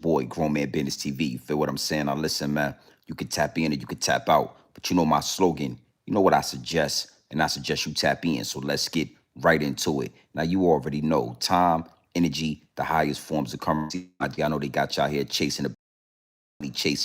boy, Grown Man Business TV. You feel what I'm saying? Now listen, man, you can tap in or you can tap out. But you know my slogan, you know what I suggest, and I suggest you tap in. So let's get right into it. Now you already know time, energy, the highest forms of currency. I know they got y'all here chasing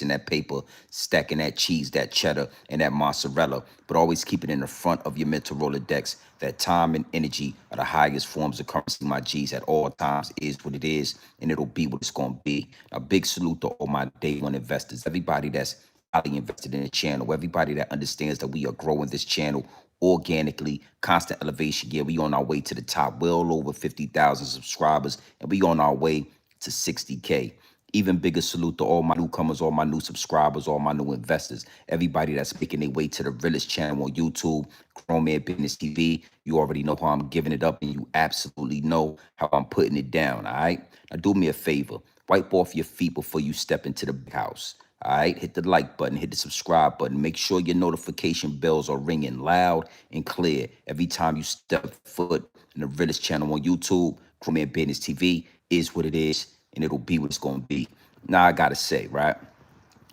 that paper, stacking that cheese, that cheddar, and that mozzarella, but always keep it in the front of your mental Rolodex. That time and energy are the highest forms of currency, my G's, at all times is what it is, and it'll be what it's going to be. A big salute to all my day one investors, everybody that's highly invested in the channel, everybody that understands that we are growing this channel organically, constant elevation. Yeah, we on our way to the top, well over 50,000 subscribers, and we on our way to 60K. Even bigger salute to all my newcomers, all my new subscribers, all my new investors, everybody that's making their way to the Realest channel on YouTube, Grown Man Business TV. You already know how I'm giving it up, and you absolutely know how I'm putting it down, all right? Now, do me a favor. Wipe off your feet before you step into the big house, all right? Hit the like button, hit the subscribe button. Make sure your notification bells are ringing loud and clear every time you step foot in the Realest channel on YouTube. Grown Man Business TV is what it is, and it'll be what it's going to be. Now, I got to say, right,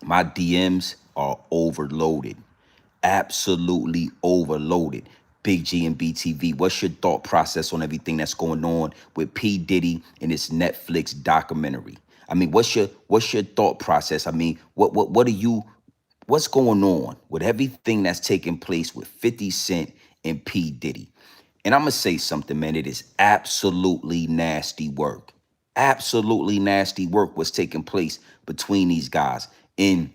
my DMs are overloaded, absolutely overloaded. Big G and BTV, what's your thought process on everything that's going on with P. Diddy and this Netflix documentary? I mean, what's your thought process? I mean, what are you, what's going on with everything that's taking place with 50 Cent and P. Diddy? And I'm going to say something, man. It is absolutely nasty work. Absolutely nasty work was taking place between these guys. And,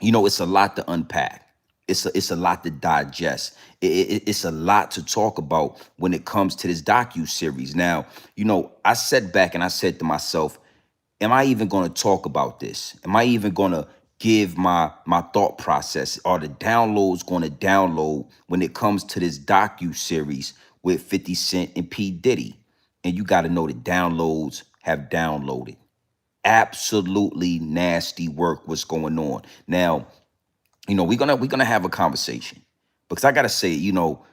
you know, it's a lot to unpack. It's a lot to digest. It's a lot to talk about when it comes to this docu-series. Now, you know, I sat back and I said to myself, am I even going to talk about this? Am I even going to give my thought process? Are the downloads going to download when it comes to this docu-series with 50 Cent and P. Diddy? And you got to know the downloads have downloaded. Absolutely nasty work what's going on. Now, you know, we're gonna have a conversation because I gotta say, you know,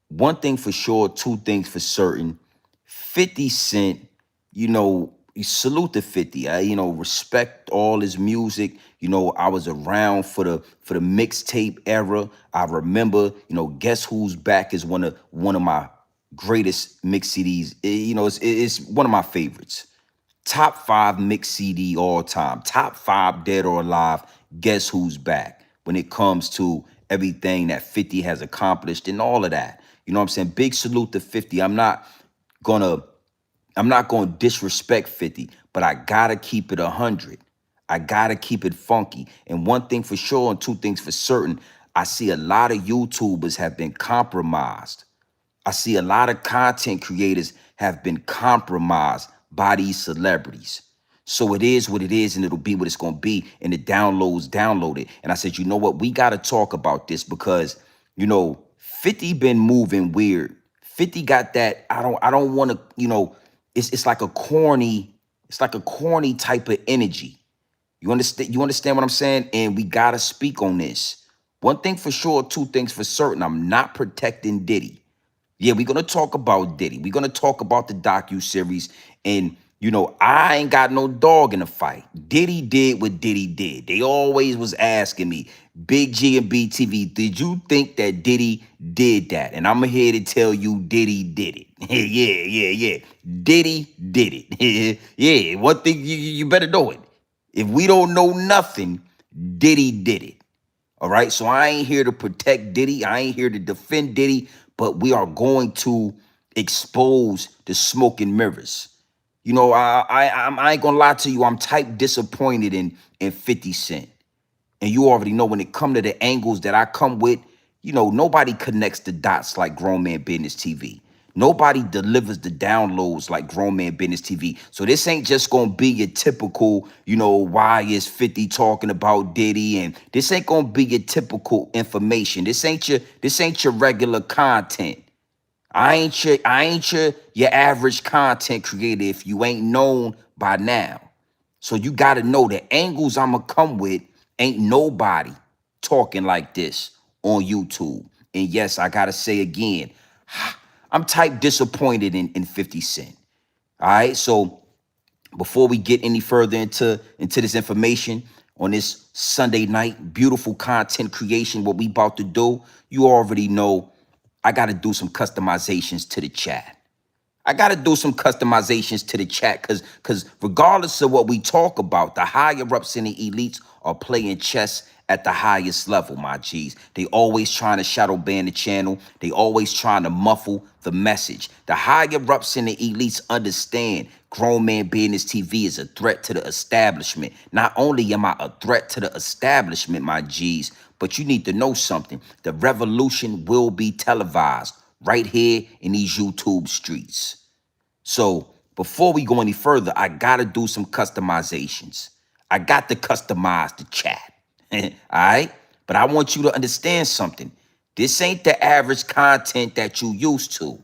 one thing for sure, two things for certain. 50 Cent, you know, you salute to 50. I, you know, respect all his music. You know, I was around for the mixtape era. I remember, you know, Guess Who's Back is one of my greatest mix CDs. You know, it's one of my favorites. Top five mix CD all time. Top five dead or alive. Guess Who's Back when it comes to everything that 50 has accomplished and all of that. You know what I'm saying? Big salute to 50. Gonna I'm not gonna disrespect 50, but I gotta keep it 100. I gotta keep it funky. And one thing for sure and two things for certain, I see a lot of YouTubers have been compromised. I see a lot of content creators have been compromised by these celebrities. So it is what it is, and it'll be what it's gonna be. And the downloads downloaded. And I said, you know what? We gotta talk about this because, you know, 50 been moving weird. 50 got that. I don't want to, you know, it's like a corny, it's like a corny type of energy. You understand what I'm saying? And we gotta speak on this. One thing for sure, two things for certain. I'm not protecting Diddy. Yeah, we're gonna talk about Diddy. We're gonna talk about the docu-series. And you know, I ain't got no dog in the fight. Diddy did what Diddy did. They always was asking me, Big G and BTV, did you think that Diddy did that? And I'm here to tell you Diddy did it. Yeah. Diddy did it. Yeah, one thing you better know it. If we don't know nothing, Diddy did it. All right. So I ain't here to protect Diddy. I ain't here to defend Diddy, but we are going to expose the smoke and mirrors. You know, I ain't gonna lie to you. I'm type disappointed in 50 Cent. And you already know when it come to the angles that I come with, you know, nobody connects the dots like Grown Man Business TV. Nobody delivers the downloads like Grown Man Business TV. So this ain't just gonna be your typical, you know, why is 50 talking about Diddy, and this ain't gonna be your typical information. This ain't your regular content. I ain't your average content creator if you ain't known by now. So you got to know the angles I'ma come with ain't nobody talking like this on YouTube. And yes, I gotta say again, I'm type disappointed in 50 Cent. All right. So before we get any further into this information on this Sunday night, beautiful content creation, what we about to do, you already know I got to do some customizations to the chat. I gotta do some customizations to the chat because regardless of what we talk about, the higher ups and the elites are playing chess at the highest level, my G's. They always trying to shadow ban the channel. They always trying to muffle the message. The higher ups and the elites understand Grown Man Business TV is a threat to the establishment. Not only am I a threat to the establishment, my G's, but you need to know something. The revolution will be televised right here in these YouTube streets. So before we go any further, I gotta do some customizations. I got to customize the chat. All right? But I want you to understand something. This ain't the average content that you used to.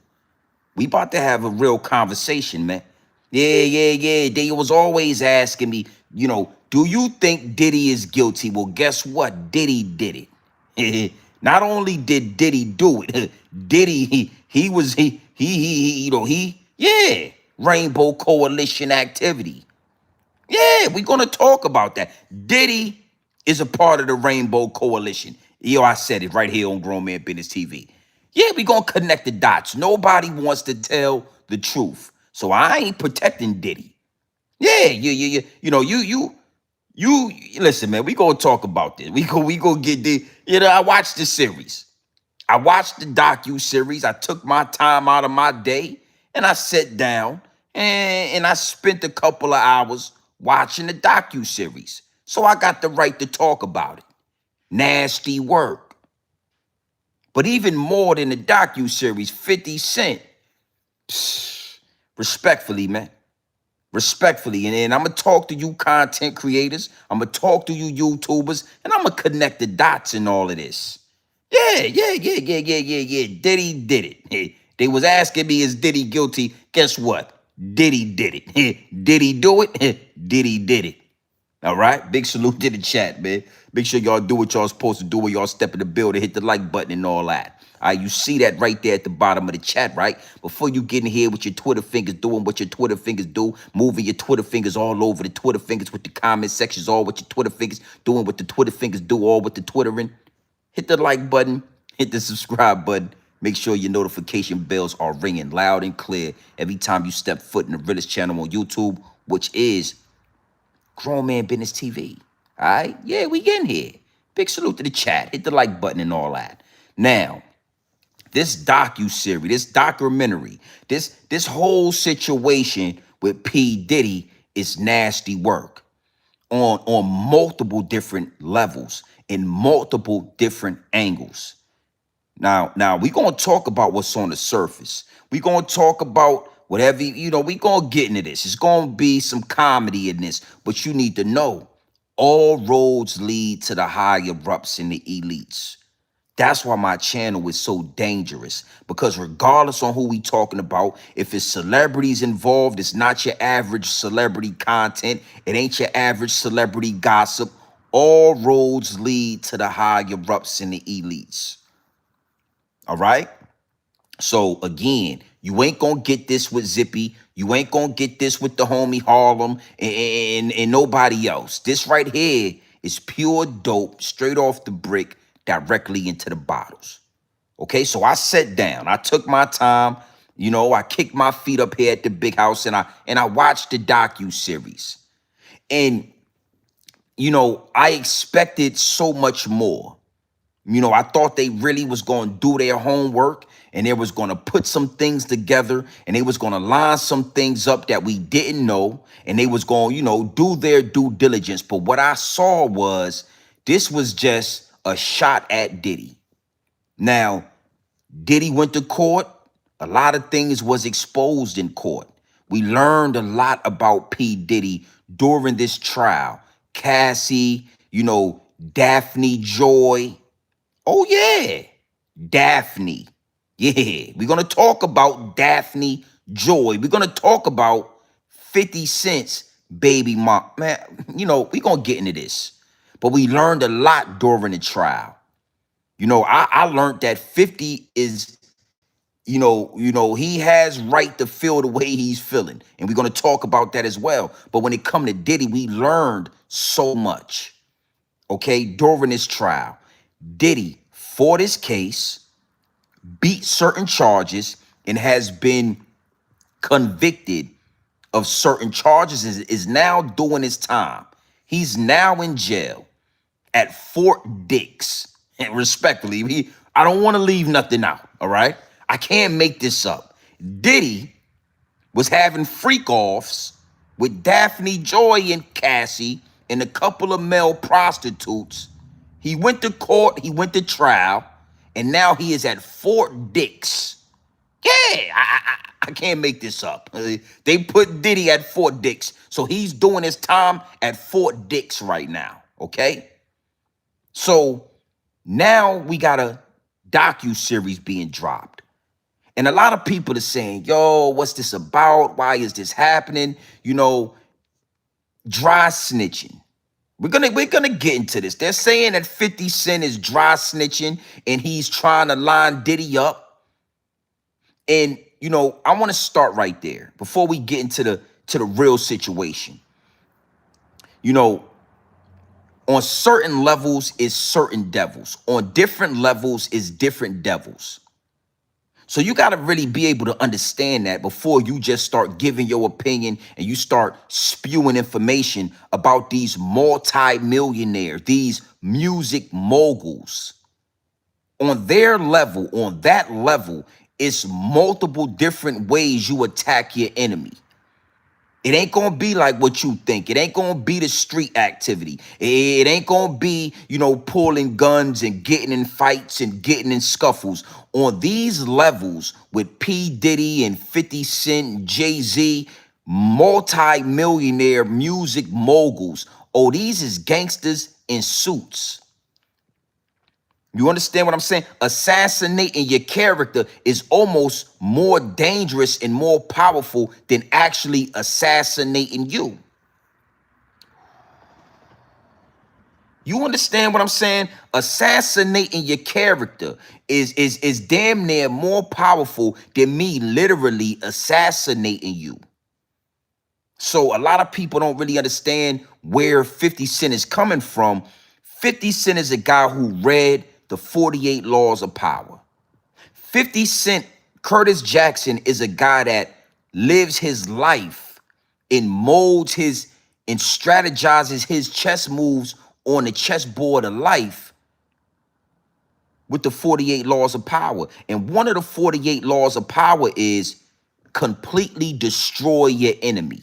We about to have a real conversation, man. Yeah. They was always asking me, do you think Diddy is guilty? Well, guess what? Diddy did it. Not only did Diddy do it, Diddy, he was yeah, Rainbow Coalition activity. Yeah, we're gonna talk about that. Diddy is a part of the Rainbow Coalition. Yo, I said it right here on Grown Man Business TV. Yeah, we're gonna connect the dots. Nobody wants to tell the truth. So I ain't protecting Diddy. Yeah, you listen, man, we gonna talk about this. We gonna get the, I watched the series. I watched the docu-series. I took my time out of my day and I sat down and I spent a couple of hours watching the docu-series. So I got the right to talk about it. Nasty work. But even more than the docu-series, 50 Cent, respectfully, man. Respectfully. And I'm going to talk to you content creators. I'm going to talk to you YouTubers. And I'm going to connect the dots in all of this. Yeah. Diddy did it. They was asking me, is Diddy guilty? Guess what? Diddy did it. Did he do it? Diddy did it. All right? Big salute to the chat, man. Make sure y'all do what y'all supposed to do when y'all step in the building, hit the like button and all that. All right, you see that right there at the bottom of the chat, right? Before you get in here with your Twitter fingers doing what your Twitter fingers do, moving your Twitter fingers all over the Twitter fingers with the comment sections, all with your Twitter fingers, doing what the Twitter fingers do, all with the Twittering. Hit the like button, hit the subscribe button. Make sure your notification bells are ringing loud and clear every time you step foot in the Realest channel on YouTube, which is Grown Man Business TV. All right? Yeah, we in here. Big salute to the chat. Hit the like button and all that. Now, this docu-series, this documentary, this whole situation with P. Diddy is nasty work on multiple different levels in multiple different angles. Now we're gonna talk about what's on the surface. We're gonna talk about whatever, we're gonna get into this. It's gonna be some comedy in this, but you need to know all roads lead to the higher ups and the elites. That's why my channel is so dangerous, because regardless on who we talking about, if it's celebrities involved, it's not your average celebrity content. It ain't your average celebrity gossip. All roads lead to the higher ups and the elites. All right? So again, you ain't gonna get this with Zippy. You ain't gonna get this with the homie Harlem and nobody else. This right here is pure dope, straight off the brick, directly into the bottles. Okay, so I sat down. I took my time. I kicked my feet up here at the big house and I watched the docu-series. And I expected so much more. I thought they really was going to do their homework and they was going to put some things together and they was going to line some things up that we didn't know, and they was going, do their due diligence. But what I saw was this was just a shot at Diddy. Now, Diddy went to court. A lot of things was exposed in court. We learned a lot about P. Diddy during this trial. Cassie, Daphne Joy. Oh, yeah. Daphne. Yeah. We're going to talk about Daphne Joy. We're going to talk about 50 Cent's baby mom. Man, we're going to get into this. But we learned a lot during the trial. I learned that 50 is he has right to feel the way he's feeling, and we're going to talk about that as well. But when it come to Diddy, we learned so much, okay, during this trial. Diddy fought his case, beat certain charges, and has been convicted of certain charges, is now doing his time. He's now in jail at Fort Dix. And respectfully, I don't want to leave nothing out, all right? I can't make this up. Diddy was having freak-offs with Daphne Joy and Cassie and a couple of male prostitutes. He went to court, he went to trial, and now he is at Fort Dix. Yeah, I can't make this up. They put Diddy at Fort Dix, so he's doing his time at Fort Dix right now, okay? So now we got a docu-series being dropped. And a lot of people are saying, yo, what's this about? Why is this happening? Dry snitching. We're gonna get into this. They're saying that 50 Cent is dry snitching and he's trying to line Diddy up. And I want to start right there before we get into the real situation. On certain levels is certain devils. On different levels is different devils. So you got to really be able to understand that before you just start giving your opinion and you start spewing information about these multi-millionaires, these music moguls. On their level, on that level, it's multiple different ways you attack your enemy. It ain't gonna be like what you think. It ain't gonna be the street activity. It ain't gonna be, pulling guns and getting in fights and getting in scuffles. On these levels with P. Diddy and 50 Cent and Jay-Z, multi-millionaire music moguls. Oh, these is gangsters in suits. You understand what I'm saying? Assassinating your character is almost more dangerous and more powerful than actually assassinating you. You understand what I'm saying? Assassinating your character is damn near more powerful than me literally assassinating you. So a lot of people don't really understand where 50 Cent is coming from. 50 Cent is a guy who read the 48 Laws of Power. 50 Cent, Curtis Jackson, is a guy that lives his life and molds and strategizes his chess moves on the chessboard of life with the 48 Laws of Power. And one of the 48 Laws of Power is completely destroy your enemy.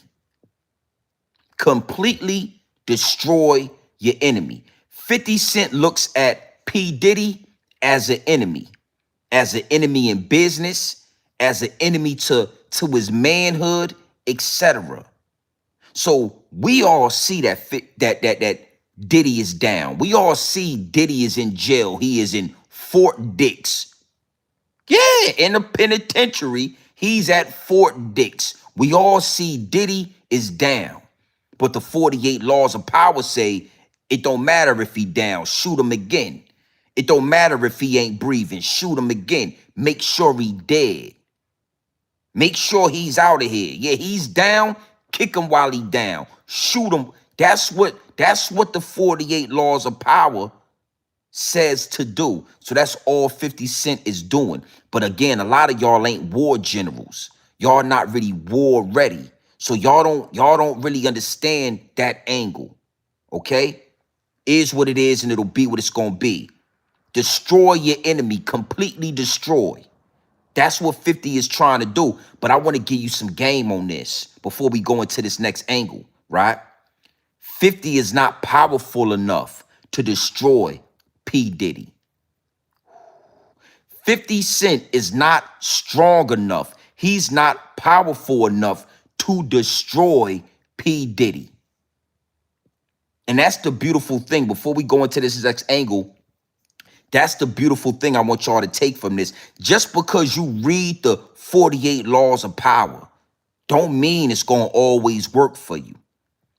Completely destroy your enemy. 50 Cent looks at P. Diddy as an enemy in business, as an enemy to his manhood, etc. So we all see that Diddy is down. We all see Diddy is in jail. He is in Fort Dix. Yeah, in the penitentiary, he's at Fort Dix. We all see Diddy is down. But the 48 Laws of Power say it don't matter if he down, shoot him again. It don't matter if he ain't breathing, shoot him again. Make sure he dead. Make sure he's out of here. Yeah, he's down, kick him while he down. Shoot him. That's what the 48 Laws of Power says to do. So that's all 50 Cent is doing. But again, a lot of y'all ain't war generals. Y'all not really war ready. So y'all don't really understand that angle. Okay? Is what it is and it'll be what it's gonna be. Destroy your enemy, completely destroy. That's what 50 is trying to do. But I want to give you some game on this before we go into this next angle, right? 50 is not powerful enough to destroy P. Diddy. 50 Cent is not strong enough. He's not powerful enough to destroy P. Diddy. And that's the beautiful thing. Before we go into this next angle, that's the beautiful thing I want y'all to take from this. Just because you read the 48 Laws of Power don't mean it's going to always work for you.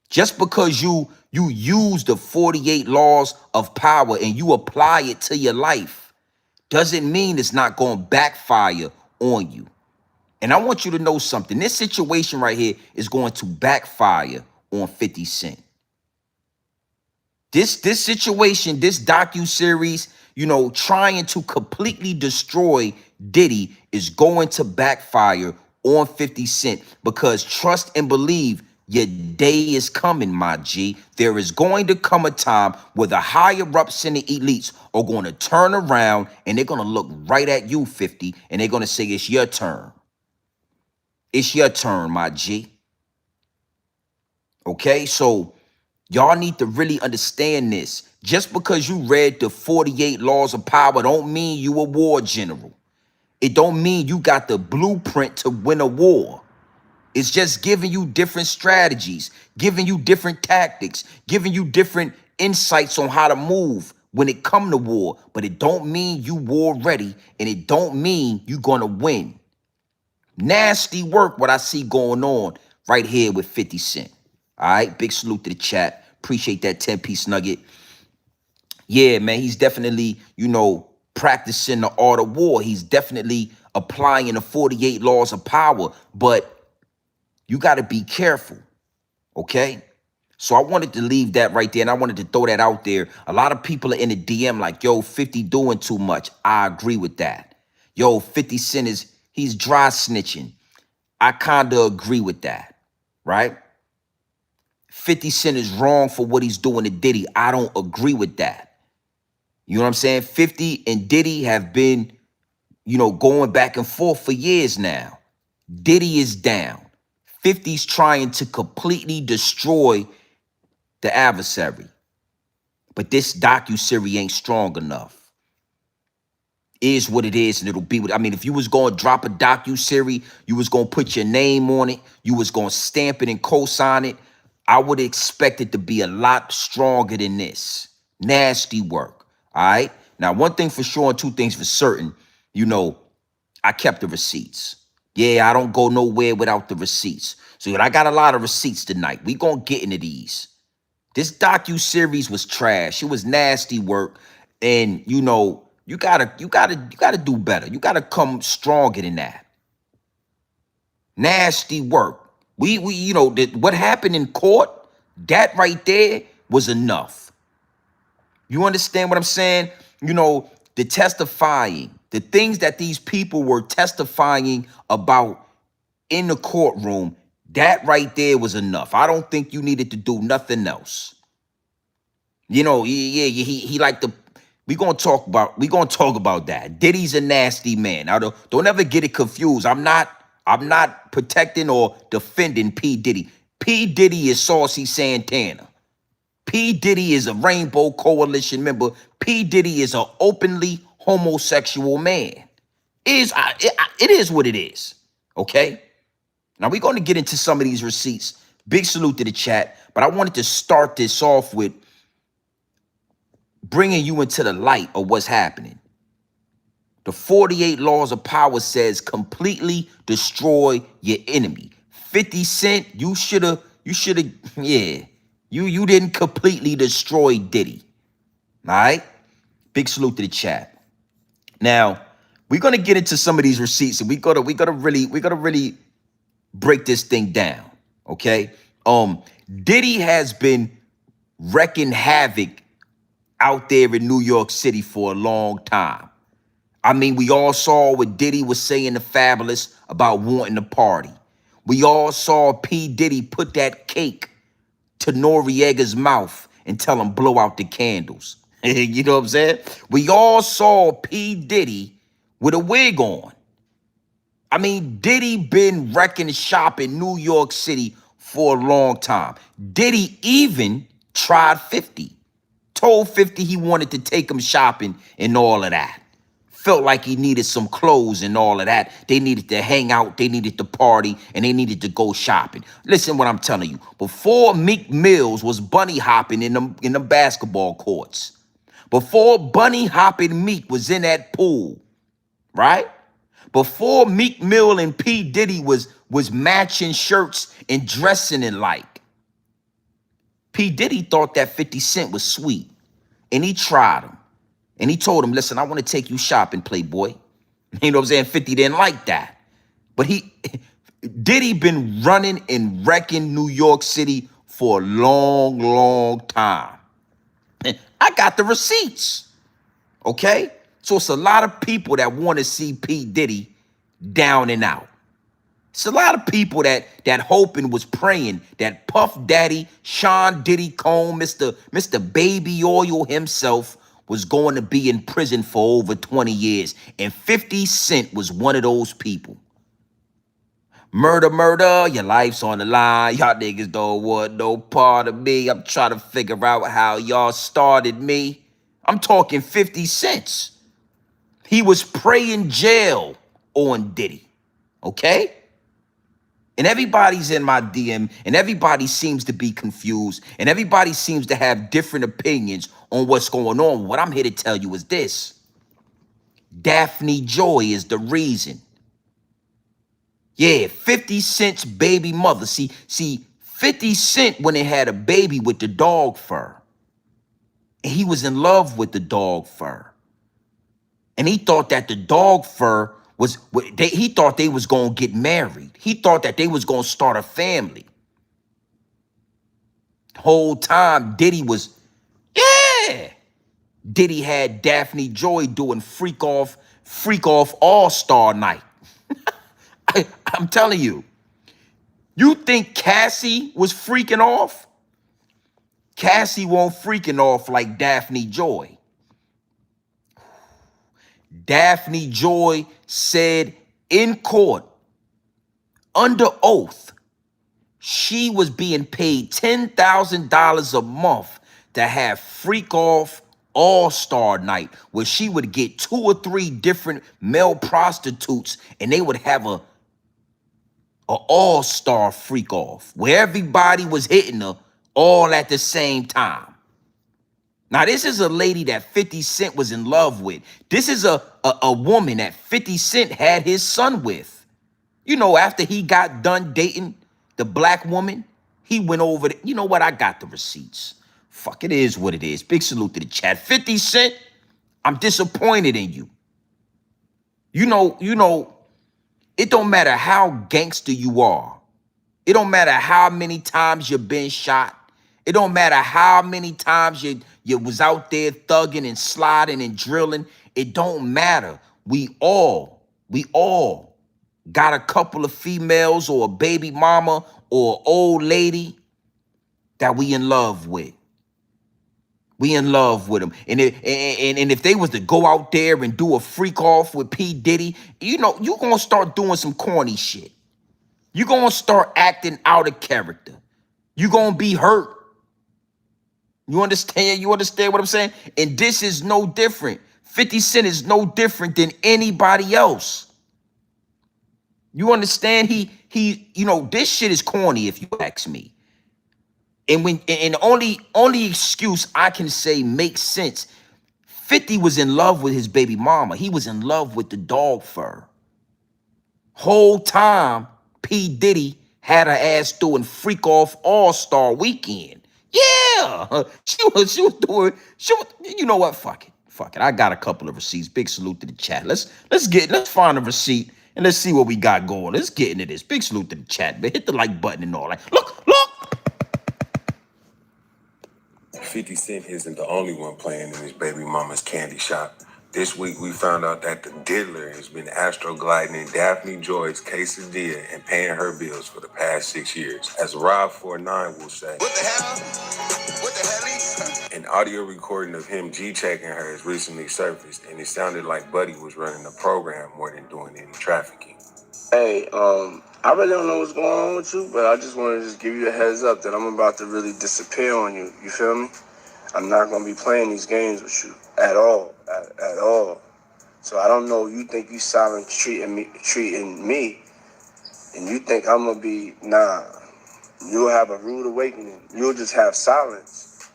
Just because you use the 48 Laws of Power and you apply it to your life doesn't mean it's not going to backfire on you. And I want you to know something. This situation right here is going to backfire on 50 Cent. This situation, this docu-series, trying to completely destroy Diddy is going to backfire on 50 Cent, because trust and believe, your day is coming, my G. There is going to come a time where the higher ups and the elites are going to turn around and they're going to look right at you, 50, and they're going to say, it's your turn. It's your turn, my G. Okay, so y'all need to really understand this. Just because you read the 48 laws of power don't mean you a war general. It don't mean you got the blueprint to win a war. It's just giving you different strategies, giving you different tactics, giving you different insights on how to move when it come to war. But it don't mean you war ready, and it don't mean you gonna win. Nasty work what I see going on right here with 50 Cent. All right, big salute to the chat. Appreciate that 10-piece nugget. Yeah, man, he's definitely, practicing the art of war. He's definitely applying the 48 laws of power, but you got to be careful, okay? So I wanted to leave that right there, and I wanted to throw that out there. A lot of people are in the DM like, yo, 50 doing too much. I agree with that. Yo, 50 Cent he's dry snitching. I kind of agree with that, right? 50 Cent is wrong for what he's doing to Diddy. I don't agree with that. You know what I'm saying? 50 and Diddy have been, going back and forth for years now. Diddy is down. 50's trying to completely destroy the adversary. But this docuseries ain't strong enough. Is what it is, and it'll be what, if you was going to drop a docuseries, you was going to put your name on it, you was going to stamp it and co-sign it, I would expect it to be a lot stronger than this. Nasty work, all right? Now, one thing for sure and two things for certain, I kept the receipts. Yeah, I don't go nowhere without the receipts. So I got a lot of receipts tonight. We gonna get into these. This docu-series was trash. It was nasty work. And you gotta do better. You gotta come stronger than that. Nasty work. What happened in court, that right there was enough. You understand what I'm saying? The testifying, the things that these people were testifying about in the courtroom, that right there was enough. I don't think you needed to do nothing else. He like the we gonna talk about that. Diddy's a nasty man. Now don't ever get it confused. I'm not protecting or defending P. Diddy. P. Diddy is Saucy Santana. P. Diddy is a Rainbow Coalition member. P. Diddy is an openly homosexual man. It is what it is. Okay? Now we're going to get into some of these receipts. Big salute to the chat. But I wanted to start this off with bringing you into the light of what's happening. The 48 laws of power says completely destroy your enemy. 50 Cent, you should have, yeah. You didn't completely destroy Diddy. All right? Big salute to the chat. Now, we're gonna get into some of these receipts, and we gotta really break this thing down. Okay? Diddy has been wrecking havoc out there in New York City for a long time. We all saw what Diddy was saying to Fabulous about wanting to party. We all saw P. Diddy put that cake to Noriega's mouth and tell him blow out the candles. You know what I'm saying? We all saw P. Diddy with a wig on. Diddy been wrecking shop in New York City for a long time. Diddy even tried 50. Told 50 he wanted to take him shopping and all of that. Felt like he needed some clothes and all of that. They needed to hang out, they needed to party, and they needed to go shopping. Listen what I'm telling you. Before Meek Mills was bunny hopping in the basketball courts, before bunny hopping Meek was in that pool, right? Before Meek Mill and P. Diddy was matching shirts and dressing it like, P. Diddy thought that 50 Cent was sweet, and he tried him. And he told him, listen, I want to take you shopping, Playboy. You know what I'm saying? 50 didn't like that. But Diddy been running and wrecking New York City for a long, long time. I got the receipts, okay? So it's a lot of people that want to see P. Diddy down and out. It's a lot of people that hoping was praying that Puff Daddy, Sean Diddy Combs, Mr. Baby Oil himself was going to be in prison for over 20 years. And 50 Cent was one of those people. Murder, murder, your life's on the line. Y'all niggas don't want no part of me. I'm trying to figure out how y'all started me. I'm talking 50 cents. He was praying jail on Diddy, okay? And everybody's in my DM, and everybody seems to be confused, and everybody seems to have different opinions on what's going on. What I'm here to tell you is this. Daphne Joy is the reason. Yeah, 50 Cent's baby mother. See, 50 Cent when they had a baby with the dog fur. And he was in love with the dog fur. And he thought that the dog fur he thought they was going to get married. He thought that they was going to start a family. The whole time Diddy was, yeah. Diddy had Daphne Joy doing freak off all-star night. I'm telling you. You think Cassie was freaking off? Cassie won't freaking off like Daphne Joy. Daphne Joy said in court, under oath, she was being paid $10,000 a month to have freak off all-star night where she would get 2 or 3 different male prostitutes and they would have a all-star freak off where everybody was hitting her all at the same time. Now, this is a lady that 50 Cent was in love with. This is a woman that 50 Cent had his son with. You know, after he got done dating the black woman, he went over you know what? I got the receipts. Fuck, it is what it is. Big salute to the chat. 50 Cent, I'm disappointed in you. You know, it don't matter how gangster you are. It don't matter how many times you've been shot. It don't matter how many times you was out there thugging and sliding and drilling. It don't matter. We all got a couple of females or a baby mama or old lady that we in love with. We in love with them. And if they was to go out there and do a freak off with P. Diddy, you know, you gonna start doing some corny shit. You gonna start acting out of character. You gonna be hurt. You understand? You understand what I'm saying? And this is no different. 50 Cent is no different than anybody else. You understand? You know, this shit is corny if you ask me. And only excuse I can say makes sense. 50 was in love with his baby mama. He was in love with the dog fur. Whole time, P. Diddy had her ass doing freak off all-star weekend. Yeah, she was doing, you know what? Fuck it. I got a couple of receipts. Big salute to the chat. Let's find a receipt and let's see what we got going. Let's get into this. Big salute to the chat, man. Hit the like button and all that. Look. 50 Cent isn't the only one playing in his baby mama's candy shop. This week, we found out that the diddler has been astrogliding in Daphne Joy's quesadilla and paying her bills for the past 6 years. As Rob49 will say, what the hell? What the hell? An audio recording of him G-checking her has recently surfaced, and it sounded like Buddy was running the program more than doing any trafficking. Hey, I really don't know what's going on with you, but I just want to just give you a heads up that I'm about to really disappear on you. You feel me? I'm not going to be playing these games with you at all, at all. So I don't know, you think you silent treating me, and you think I'm going to be, nah. You'll have a rude awakening. You'll just have silence.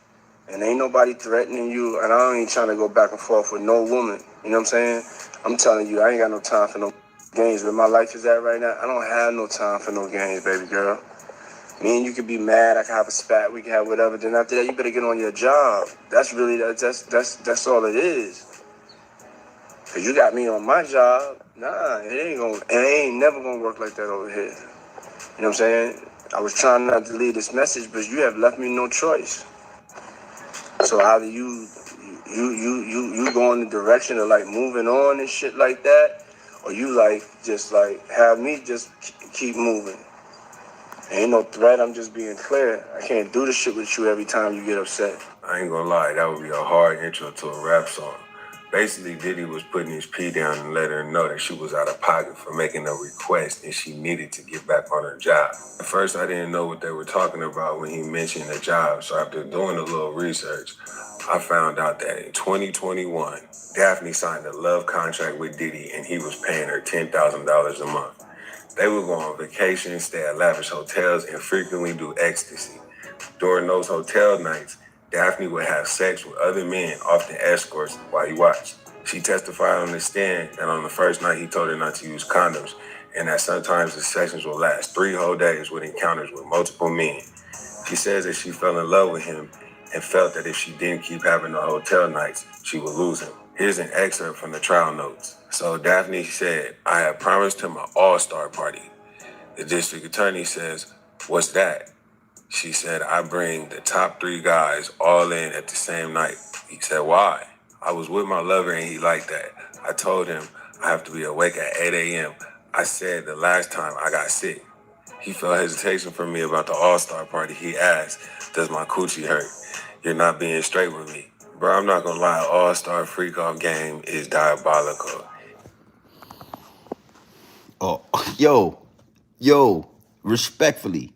And ain't nobody threatening you, and I ain't trying to go back and forth with no woman. You know what I'm saying? I'm telling you, I ain't got no time for no games. Where my life is at right now, I don't have no time for no games, baby girl. Me and you could be mad, I can have a spat, we can have whatever. Then after that, you better get on your job. That's really, that's all it is. Cause you got me on my job. Nah, it ain't never gonna work like that over here. You know what I'm saying? I was trying not to leave this message, but you have left me no choice. So either you go in the direction of like moving on and shit like that, or you like just like have me just keep moving. Ain't no threat. I'm just being clear. I can't do this shit with you every time you get upset. I ain't gonna lie, that would be a hard intro to a rap song. Basically, Diddy was putting his P down and letting her know that she was out of pocket for making a request and she needed to get back on her job. At first, I didn't know what they were talking about when he mentioned the job, so after doing a little research, I found out that in 2021, Daphne signed a love contract with Diddy and he was paying her $10,000 a month. They would go on vacation, stay at lavish hotels, and frequently do ecstasy. During those hotel nights, Daphne would have sex with other men, often escorts, while he watched. She testified on the stand that on the first night he told her not to use condoms, and that sometimes the sessions will last 3 whole days with encounters with multiple men. She says that she fell in love with him and felt that if she didn't keep having the hotel nights, she would lose him. Here's an excerpt from the trial notes. So Daphne said, "I had promised him an all-star party." The district attorney says, "What's that?" She said, "I bring the top 3 guys all in at the same night." He said, "Why?" "I was with my lover and he liked that. I told him I have to be awake at 8 a.m. I said the last time I got sick." He felt hesitation from me about the all-star party. He asked, "Does my coochie hurt? You're not being straight with me." Bro, I'm not gonna lie, all-star freak-off game is diabolical. Oh, yo, respectfully,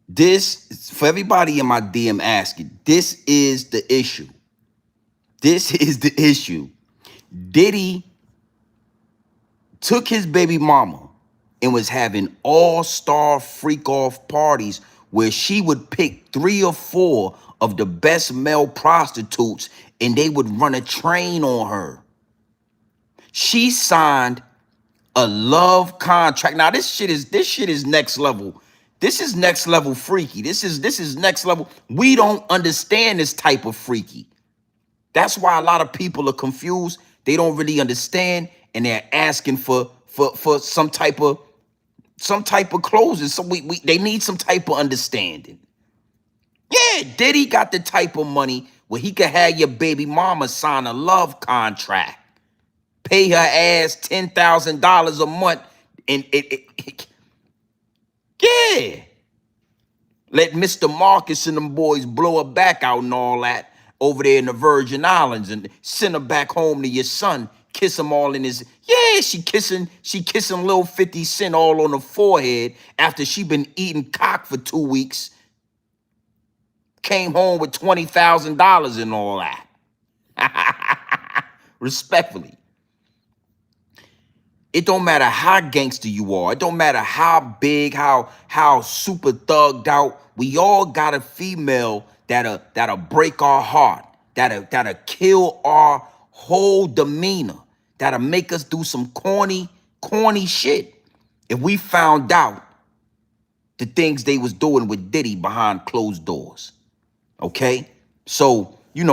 this for everybody in my DM asking, this is the issue. This is the issue. Diddy took his baby mama and was having all-star freak-off parties where she would pick 3 or 4 of the best male prostitutes and they would run a train on her. She signed a love contract. Now this shit is next level. This is next level freaky. This is next level. We don't understand this type of freaky. That's why a lot of people are confused. They don't really understand, and they're asking for some type of closing. So they need some type of understanding. Yeah, Diddy got the type of money where he could have your baby mama sign a love contract, pay her ass $10,000 a month, and yeah, let Mr. Marcus and them boys blow her back out and all that over there in the Virgin Islands and send her back home to your son. Kiss him all in his, yeah, she kissing little 50 Cent all on the forehead after she been eating cock for 2 weeks. Came home with $20,000 and all that. Respectfully. It don't matter how gangster you are. It don't matter how big, how super thugged out. We all got a female that'll break our heart, that'll kill our whole demeanor, that'll make us do some corny shit. If we found out the things they was doing with Diddy behind closed doors. Okay? So, we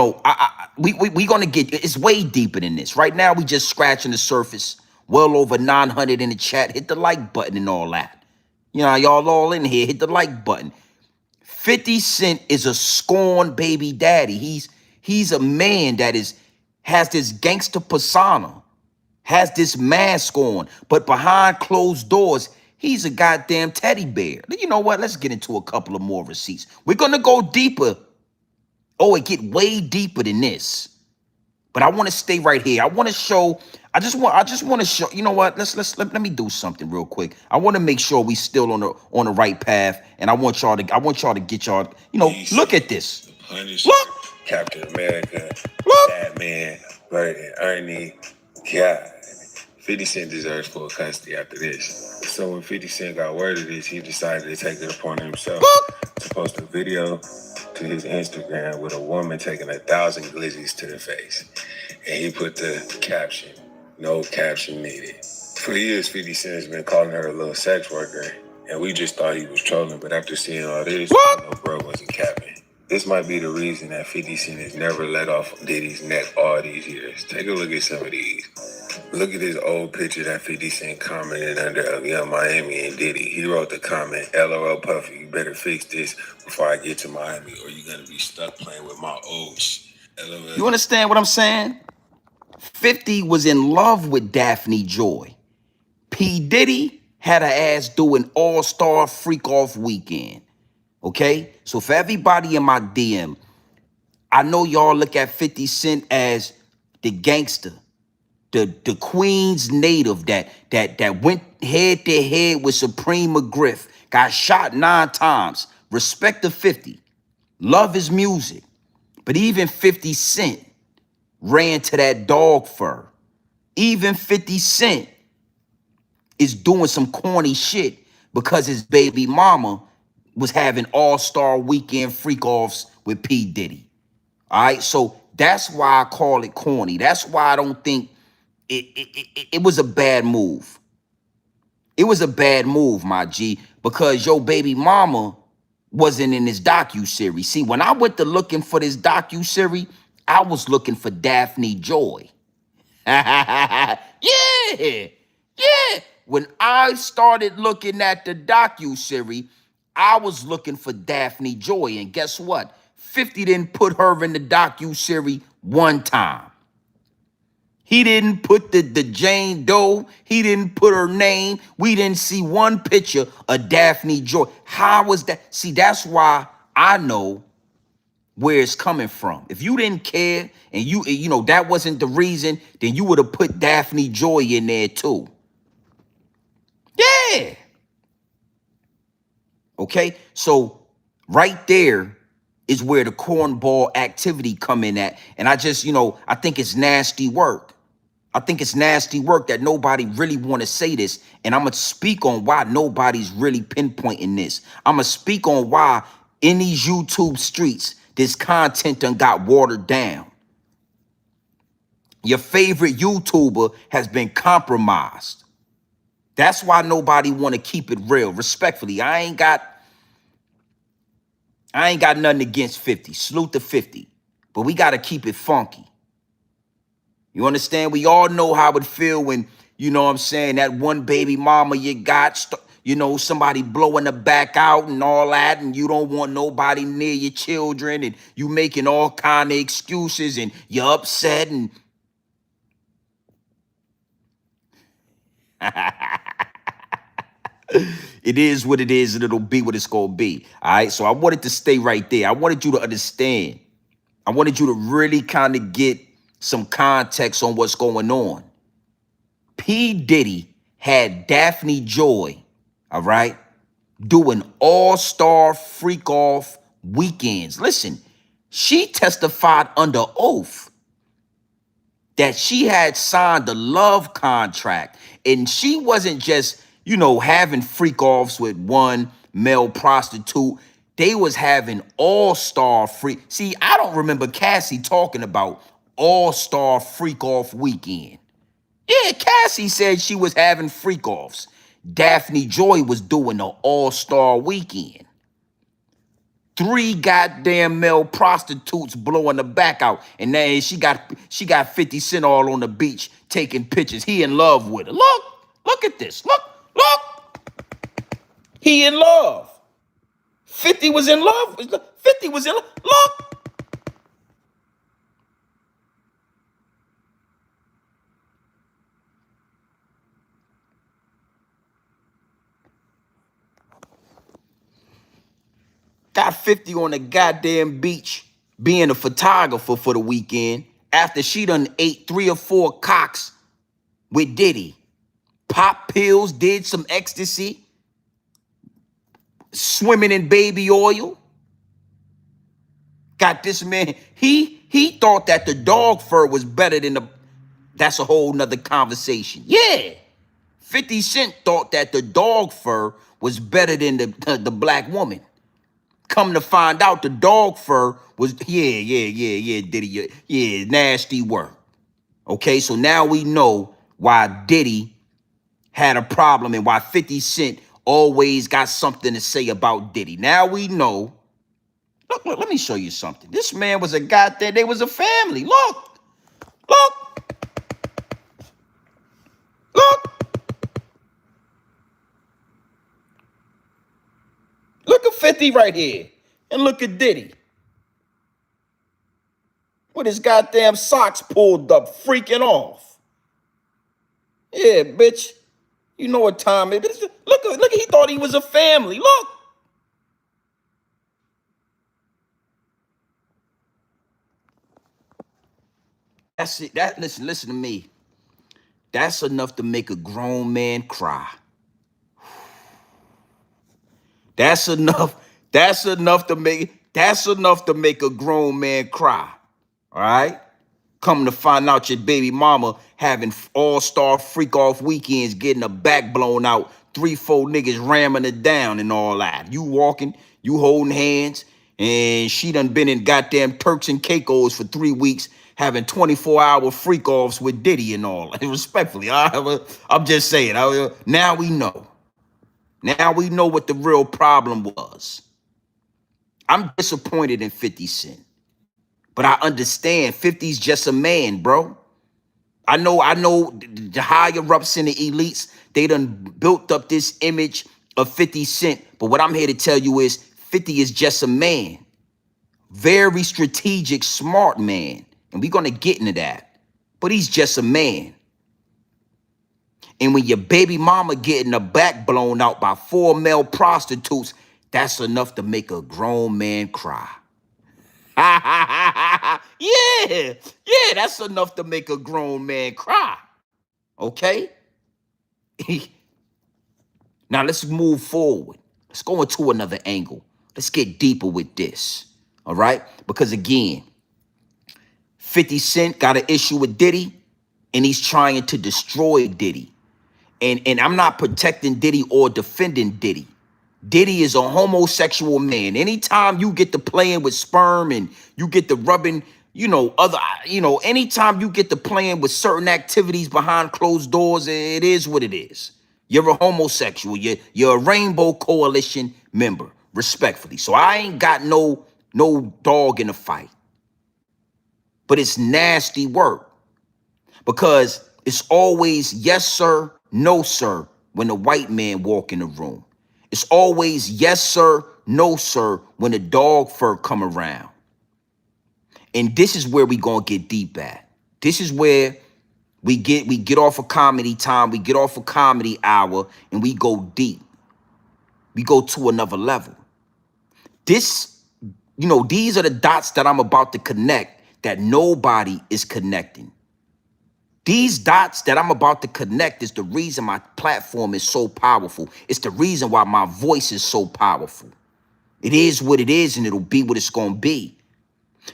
gonna get, it's way deeper than this. Right now, we just scratching the surface. Well over 900 in the chat. Hit the like button and all that. Y'all all in here. Hit the like button. 50 Cent is a scorned baby daddy. He's a man that has this gangster persona, has this mask on, but behind closed doors, he's a goddamn teddy bear. You know what? Let's get into a couple of more receipts. We're gonna go deeper. Oh, it get way deeper than this. But I want to stay right here. I want to show. I just want to show. You know what? Let me do something real quick. I want to make sure we still on the right path, and I want y'all to get y'all. Look at this. Punisher, Look, Captain America, look. Batman, Bert and Ernie. God, 50 Cent deserves full custody after this. So when 50 Cent got word of this, he decided to take it upon himself to post a video to his Instagram with a woman taking 1,000 glizzies to the face. And he put the caption, "No caption needed." For years, 50 Cent has been calling her a little sex worker, and we just thought he was trolling, but after seeing all this, bro wasn't capping. This might be the reason that 50 Cent has never let off Diddy's neck all these years. Take a look at some of these. Look at this old picture that 50 Cent commented under of Young Miami and Diddy. He wrote the comment, LOL Puffy, you better fix this before I get to Miami or you're going to be stuck playing with my O's. LOL. You understand what I'm saying? 50 was in love with Daphne Joy. P. Diddy had her ass doing all-star freak-off weekend. Okay? So for everybody in my DM, I know y'all look at 50 Cent as the gangster, the Queens native that went head to head with Supreme McGriff, got shot 9 times. Respect to 50. Love his music. But even 50 Cent ran to that dog fur. Even 50 Cent is doing some corny shit because his baby mama was having all-star weekend freak-offs with P. Diddy. All right, so that's why I call it corny. That's why I don't think it was a bad move. It was a bad move, my G, because your baby mama wasn't in this docu-series. See, when I went to looking for this docu-series, I was looking for Daphne Joy. Yeah, yeah. When I started looking at the docu-series, I was looking for Daphne Joy, and guess what? 50 didn't put her in the docu-series one time. He didn't put the Jane Doe. He didn't put her name. We didn't see one picture of Daphne Joy. How was that? See, that's why I know where it's coming from. If you didn't care and you know that wasn't the reason, then you would have put Daphne Joy in there too. Yeah. Okay, so right there is where the cornball activity come in at. And I just, I think it's nasty work. I think it's nasty work that nobody really want to say this. And I'm going to speak on why nobody's really pinpointing this. I'm going to speak on why in these YouTube streets, this content done got watered down. Your favorite YouTuber has been compromised. That's why nobody want to keep it real. Respectfully, I ain't got nothing against 50. Salute to 50. But we got to keep it funky. You understand? We all know how it feel when, that one baby mama you got, somebody blowing the back out and all that, and you don't want nobody near your children, and you making all kind of excuses, and you're upset, and it is what it is, and it'll be what it's going to be. All right? So I wanted to stay right there. I wanted you to understand. I wanted you to really kind of get some context on what's going on. P. Diddy had Daphne Joy, all right, doing all-star freak-off weekends. Listen, she testified under oath that she had signed a love contract, and she wasn't just, having freak-offs with one male prostitute. They was having all-star freak. See, I don't remember Cassie talking about all-star freak-off weekend. Yeah, Cassie said she was having freak-offs. Daphne Joy was doing the all-star weekend. 3 goddamn male prostitutes blowing the back out. And then she got 50 Cent all on the beach taking pictures. He in love with her. Look at this. Look. He in love. 50 was in love. 50 was in love. Look. Got 50 on the goddamn beach being a photographer for the weekend after she done ate 3 or 4 cocks with Diddy. Pop pills, did some ecstasy, swimming in baby oil. Got this man, he thought that the dog fur was better than that's a whole nother conversation. Yeah. 50 Cent thought that the dog fur was better than the black woman. Come to find out, the dog fur was, Diddy, yeah, nasty work. Okay, so now we know why Diddy had a problem and why 50 Cent always got something to say about Diddy. Now we know. Look, let me show you something. This man was a goddamn, they was a family. Look. Look at 50 right here. And look at Diddy. With his goddamn socks pulled up, freaking off. Yeah, bitch. You know what time it is. Look, he thought he was a family. Look. That's it. Listen to me. That's enough to make a grown man cry. That's enough. That's enough to make a grown man cry. All right? Come to find out your baby mama having all-star freak-off weekends, getting her back blown out, 3-4 niggas ramming it down and all that. You walking, you holding hands, and she done been in goddamn Turks and Caicos for 3 weeks, having 24-hour freak-offs with Diddy and all. Respectfully, I'm just saying. Now we know. Now we know what the real problem was. I'm disappointed in 50 Cent. But I understand 50's just a man, bro. I know the higher ups in the elites, they done built up this image of 50 Cent. But what I'm here to tell you is 50 is just a man. Very strategic, smart man. And we're going to get into that. But he's just a man. And when your baby mama getting her back blown out by 4 male prostitutes, that's enough to make a grown man cry. Yeah, that's enough to make a grown man cry. Okay? Now let's move forward. Let's go into another angle. Let's get deeper with this. All right? Because again, 50 Cent got an issue with Diddy, and he's trying to destroy Diddy. And I'm not protecting Diddy or defending Diddy. Diddy is a homosexual man. Anytime you get to playing with sperm and you get to rubbing, anytime you get to playing with certain activities behind closed doors, it is what it is. You're a homosexual. You're a Rainbow Coalition member, respectfully. So I ain't got no dog in the fight. But it's nasty work because it's always yes, sir, no, sir, when the white man walk in the room. It's always yes, sir, no, sir, when the dog fur come around. And this is where we gonna get deep at. This is where we get off of comedy time, we get off of comedy hour, and we go deep. We go to another level. These are the dots that I'm about to connect that nobody is connecting. These dots that I'm about to connect is the reason my platform is so powerful. It's the reason why my voice is so powerful. It is what it is, and it'll be what it's going to be.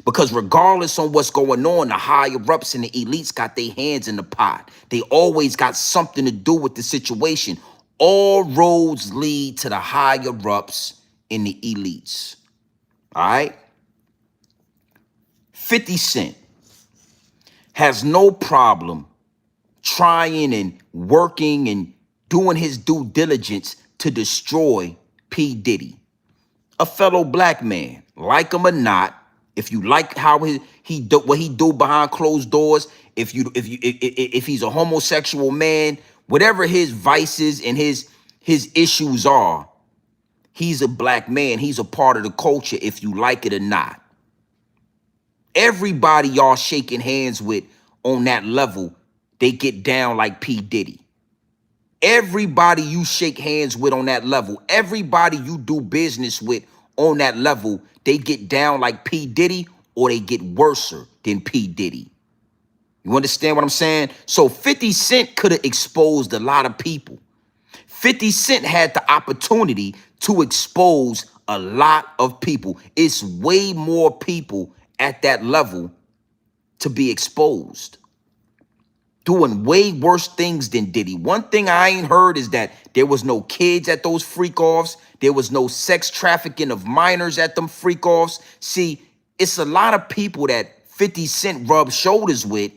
Because regardless on what's going on, the higher ups and the elites got their hands in the pot. They always got something to do with the situation. All roads lead to the higher ups and the elites. All right? 50 Cent has no problem trying and working and doing his due diligence to destroy P. Diddy, a fellow black man. Like him or not, if you like how he do what he do behind closed doors, if he's a homosexual man, whatever his vices and his issues are, he's a black man. He's a part of the culture, if you like it or not. Everybody y'all shaking hands with on that level, they get down like P. Diddy. Everybody you shake hands with on that level, everybody you do business with on that level, they get down like P. Diddy or they get worse than P. Diddy. You understand what I'm saying? So 50 Cent could have exposed a lot of people. 50 Cent had the opportunity to expose a lot of people. It's way more people at that level to be exposed, doing way worse things than Diddy. One thing I ain't heard is that there was no kids at those freak-offs. There was no sex trafficking of minors at them freak-offs. See, it's a lot of people that 50 Cent rubs shoulders with.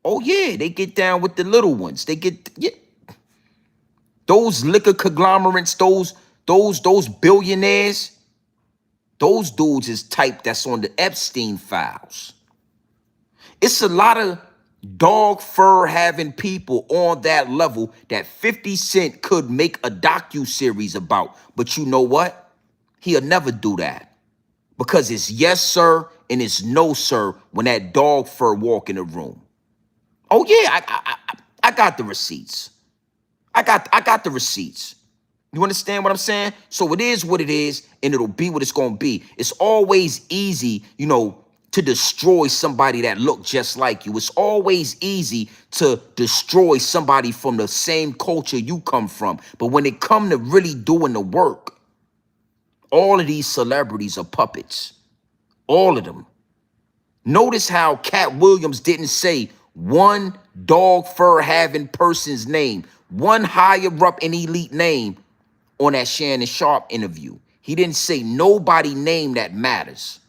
Oh, yeah, they get down with the little ones. They get, yeah. Those liquor conglomerates, those billionaires, those dudes is type that's on the Epstein files. It's a lot of Dog fur having people on that level that 50 Cent could make a docu-series about. But you know what? He'll never do that. Because it's yes, sir, and it's no, sir, when that dog fur walk in the room. Oh, yeah, I got the receipts. I got the receipts. You understand what I'm saying? So it is what it is, and it'll be what it's going to be. It's always easy, to destroy somebody that look just like you. It's always easy to destroy somebody from the same culture you come from. But when it come to really doing the work, all of these celebrities are puppets. All of them. Notice how Cat Williams didn't say one dog fur having person's name, one higher up and elite name on that Shannon Sharp interview. He didn't say nobody name that matters.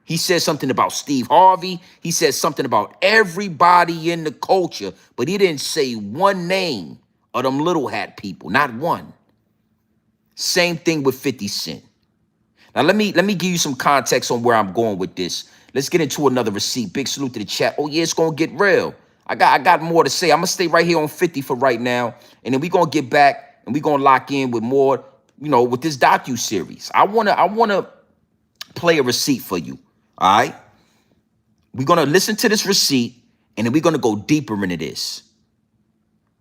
He said something about Steve Harvey. He said something about everybody in the culture, but he didn't say one name of them little hat people, not one. Same thing with 50 Cent. Now let me give you some context on where I'm going with this. Let's get into another receipt. Big salute to the chat. Oh yeah, it's gonna get real. I got more to say. I'm gonna stay right here on 50 for right now, and then we're gonna get back and we're gonna lock in with more, with this docu-series. I wanna play a receipt for you. All right. We're gonna listen to this receipt, and then we're gonna go deeper into this.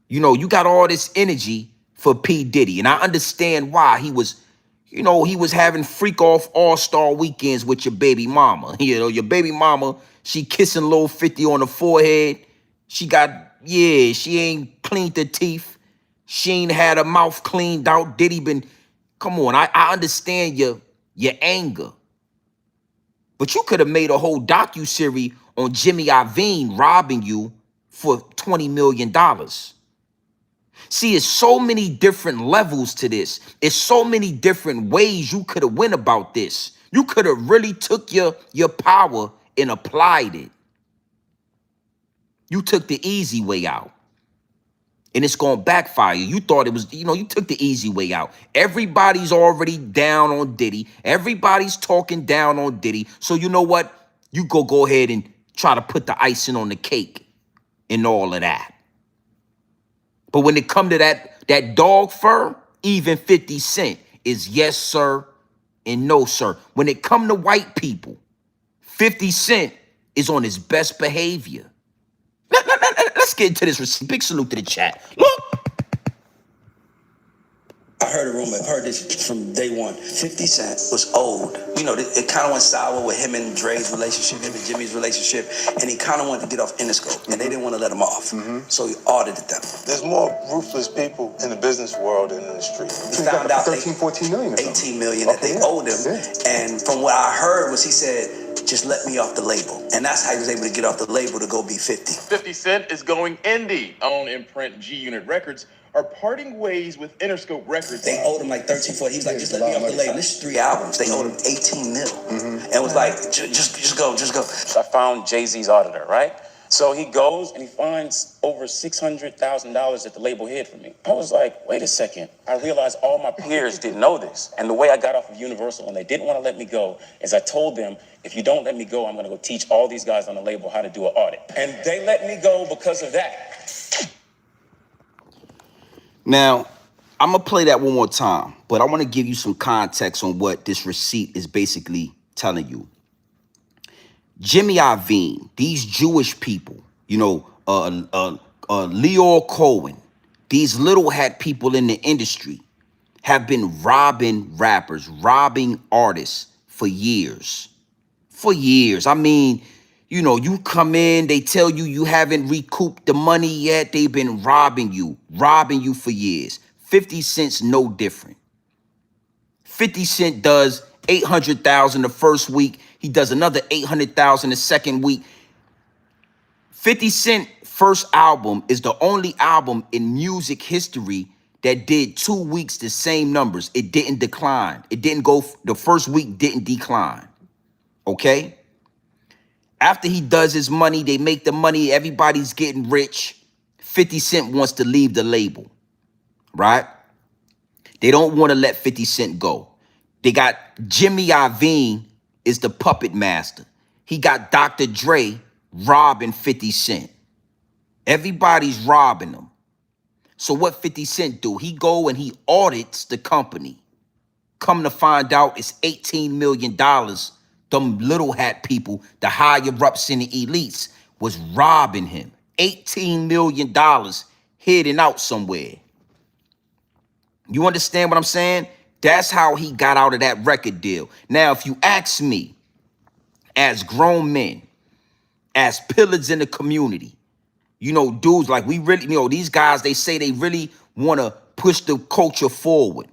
You got all this energy for P. Diddy, and I understand why he was having freak off all-star weekends with your baby mama. Your baby mama, she kissing little 50 on the forehead. She ain't cleaned her teeth. She ain't had her mouth cleaned out. Diddy been, come on, I understand your anger. But you could have made a whole docu-series on Jimmy Iovine robbing you for $20 million. See, it's so many different levels to this. It's so many different ways you could have went about this. You could have really took your power and applied it. You took the easy way out. And it's going to backfire. You thought it was, you took the easy way out. Everybody's already down on Diddy. Everybody's talking down on Diddy. So you know what? You go ahead and try to put the icing on the cake and all of that. But when it come to that dog fur, even 50 Cent is yes, sir, and no, sir. When it come to white people, 50 Cent is on his best behavior. Let's get into this receipt. Big salute to the chat. Look. I heard a rumor, I've heard this from day one. 50 Cent was old. It kind of went sour with him and Dre's relationship, him and Jimmy's relationship, and he kind of wanted to get off Interscope, and they didn't want to let him off. So he audited them. There's more ruthless people in the business world than in the street. He found out 13, 14 million or 18 million that they owed him. And from what I heard was he said, just let me off the label. And that's how he was able to get off the label to go be 50. 50 Cent is going indie. Own Imprint G Unit Records are parting ways with Interscope Records. They owed him like 13, 14. He was like, just let me off the label. This is 3 albums. They owed him 18 mil. And was like, just go. I found Jay-Z's auditor, right? So he goes and he finds over $600,000 that the label hid from me. I was like, wait a second. I realized all my peers didn't know this. And the way I got off of Universal and they didn't want to let me go is I told them, if you don't let me go, I'm going to go teach all these guys on the label how to do an audit. And they let me go because of that. Now, I'm going to play that one more time, but I want to give you some context on what this receipt is basically telling you. Jimmy Iovine, these Jewish people, Leo Cohen, these little hat people in the industry have been robbing rappers, robbing artists for years. For years. I mean, you come in, they tell you haven't recouped the money yet. They've been robbing you for years. 50 Cent's no different. 50 Cent does 800,000 the first week. He does another 800,000 the second week. 50 Cent first album is the only album in music history that did 2 weeks the same numbers. It didn't decline. It didn't go, the first week didn't decline. Okay? After he does his money, they make the money, everybody's getting rich. 50 Cent wants to leave the label, right? They don't want to let 50 Cent go. They got Jimmy Iovine is the puppet master. He got Dr. Dre robbing 50 Cent. Everybody's robbing them. So what 50 Cent do? He go and he audits the company. Come to find out it's $18 million. Them little hat people, the higher ups and the elites, was robbing him. $18 million hidden out somewhere. You understand what I'm saying? That's how he got out of that record deal. Now, if you ask me, as grown men, as pillars in the community, you know, dudes like we really, you know, these guys, they say they really want to push the culture forward.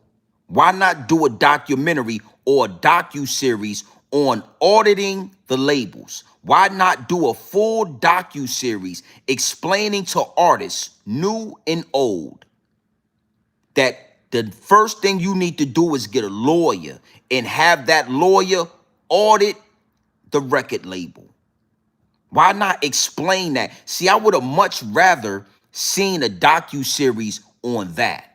Why not do a documentary or a docu-series on auditing the labels? Why not do a full docu-series explaining to artists, new and old, that the first thing you need to do is get a lawyer and have that lawyer audit the record label? Why not explain that? See, I would have much rather seen a docu-series on that.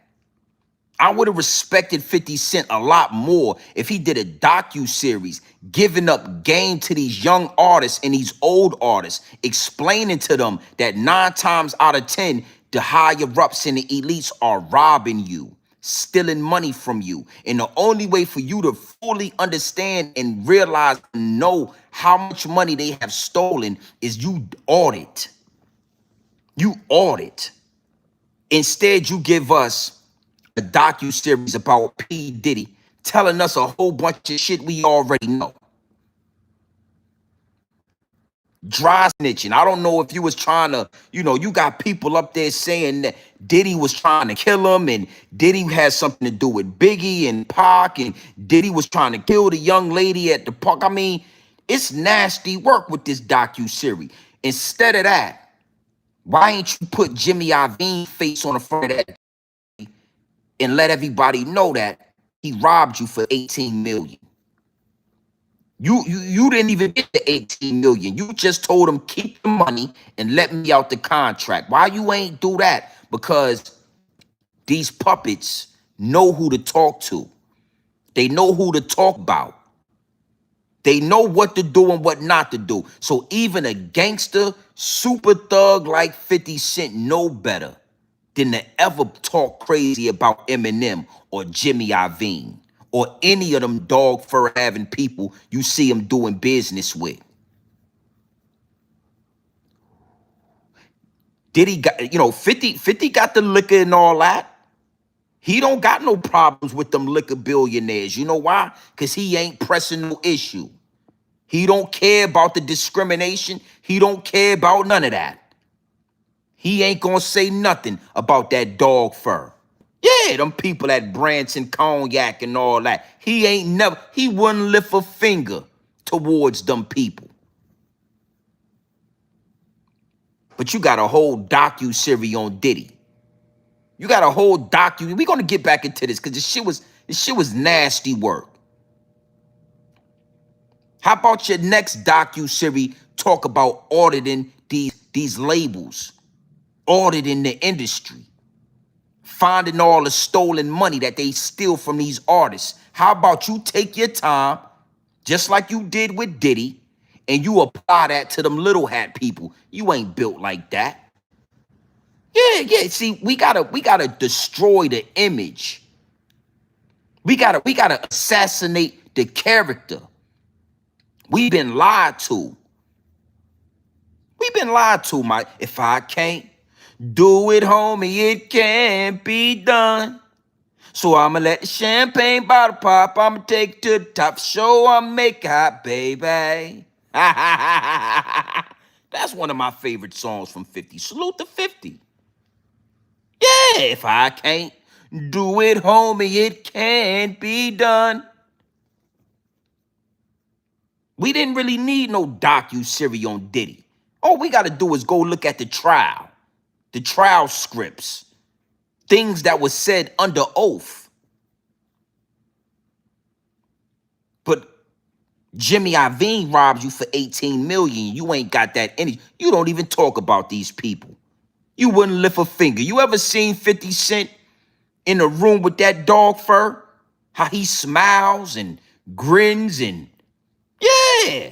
I would have respected 50 Cent a lot more if he did a docu-series giving up game to these young artists and these old artists, explaining to them that 9 times out of 10, the higher ups and the elites are robbing you, stealing money from you. And the only way for you to fully understand and realize and know how much money they have stolen is you audit. You audit. Instead, you give us a docu-series about P. Diddy telling us a whole bunch of shit we already know. Dry snitching. I don't know if you was trying to, you know, you got people up there saying that Diddy was trying to kill him and Diddy has something to do with Biggie and Pac and Diddy was trying to kill the young lady at the park. I mean, it's nasty work with this docu-series. Instead of that, why ain't you put Jimmy Iovine's face on the front of that and let everybody know that he robbed you for 18 million? You didn't even get the 18 million. You just told him keep the money and let me out the contract. Why you ain't do that? Because these puppets know who to talk to. They know who to talk about. They know what to do and what not to do. So even a gangster, super thug like 50 Cent know better than to ever talk crazy about Eminem or Jimmy Iovine or any of them dog fur having people you see him doing business with. Did he got, you know, 50 got the liquor and all that. He don't got no problems with them liquor billionaires. You know why? Because he ain't pressing no issue. He don't care about the discrimination. He don't care about none of that. He ain't gonna say nothing about that dog fur. Yeah, them people at Branson Cognac and all that. He wouldn't lift a finger towards them people. But you got a whole docu-series on Diddy. You got a whole we're gonna get back into this because this shit was nasty work. How about your next docu-series talk about auditing these labels, auditing the industry, finding all the stolen money that they steal from these artists? How about you take your time, just like you did with Diddy, and you apply that to them little hat people? You ain't built like that. Yeah. See, we gotta destroy the image. We gotta assassinate the character. We've been lied to. We've been lied to, Mike. If I can't do it, homie, it can't be done. So I'ma let the champagne bottle pop. I'ma take it to the top. Show I'll make it hot, baby. That's one of my favorite songs from 50. Salute to 50. Yeah, if I can't do it, homie, it can't be done. We didn't really need no docu-series on Diddy. All we got to do is go look at the trial scripts, things that was said under oath. But Jimmy Iovine robbed you for 18 million. You ain't got that energy. You don't even talk about these people. You wouldn't lift a finger. You ever seen 50 Cent in a room with that dog fur? How he smiles and grins and yeah.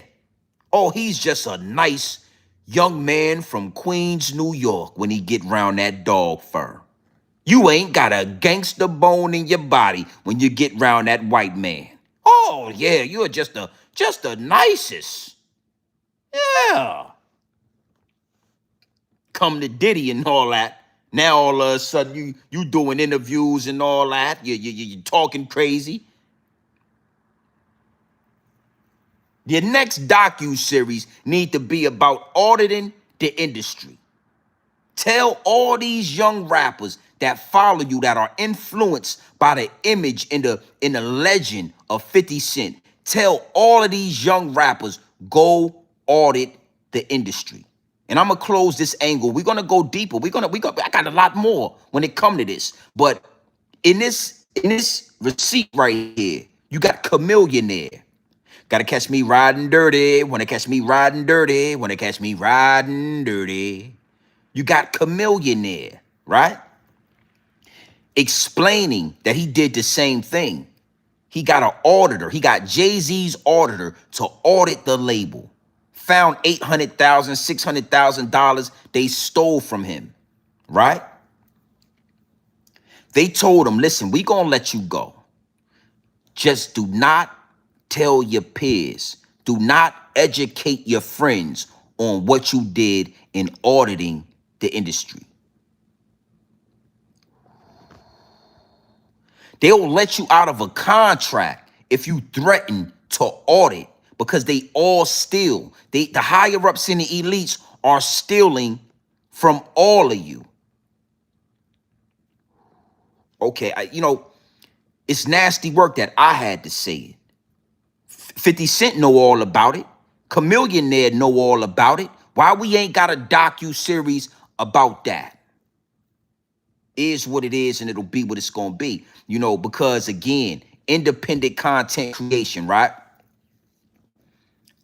Oh, he's just a nice Young man from Queens, New York, when he get round that dog fur. You ain't got a gangster bone in your body when you get round that white man. Oh yeah, you're just the nicest. Yeah. Come to Diddy and all that. Now all of a sudden you doing interviews and all that. You talking crazy. Your next docu-series need to be about auditing the industry. Tell all these young rappers that follow you that are influenced by the image in the legend of 50 Cent. Tell all of these young rappers, go audit the industry. And I'm gonna close this angle. We're gonna go deeper. I got a lot more when it come to this. But in this receipt right here, you got Chameleonaire. Gotta catch me riding dirty. Wanna catch me riding dirty. Wanna catch me riding dirty. You got Chameleonaire, right? Explaining that he did the same thing. He got an auditor. He got Jay-Z's auditor to audit the label. Found $800,000, $600,000 they stole from him, right? They told him, listen, we gonna let you go. Just do not tell your peers. Do not educate your friends on what you did in auditing the industry. They'll let you out of a contract if you threaten to audit because they all steal. The higher ups in the elites are stealing from all of you. Okay, it's nasty work that I had to say it. 50 Cent know all about it. Chameleonaire know all about it. Why we ain't got a docu-series about that? Is what it is and it'll be what it's gonna be. Because again, independent content creation, right?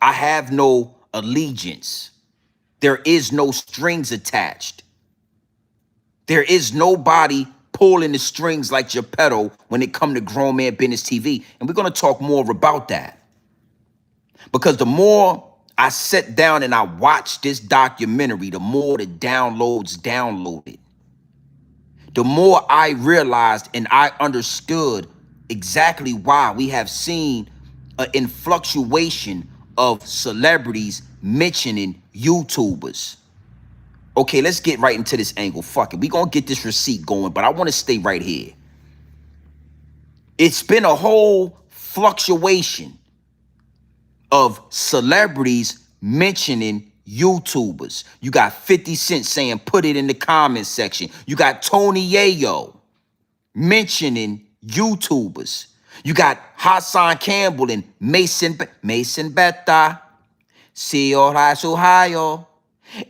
I have no allegiance. There is no strings attached. There is nobody pulling the strings like Geppetto when it come to Grown Man Business TV. And we're gonna talk more about that. Because the more I sit down and I watch this documentary, the more the downloads downloaded. The more I realized and I understood exactly why we have seen an influctuation of celebrities mentioning YouTubers. Okay, let's get right into this angle. Fuck it. We're going to get this receipt going, but I want to stay right here. It's been a whole fluctuation of celebrities mentioning YouTubers. You got 50 Cent saying, put it in the comment section. You got Tony Yayo mentioning YouTubers. You got Hassan Campbell and Mason Betta. See your eyes, Ohio.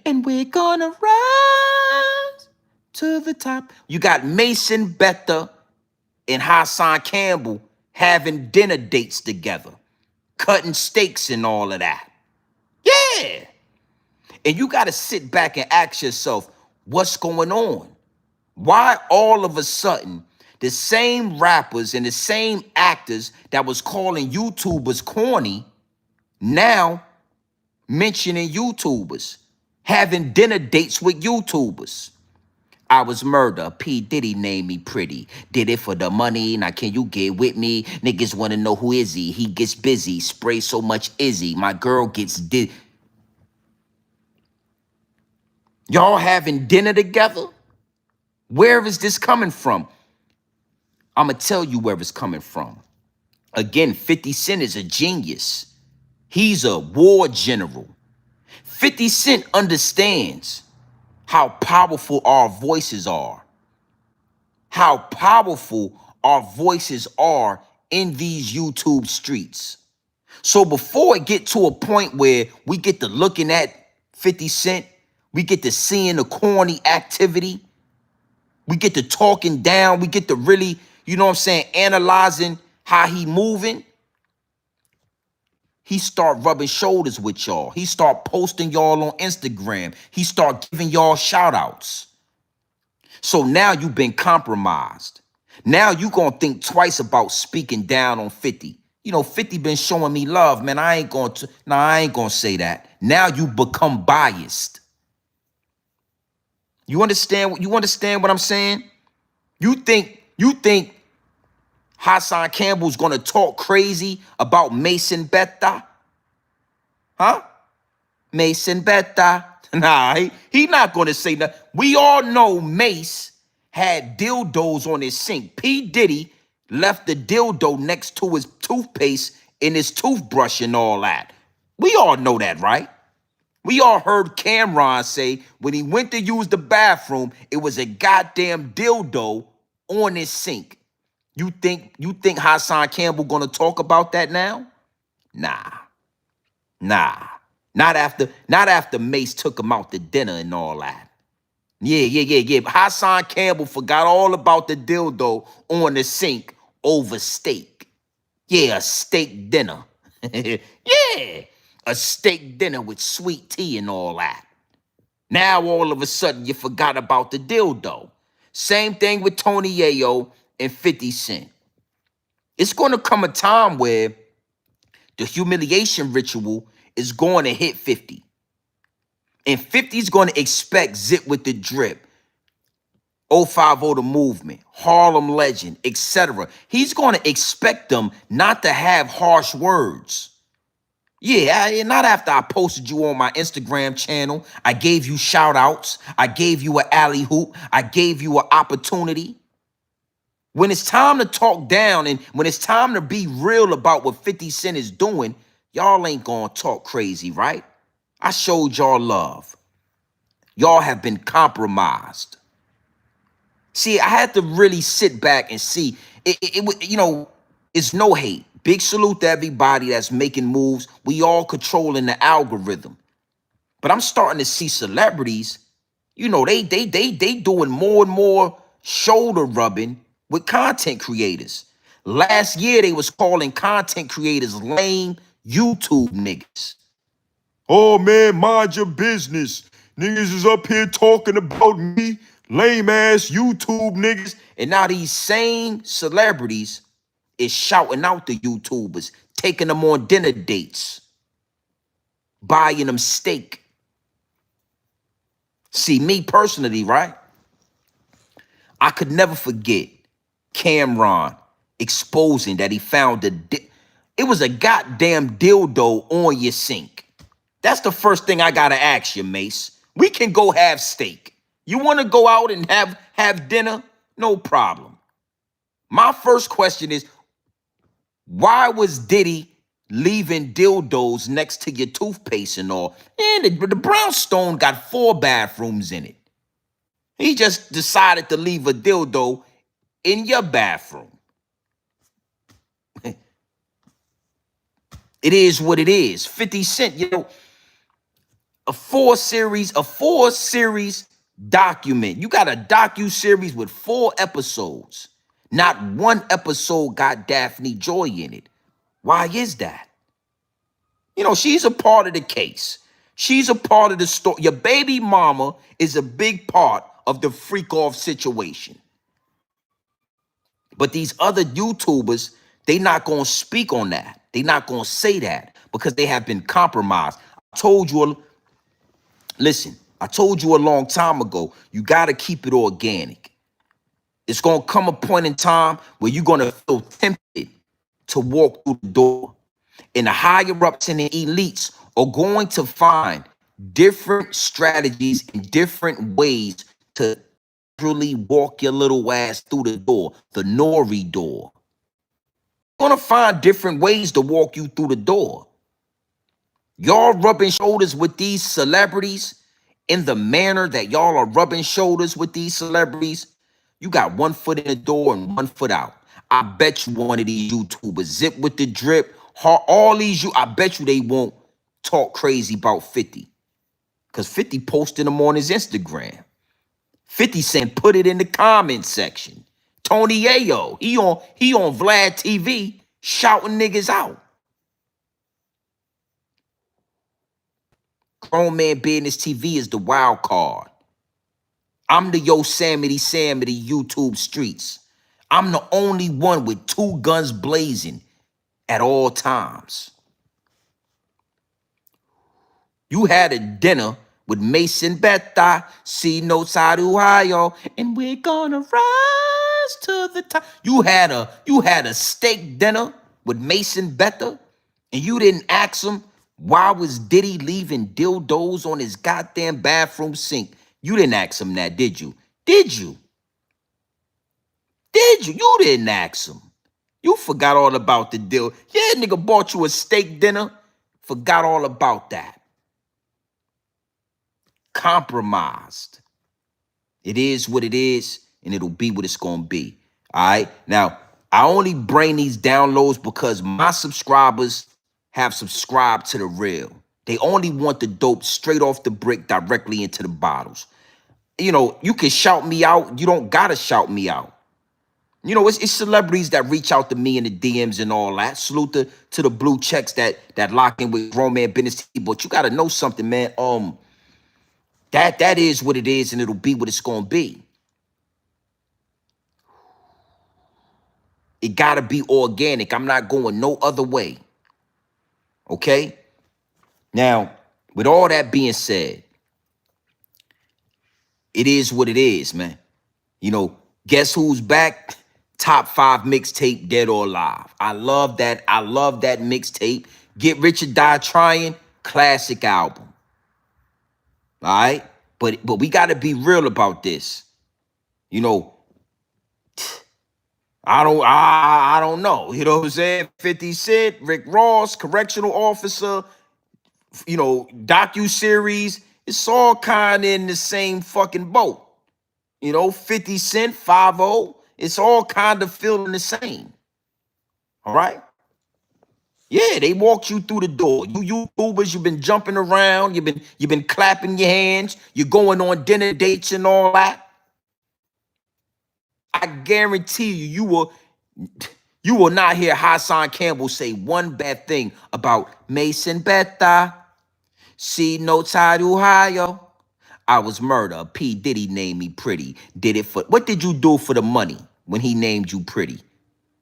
And we're gonna rise to the top. You got Mason Betta and Hassan Campbell having dinner dates together, cutting steaks and all of that. Yeah. And you got to sit back and ask yourself, what's going on? Why all of a sudden the same rappers and the same actors that was calling YouTubers corny now mentioning YouTubers, having dinner dates with YouTubers? I was murder. P. Diddy named me pretty. Did it for the money. Now can you get with me? Niggas want to know who is he. He gets busy. Spray so much Izzy. My girl gets Y'all having dinner together? Where is this coming from? I'm going to tell you where it's coming from. Again, 50 Cent is a genius. He's a war general. 50 Cent understands how powerful our voices are. How powerful our voices are in these YouTube streets. So before it get to a point where we get to looking at 50 Cent, we get to seeing the corny activity, we get to talking down, we get to really, analyzing how he moving, he start rubbing shoulders with y'all. He start posting y'all on Instagram. He start giving y'all shout outs. So now you've been compromised. Now you gonna think twice about speaking down on 50. 50 been showing me love, man. I ain't gonna say that. now you become biased. You understand what I'm saying? You think Hassan Campbell's gonna talk crazy about Mason Betta? Huh? Mason Betta. Nah, he not gonna say nothing. We all know Mace had dildos on his sink. P. Diddy left the dildo next to his toothpaste in his toothbrush and all that. We all know that, right? We all heard Cameron say when he went to use the bathroom, it was a goddamn dildo on his sink. You think Hassan Campbell gonna talk about that now? Nah. Not after Mace took him out to dinner and all that. Yeah. Hassan Campbell forgot all about the dildo on the sink over steak. Yeah, a steak dinner. Yeah, a steak dinner with sweet tea and all that. Now all of a sudden you forgot about the dildo. Same thing with Tony Yayo and 50 Cent. It's going to come a time where the humiliation ritual is going to hit 50. And 50's going to expect Zip with the Drip, 050 The Movement, Harlem Legend, etc. He's going to expect them not to have harsh words. Yeah, not after I posted you on my Instagram channel. I gave you shout outs. I gave you an alley hoop. I gave you an opportunity. When it's time to talk down and when it's time to be real about what 50 Cent is doing, y'all ain't gonna talk crazy, right? I showed y'all love. Y'all have been compromised. See, I had to really sit back and see. It's no hate. Big salute to everybody that's making moves. We all controlling the algorithm. But I'm starting to see celebrities, they doing more and more shoulder rubbing with content creators. Last year, they was calling content creators lame YouTube niggas. Oh man, mind your business. Niggas is up here talking about me, lame ass YouTube niggas. And now these same celebrities is shouting out the YouTubers, taking them on dinner dates, buying them steak. See, me personally, right? I could never forget Cameron exposing that he found it was a goddamn dildo on your sink. That's the first thing I gotta ask you, Mace. We can go have steak. You want to go out and have dinner? No problem. My first question is, why was Diddy leaving dildos next to your toothpaste and all? And the brownstone got 4 bathrooms in it. He just decided to leave a dildo in your bathroom. It is what it is. 50 Cent, a 4-series document. You got a docu-series with 4 episodes. Not one episode got Daphne Joy in it. Why is that? She's a part of the case. She's a part of the story. Your baby mama is a big part of the freak off situation. But these other YouTubers, they not going to speak on that. They not going to say that because they have been compromised. I told you a long time ago, you got to keep it organic. It's going to come a point in time where you're going to feel tempted to walk through the door. And the higher ups and the elites are going to find different strategies and different ways to really walk your little ass through the door, the Nori door. You're going to find different ways to walk you through the door. Y'all rubbing shoulders with these celebrities in the manner that y'all are rubbing shoulders with these celebrities. You got one foot in the door and one foot out. I bet you one of these YouTubers, Zip with the Drip, all these, I bet you they won't talk crazy about 50. Because 50 posted them on his Instagram. 50 Cent put it in the comment section. Tony Yayo, he on Vlad TV shouting niggas out. Grown Man Business TV is the wild card. I'm the Yosemite Sam of the YouTube streets. I'm the only one with 2 guns blazing at all times. You had a dinner with Mason Bethel, see Northside Ohio, and we're gonna rise to the top. You had a steak dinner with Mason Bethel, and you didn't ask him why was Diddy leaving dildos on his goddamn bathroom sink. You didn't ask him that, did you? Did you? Did you? You didn't ask him. You forgot all about the deal. Yeah, nigga bought you a steak dinner. Forgot all about that. Compromised. It is what it is, and it'll be what it's gonna be. All right. Now, I only bring these downloads because my subscribers have subscribed to the real. They only want the dope straight off the brick directly into the bottles. You know, you can shout me out. You don't gotta shout me out. You know, it's celebrities that reach out to me in the DMs and all that. Salute to the blue checks that lock in with grown man business. But you gotta know something, man. That is what it is, and it'll be what it's gonna be. It gotta be organic. I'm not going no other way. Okay? Now, with all that being said, it is what it is, man. You know, guess who's back? Top 5 mixtape, Dead or Alive. I love that. I love that mixtape. Get Rich or Die Trying, classic album. All right? But we gotta be real about this. You know, I don't know. You know what I'm saying? 50 Cent, Rick Ross, correctional officer, you know, docu-series. It's all kind of in the same fucking boat. You know, 50 Cent, 5-0. It's all kind of feeling the same. All right? Yeah, they walked you through the door. You YouTubers, you've been jumping around, you've been clapping your hands, you're going on dinner dates and all that. I guarantee you will not hear Hassan Campbell say one bad thing about Mason Bethel. See Northside Ohio. I was murder. P. Diddy named me pretty. Did it for what did you do for the money when he named you pretty?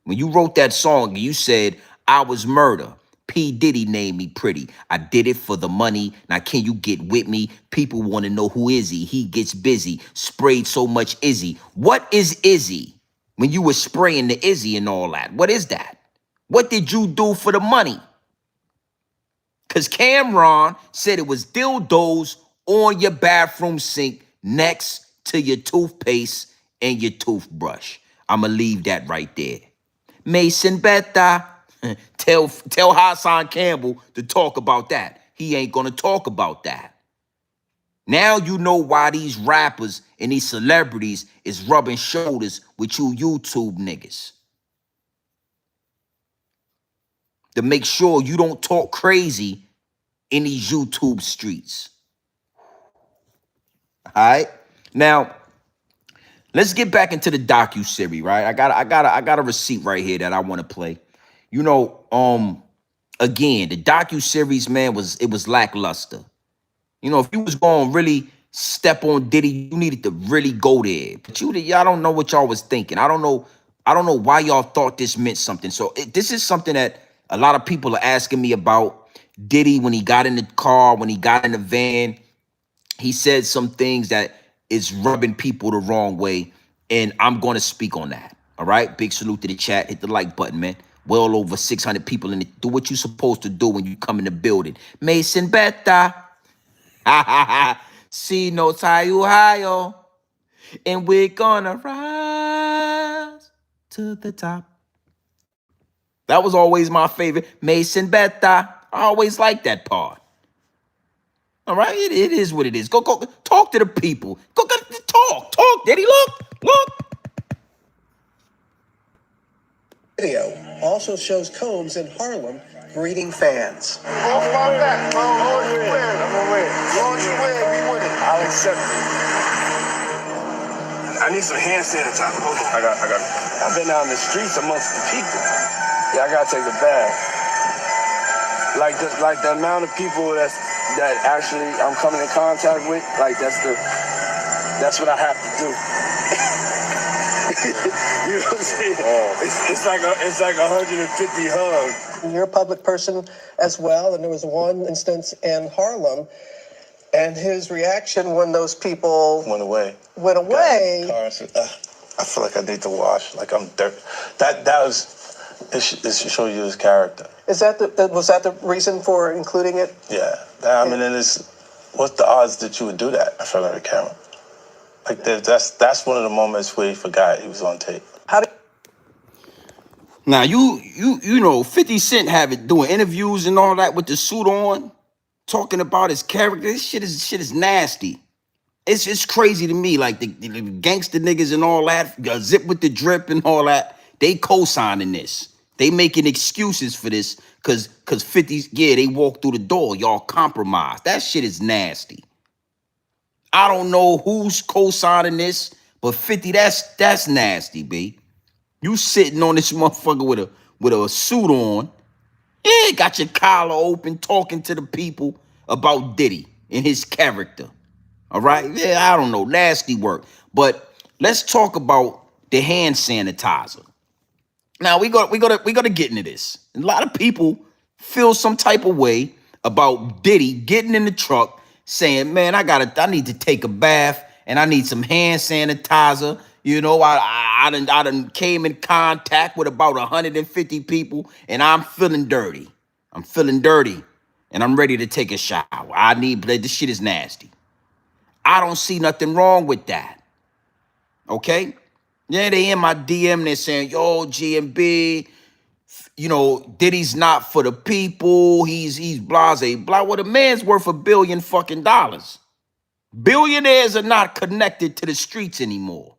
When you wrote that song, you said, I was murder. P. Diddy named me pretty. I did it for the money. Now, can you get with me? People want to know who is he. He gets busy. Sprayed so much Izzy. What is Izzy? When you were spraying the Izzy and all that. What is that? What did you do for the money? Because Cameron said it was dildos on your bathroom sink next to your toothpaste and your toothbrush. I'm going to leave that right there. Mason Bethel, tell Hassan Campbell to talk about that. He ain't going to talk about that. Now you know why these rappers and these celebrities is rubbing shoulders with you YouTube niggas. To make sure you don't talk crazy in these YouTube streets. All right? Now, let's get back into the docu-series, right? I got a receipt right here that I want to play. You know, again, the docu-series, man, was lackluster. You know, if you was going to really step on Diddy, you needed to really go there. But y'all don't know what y'all was thinking. I don't know why y'all thought this meant something. So this is something that a lot of people are asking me about. Diddy, when he got in the car, when he got in the van, he said some things that is rubbing people the wrong way, and I'm going to speak on that. All right? Big salute to the chat. Hit the like button, man. Well over 600 people in it. Do what you're supposed to do when you come in the building. Mason Bethel. See Northside Ohio. And we're gonna rise to the top. That was always my favorite. Mason Bethel. I always liked that part. All right, it is what it is. Go talk to the people. Go talk, Diddy. Look. Video also shows Combs in Harlem greeting fans. I'll accept it. I need some hand sanitizer. Hold on. I got it. I've been out in the streets amongst the people. Yeah, I gotta take a bath. Like the amount of people that actually I'm coming in contact with, like that's what I have to do. You know what I'm saying? It's like 150 hugs. You're a public person as well, and there was one instance in Harlem, and his reaction when those people Went away. went away. Car and said, I feel like I need to wash. Like I'm dirt. That was. It should show you his character. Was that the reason for including it? Yeah. I mean, it is. What's the odds that you would do that in front of the camera? Like that's one of the moments where he forgot he was on tape. How did Now you know 50 Cent have it doing interviews and all that with the suit on, talking about his character. This shit is nasty. It's crazy to me. Like the gangster niggas and all that, Zip with the drip and all that, they co-signing this. They making excuses for this cause 50, yeah, they walk through the door. Y'all compromised. That shit is nasty. I don't know who's co-signing this, but 50, that's nasty, B. You sitting on this motherfucker with a suit on. Yeah, got your collar open, talking to the people about Diddy and his character. All right? Yeah, I don't know. Nasty work. But let's talk about the hand sanitizer. Now we gotta get into this. A lot of people feel some type of way about Diddy getting in the truck saying, man, I need to take a bath and I need some hand sanitizer. You know, I done came in contact with about 150 people and I'm feeling dirty. I'm feeling dirty and I'm ready to take a shower. This shit is nasty. I don't see nothing wrong with that. Okay? Yeah, they in my DM, they're saying, yo, GMB, you know, Diddy's not for the people. He's blase, blah. Well, the man's worth $1 billion fucking dollars. Billionaires are not connected to the streets anymore.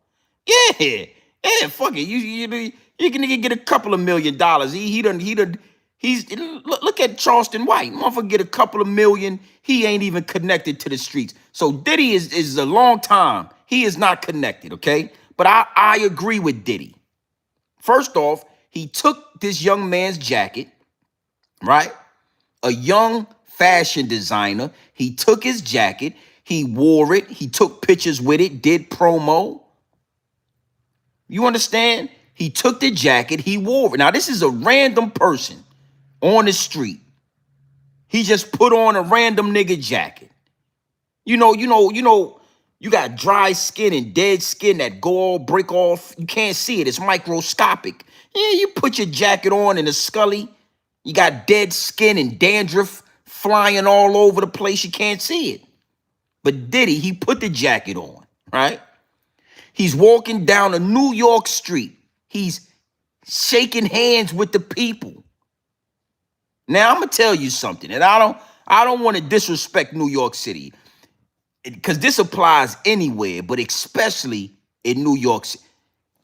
Yeah, fuck it. You can get a couple of $1 million. Look at Charleston White. Motherfucker get a couple of million. He ain't even connected to the streets. So Diddy is a long time. He is not connected, okay? But I agree with Diddy. First off, he took this young man's jacket, right? A young fashion designer. He took his jacket. He wore it. He took pictures with it, did promo. You understand? He took the jacket. He wore it. Now, this is a random person on the street. He just put on a random nigga jacket. You got dry skin and dead skin that break off. You can't see it. It's microscopic. Yeah, you put your jacket on in a scully. You got dead skin and dandruff flying all over the place. You can't see it. But Diddy, he put the jacket on, right? He's walking down a New York street. He's shaking hands with the people. Now, I'm going to tell you something, and I don't want to disrespect New York City, because this applies anywhere, but especially in New York City.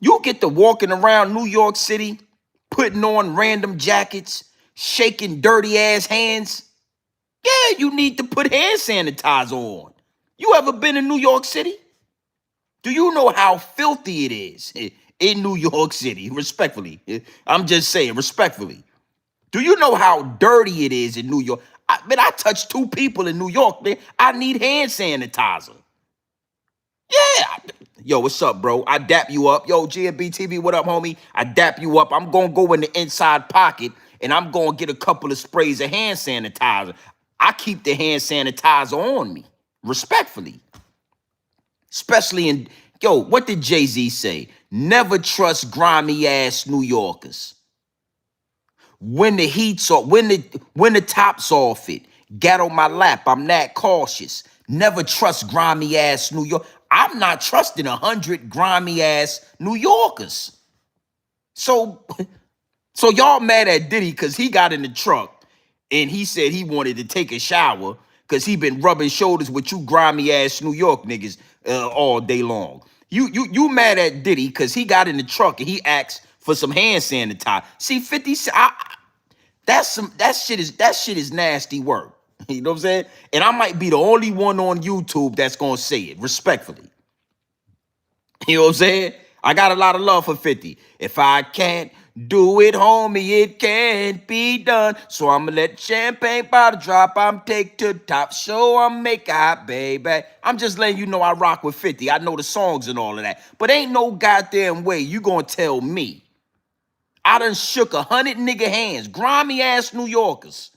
You get to walking around New York City, putting on random jackets, shaking dirty ass hands. Yeah, you need to put hand sanitizer on. You ever been in New York City? Do you know how filthy it is in New York City? Respectfully. I'm just saying, respectfully. Do you know how dirty it is in New York? I touched 2 people in New York, man. I need hand sanitizer. Yeah. Yo, what's up, bro? I dap you up. Yo, GMB TV, what up, homie? I dap you up. I'm going to go in the inside pocket, and I'm going to get a couple of sprays of hand sanitizer. I keep the hand sanitizer on me, respectfully. Especially in, what did Jay-Z say? Never trust grimy ass New Yorkers. When the heat's off, when the top's off it, get on my lap, I'm that cautious. Never trust grimy ass New York. I'm not trusting 100 grimy ass New Yorkers. So y'all mad at Diddy because he got in the truck and he said he wanted to take a shower because he been rubbing shoulders with you grimy ass New York niggas all day long. You mad at Diddy because he got in the truck and he asked for some hand sanitizer. See, 50, that shit is nasty work. You know what I'm saying? And I might be the only one on YouTube that's gonna say it respectfully. You know what I'm saying? I got a lot of love for 50. If I can't Do it, homie, it can't be done. So I'ma let champagne bottle drop. I'm take to the top. Show I'm make it hot, baby. I'm just letting you know I rock with 50. I know the songs and all of that. But ain't no goddamn way you gonna tell me I done shook 100 nigga hands, grimy ass New Yorkers.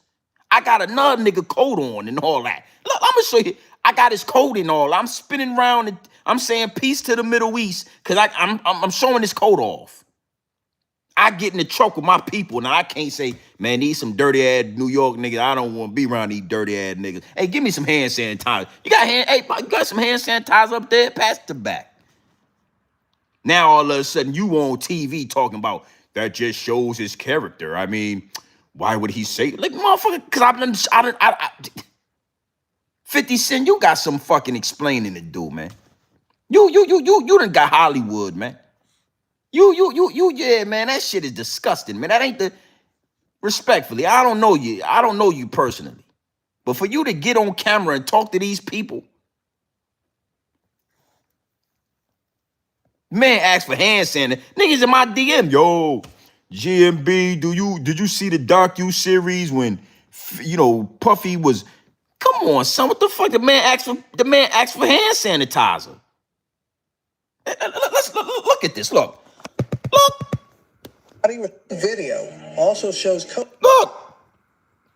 I got another nigga coat on and all that. Look, I'm gonna show you. I got his coat and all. I'm spinning around and I'm saying peace to the Middle East because I'm showing his coat off. I get in the truck with my people. Now I can't say, man, these some dirty ass New York niggas. I don't want to be around these dirty ass niggas. Hey, give me some hand sanitizer. You got some hand sanitizer up there? Pass it back. Now all of a sudden you on TV talking about that just shows his character. I mean, why would he say like motherfucker? Because I 50 Cent, you got some fucking explaining to do, man. You done got Hollywood, man. Yeah, man, that shit is disgusting, man. That ain't the respectfully. I don't know you. I don't know you personally. But for you to get on camera and talk to these people, man, ask for hand sanitizer. Niggas in my DM, yo, GMB, did you see the docu-series when Puffy was, come on, son, what the fuck? The man asked for hand sanitizer. Let's look at this. Look. Video also shows. Look,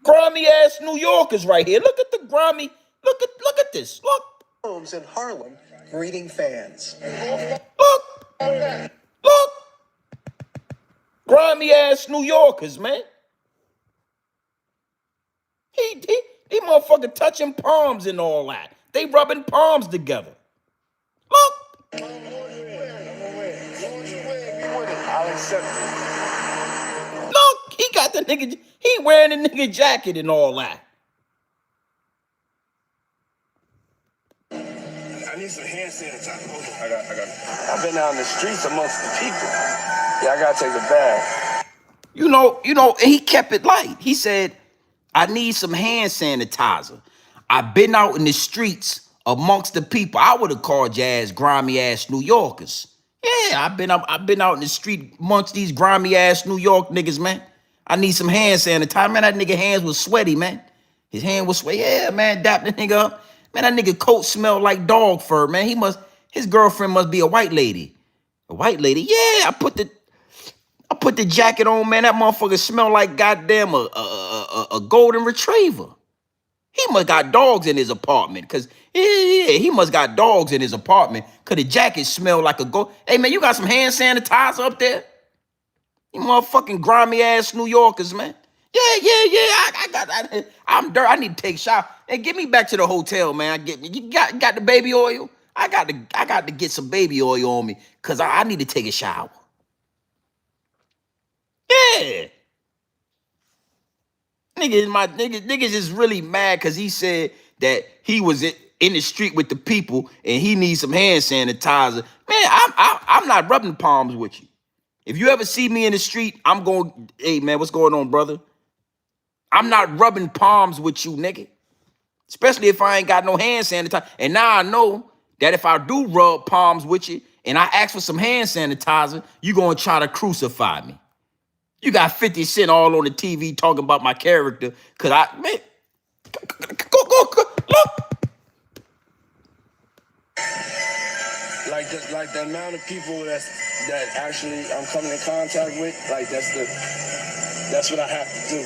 grimy ass New Yorkers right here. Look at the grimy. Look at this. Look. Homes in Harlem greeting fans. Look. Grimy ass New Yorkers, man. He motherfucker touching palms and all that. They rubbing palms together. Look. Look, he got the nigga, he wearing the nigga jacket and all that. I need some hand sanitizer. I got. I've been out in the streets amongst the people. Yeah, I gotta take a bath. And he kept it light. He said, I need some hand sanitizer. I've been out in the streets amongst the people. I would have called your ass grimy ass New Yorkers. Yeah, I've been out in the street amongst these grimy ass New York niggas, man. I need some hand sanitizer. Man, that nigga hands was sweaty, man. His hand was sweaty. Yeah, man, dap the nigga up. Man, that nigga coat smelled like dog fur, man. His girlfriend must be a white lady. A white lady? Yeah, I put the jacket on, man. That motherfucker smell like goddamn a golden retriever. He must got dogs in his apartment, cause he must got dogs in his apartment, cause the jacket smell like a gold. Hey man, you got some hand sanitizer up there? You motherfucking grimy ass New Yorkers, man. Yeah. I got that. I'm dirty. I need to take a shower. Hey, get me back to the hotel, man. You got the baby oil? I got to get some baby oil on me, cause I need to take a shower. Yeah. Niggas is really mad because he said that he was in the street with the people and he needs some hand sanitizer. Man, I'm not rubbing palms with you. If you ever see me in the street, I'm going, hey man, what's going on, brother? I'm not rubbing palms with you, nigga. Especially if I ain't got no hand sanitizer. And now I know that if I do rub palms with you and I ask for some hand sanitizer, you gonna try to crucify me. You got 50 Cent all on the TV talking about my character, cause man, go, look. Like the amount of people that actually I'm coming in contact with, like that's what I have to do.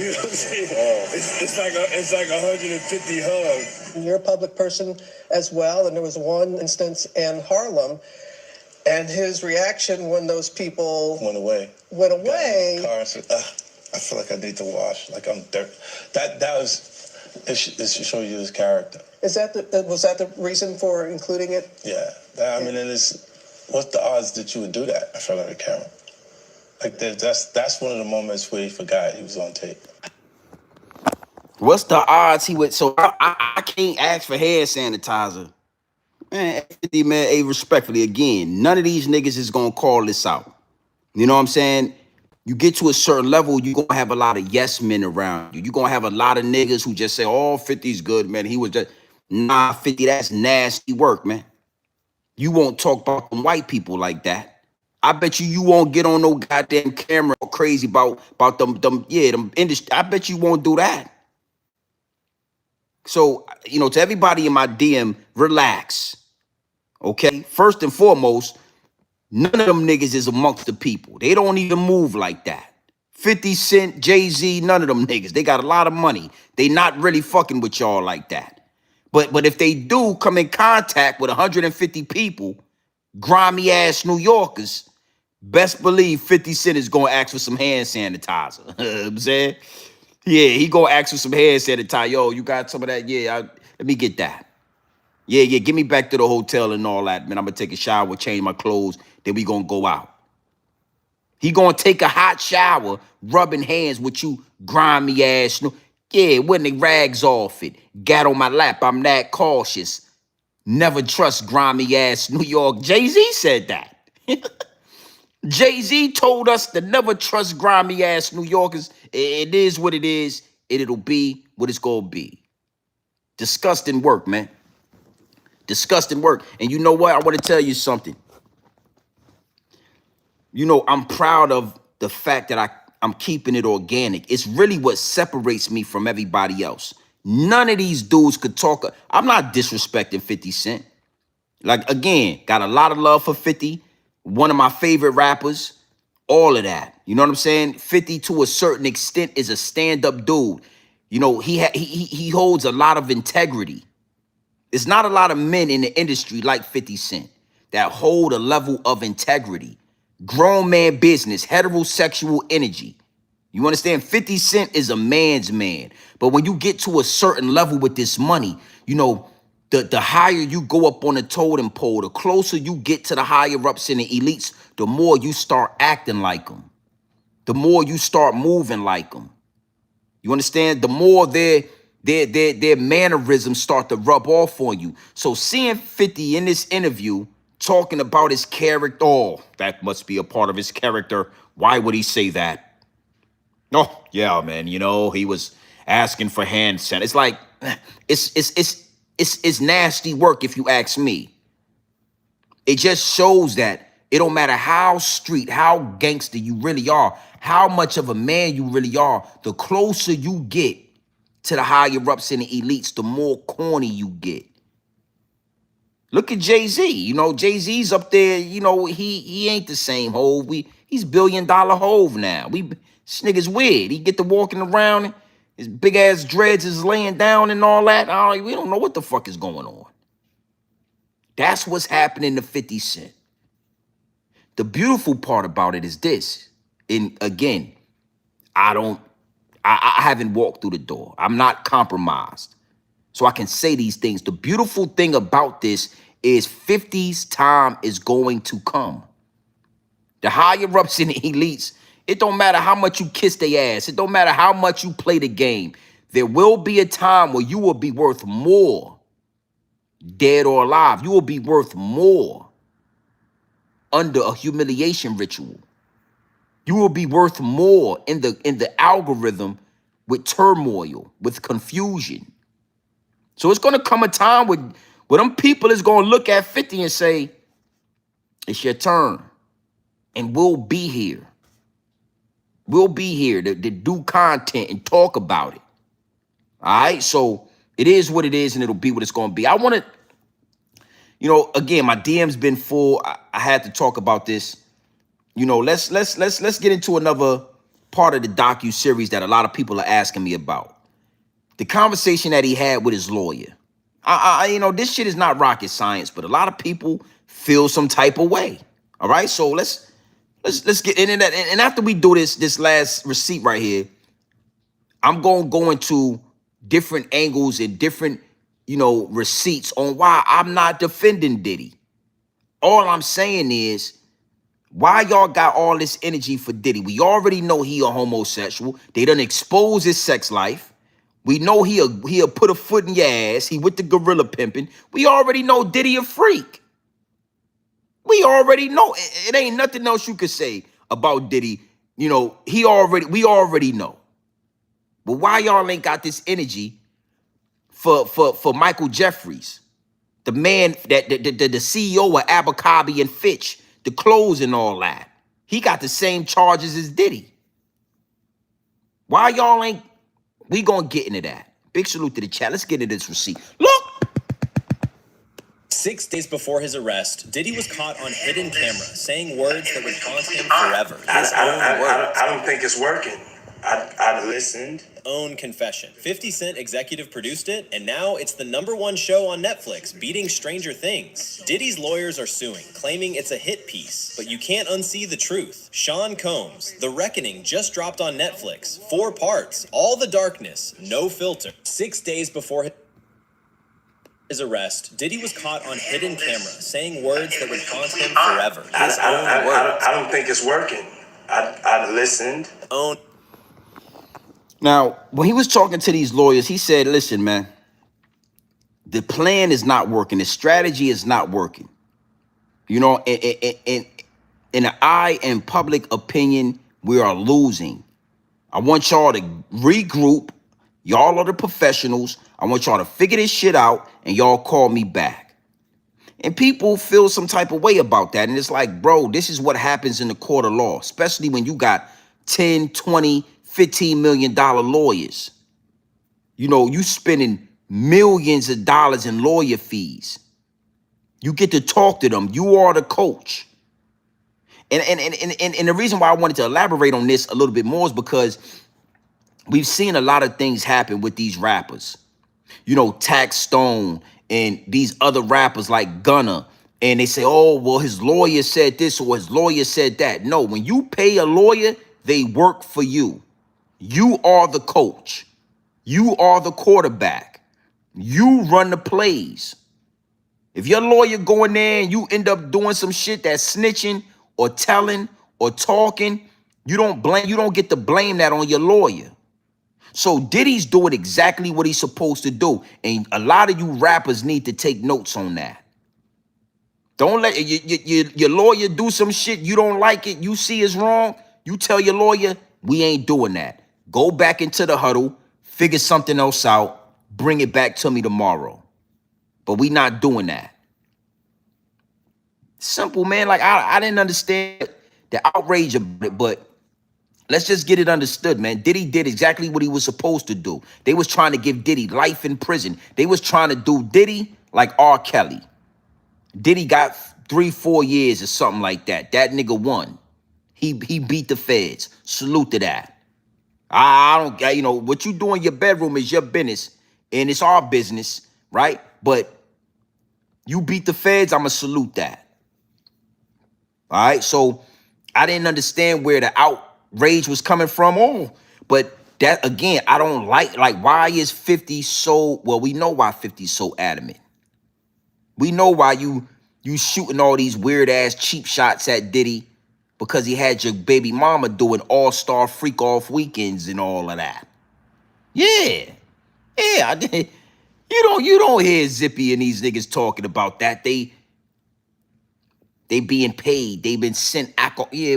You know what I'm saying? It's like 150 hugs. You're a public person as well, and there was one instance in Harlem. And his reaction when those people went away. Got in the car and said, I feel like I need to wash. Like I'm dirty. That was, it should show you his character. Was that the reason for including it? Yeah. What's the odds that you would do that in front of the camera? Like that's one of the moments where he forgot he was on tape. What's the odds he would, so I can't ask for hand sanitizer. Man, hey, respectfully, again, none of these niggas is gonna call this out. You know what I'm saying? You get to a certain level, you're gonna have a lot of yes men around you. You're gonna have a lot of niggas who just say, oh, 50's good, man. He was just, nah, 50, that's nasty work, man. You won't talk about them white people like that. I bet you won't get on no goddamn camera crazy about them industry. I bet you won't do that. So, to everybody in my DM, relax. Okay? First and foremost, none of them niggas is amongst the people. They don't even move like that. 50 Cent, Jay-Z, none of them niggas. They got a lot of money. They not really fucking with y'all like that. But if they do come in contact with 150 people, grimy ass New Yorkers, best believe 50 Cent is gonna ask for some hand sanitizer. You know what I'm saying? Yeah, he gonna ask for some hand sanitizer. Yo, you got some of that? Yeah, let me get that. Yeah, get me back to the hotel and all that, man. I'm gonna take a shower, change my clothes, then we gonna go out. He gonna take a hot shower, rubbing hands with you, grimy ass. Yeah, when the rags off it, got on my lap. I'm that cautious. Never trust grimy ass New York. Jay-Z said that. Jay-Z told us to never trust grimy ass New Yorkers. It is what it is, and it'll be what it's gonna be. Disgusting work, man. Disgusting work. And you know what? I want to tell you something. I'm proud of the fact that I'm keeping it organic. It's really what separates me from everybody else. None of these dudes could talk. I'm not disrespecting 50 Cent. Like, again, got a lot of love for 50. One of my favorite rappers. All of that. You know what I'm saying? 50 to a certain extent is a stand-up dude. He holds a lot of integrity. There's not a lot of men in the industry like 50 Cent that hold a level of integrity. Grown man business, heterosexual energy. You understand? 50 Cent is a man's man. But when you get to a certain level with this money, the higher you go up on the totem pole, the closer you get to the higher ups and the elites, the more you start acting like them. The more you start moving like them. You understand? The more their mannerisms start to rub off on you. So seeing 50 in this interview talking about his character, oh, that must be a part of his character. Why would he say that? Oh, yeah, man, he was asking for hand sanitizer. It's like, it's nasty work if you ask me. It just shows that it don't matter how street, how gangster you really are, how much of a man you really are, the closer you get to the higher ups and the elites, the more corny you get. Look at Jay-Z. Jay-Z's up there, he ain't the same Hove. He's $1 billion Hove now. This nigga's weird. He get to walking around, his big ass dreads is laying down and all that. We don't know what the fuck is going on. That's what's happening to 50 Cent. The beautiful part about it is this. And again, I haven't walked through the door. I'm not compromised. So I can say these things. The beautiful thing about this is 50's time is going to come. The higher ups and the elites, it don't matter how much you kiss their ass. It don't matter how much you play the game. There will be a time where you will be worth more, dead or alive. You will be worth more under a humiliation ritual. You will be worth more in the algorithm with turmoil, with confusion. So it's gonna come a time where them people is gonna look at 50 and say, it's your turn. And we'll be here. We'll be here to do content and talk about it. All right. So it is what it is, and it'll be what it's gonna be. I want to, again, my DM's been full. I had to talk about this. Let's get into another part of the docu-series that a lot of people are asking me about. The conversation that he had with his lawyer. This shit is not rocket science, but a lot of people feel some type of way. All right, so let's get into that. And after we do this last receipt right here, I'm gonna go into different angles and different, receipts on why I'm not defending Diddy. All I'm saying is, why y'all got all this energy for Diddy? We already know he a homosexual. They done expose his sex life. We know he'll put a foot in your ass. He with the gorilla pimping. We already know Diddy a freak. We already know. It ain't nothing else you could say about Diddy. We already know. But why y'all ain't got this energy for Michael Jeffries, the man, the CEO of Abercrombie and Fitch, the clothes and all that. He got the same charges as Diddy. Why y'all ain't? We gonna get into that. Big salute to the chat. Let's get into this receipt. Look. 6 days before his arrest, Diddy was caught on hidden camera saying words that would haunt him forever. His own words. I don't think it's working. I listened. Own confession. 50 Cent executive produced it, and now it's the #1 show on Netflix, beating Stranger Things. Diddy's lawyers are suing, claiming it's a hit piece, but you can't unsee the truth. Sean Combs, The Reckoning just dropped on Netflix. 4 parts, all the darkness, no filter. 6 days before his arrest, Diddy was caught on hidden camera saying words that would haunt him forever. His own words. I don't think it's working. I listened. Own. Now, when he was talking to these lawyers, he said, listen, man, the plan is not working. The strategy is not working. You know, in the eye and public opinion, we are losing. I want y'all to regroup. Y'all are the professionals. I want y'all to figure this shit out, and y'all call me back. And people feel some type of way about that. And it's like, bro, this is what happens in the court of law, especially when you got 10, 20, $15 million lawyers. You know, you spending millions of dollars in lawyer fees. You get to talk to them. You are the coach. And the reason why I wanted to elaborate on this a little bit more is because we've seen a lot of things happen with these rappers. You know, Tax Stone and these other rappers like Gunna. And they say, oh, well, his lawyer said this or his lawyer said that. No, when you pay a lawyer, they work for you. You are the coach. You are the quarterback. You run the plays. If your lawyer go in there and you end up doing some shit that's snitching or telling or talking, you don't get to blame that on your lawyer. So Diddy's doing exactly what he's supposed to do. And a lot of you rappers need to take notes on that. Don't let your lawyer do some shit. You don't like it. You see is wrong. You tell your lawyer, we ain't doing that. Go back into the huddle, figure something else out, bring it back to me tomorrow. But we not doing that. Simple, man. Like, I didn't understand the outrage about it, but let's just get it understood, man. Diddy did exactly what he was supposed to do. They was trying to give Diddy life in prison. They was trying to do Diddy like R. Kelly. Diddy got 3-4 years or something like that. That nigga won. He beat the feds. Salute to that. I don't, you know, what you do in your bedroom is your business, and it's our business, right? But you beat the feds, I'ma salute that. All right, so I didn't understand where the outrage was coming from. Oh, but that, again, I don't like why is 50 so, well, we know why 50's so adamant. We know why you shooting all these weird ass cheap shots at Diddy, because he had your baby mama doing all-star freak off weekends and all of that. Yeah. I did. You don't hear Zippy and these niggas talking about that. They being paid. They been sent alcohol. Yeah,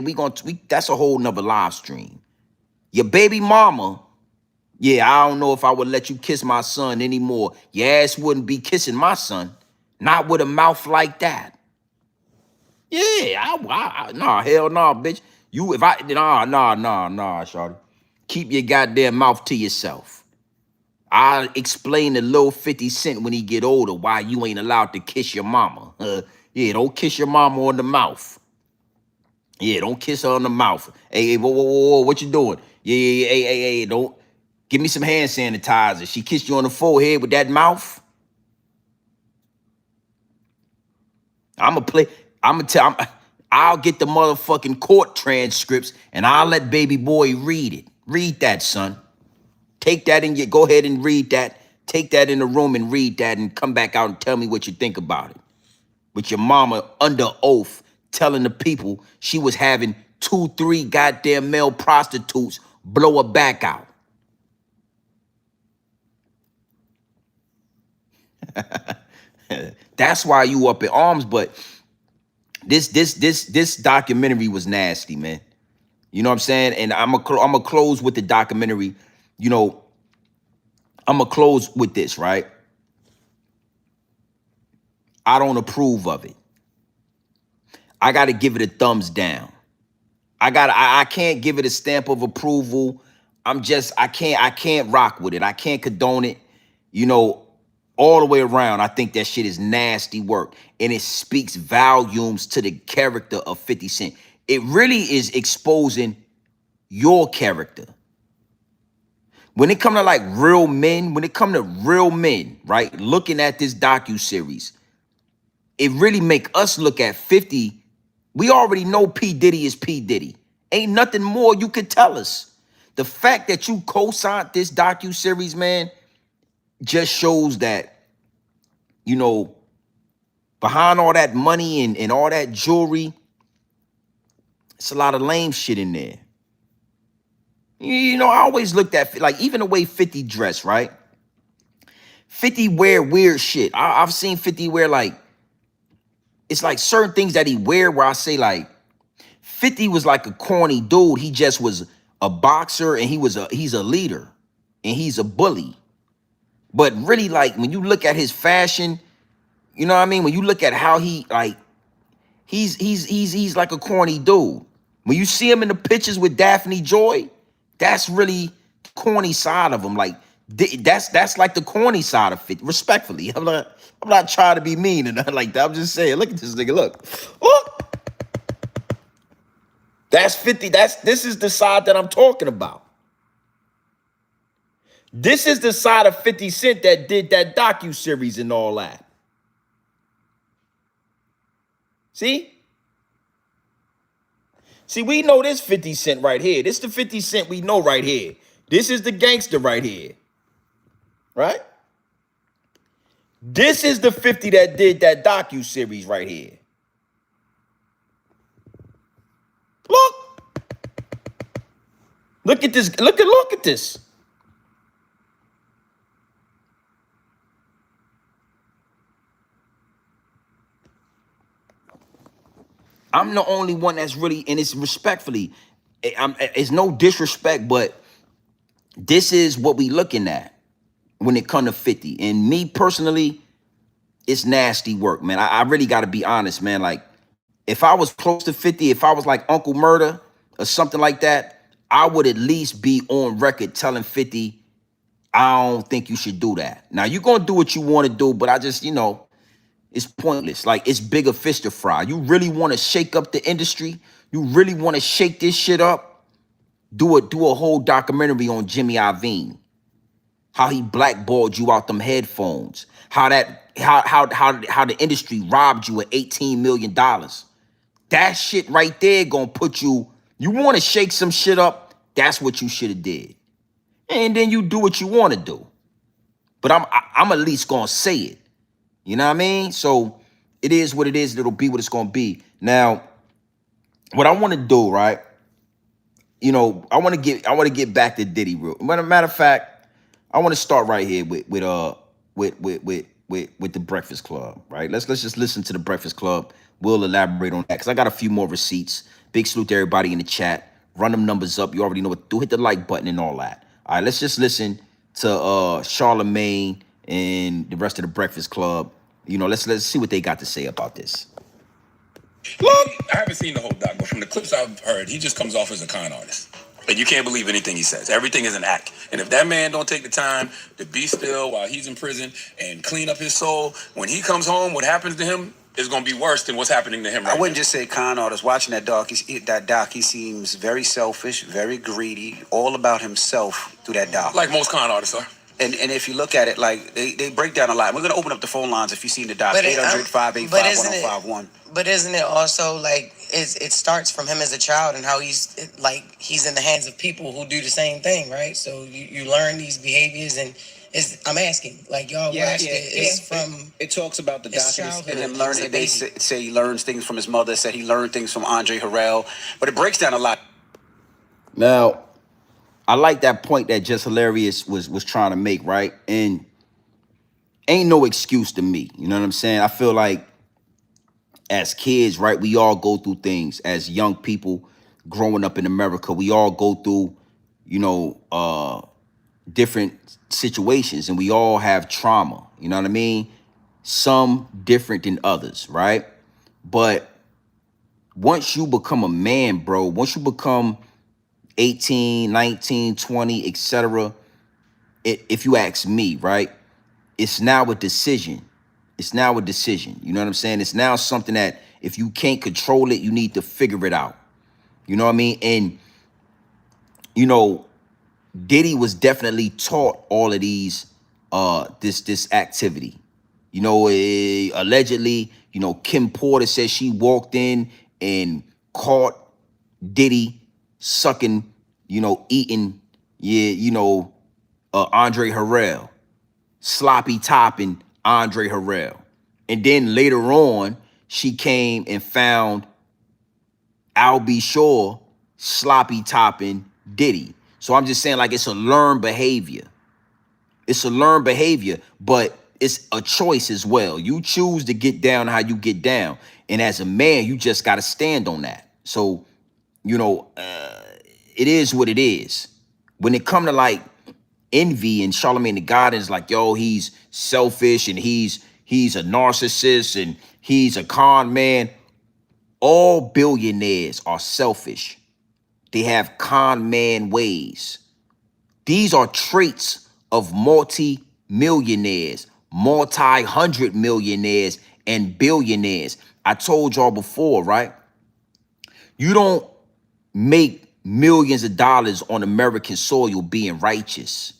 that's a whole nother live stream. Your baby mama, yeah, I don't know if I would let you kiss my son anymore. Your ass wouldn't be kissing my son. Not with a mouth like that. Yeah, nah, hell nah, bitch. Nah, shawty. Keep your goddamn mouth to yourself. I'll explain to Lil 50 Cent when he get older why you ain't allowed to kiss your mama. Yeah, don't kiss your mama on the mouth. Yeah, don't kiss her on the mouth. Hey, whoa, what you doing? Yeah, hey, don't. Give me some hand sanitizer. She kissed you on the forehead with that mouth. I'll get the motherfucking court transcripts and I'll let baby boy read it. Read that, son. Take that and go ahead and read that. Take that in the room and read that and come back out and tell me what you think about it. With your mama under oath telling the people she was having 2-3 goddamn male prostitutes blow her back out. That's why you up in arms, but this documentary was nasty, man. You know what I'm saying? And I'm gonna close with the documentary. You know, I'm gonna close with this, right? I don't approve of it. I got to give it a thumbs down. I can't give it a stamp of approval. I can't rock with it. I can't condone it. You know, all the way around, I think that shit is nasty work. And it speaks volumes to the character of 50 Cent. It really is exposing your character. When it come to like real men, right? Looking at this docuseries, it really make us look at 50. We already know P. Diddy is P. Diddy. Ain't nothing more you could tell us. The fact that you co-signed this docuseries, man, just shows that, you know, behind all that money and all that jewelry, it's a lot of lame shit in there. You know, I always looked at, like, even the way 50 dressed, right? 50 wear weird shit. I've seen 50 wear, like, it's like certain things that he wear where I say, like, 50 was like a corny dude. He just was a boxer and he's a leader and he's a bully. But really, like, when you look at his fashion, you know what I mean? When you look at how he, like, he's like a corny dude. When you see him in the pictures with Daphne Joy, that's really the corny side of him. Like, that's like the corny side of 50. Respectfully, I'm not trying to be mean and nothing like that. I'm just saying, look at this nigga. Look. That's 50. This is the side that I'm talking about. This is the side of 50 Cent that did that docuseries and all that. See? See, we know this 50 Cent right here. This the 50 Cent we know right here. This is the gangster right here. Right? This is the 50 that did that docuseries right here. Look. Look at this. Look at this. I'm the only one that's really, and it's respectfully, it's no disrespect, but this is what we looking at when it comes to 50. And me personally, it's nasty work, man. I really got to be honest, man. Like, if I was close to 50, if I was like Uncle Murder or something like that, I would at least be on record telling 50, I don't think you should do that. Now, you're going to do what you want to do, but I just, you know, it's pointless. Like, it's bigger fish to fry. You really want to shake up the industry? You really want to shake this shit up? Do a whole documentary on Jimmy Iovine. How he blackballed you out them headphones. How the industry robbed you of $18 million. That shit right there gonna put you want to shake some shit up, that's what you should have did. And then you do what you want to do. But I'm at least gonna say it. You know what I mean? So it is what it is. It'll be what it's gonna be. Now, what I want to do, right? You know, I want to get back to Diddy real. Matter of fact, I want to start right here with the Breakfast Club, right? Let's just listen to the Breakfast Club. We'll elaborate on that because I got a few more receipts. Big salute to everybody in the chat. Run them numbers up. You already know what to do. Hit the like button and all that. All right, let's just listen to Charlemagne and the rest of the Breakfast Club. You know, let's see what they got to say about this. Look, I haven't seen the whole doc, but from the clips I've heard, he just comes off as a con artist. Like, you can't believe anything he says. Everything is an act. And if that man don't take the time to be still while he's in prison and clean up his soul, when he comes home, what happens to him is going to be worse than what's happening to him right now. I wouldn't just say con artist. Watching that doc, he seems very selfish, very greedy, all about himself through that doc. Like most con artists are. And if you look at it, like, they break down a lot. We're going to open up the phone lines if you've seen the doc, 800-585-1051. But isn't it also, like, it starts from him as a child and how he's in the hands of people who do the same thing, right? So you learn these behaviors, and I'm asking, like, y'all watched it. It talks about the documents and him learning. They say he learns things from his mother, said he learned things from Andre Harrell. But it breaks down a lot. Now, I like that point that Just Hilarious was trying to make, right? And ain't no excuse to me. You know what I'm saying? I feel like as kids, right, we all go through things. As young people growing up in America, we all go through, you know, different situations, and we all have trauma. You know what I mean? Some different than others, right? But Once you become a man, bro, once you become 18, 19, 20, etc., if you ask me, right, it's now a decision. It's now a decision. You know what I'm saying? It's now something that if you can't control it, you need to figure it out. You know what I mean? And, you know, Diddy was definitely taught all of these, this activity. You know, allegedly, you know, Kim Porter said she walked in and caught Diddy sucking, you know, eating, yeah, you know, Andre Harrell, sloppy topping Andre Harrell. And then later on, she came and found Al B. Shore sloppy topping Diddy. So I'm just saying, like, it's a learned behavior. It's a learned behavior, but it's a choice as well. You choose to get down how you get down. And as a man, you just got to stand on that. So, you know, it is what it is. When it come to like Envy and Charlamagne the God is like, yo, he's selfish and he's a narcissist and he's a con man. All billionaires are selfish. They have con man ways. These are traits of multi-millionaires, multi-hundred millionaires, and billionaires. I told y'all before, right? You don't make millions of dollars on American soil being righteous.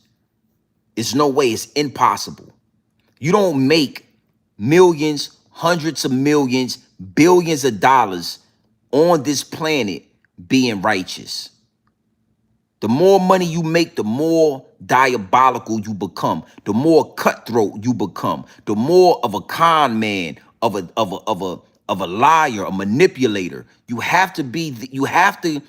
There's no way. It's impossible. You don't make millions, hundreds of millions, billions of dollars on this planet being righteous. The more money you make, the more diabolical you become, the more cutthroat you become, the more of a con man, of a liar, a manipulator. You have to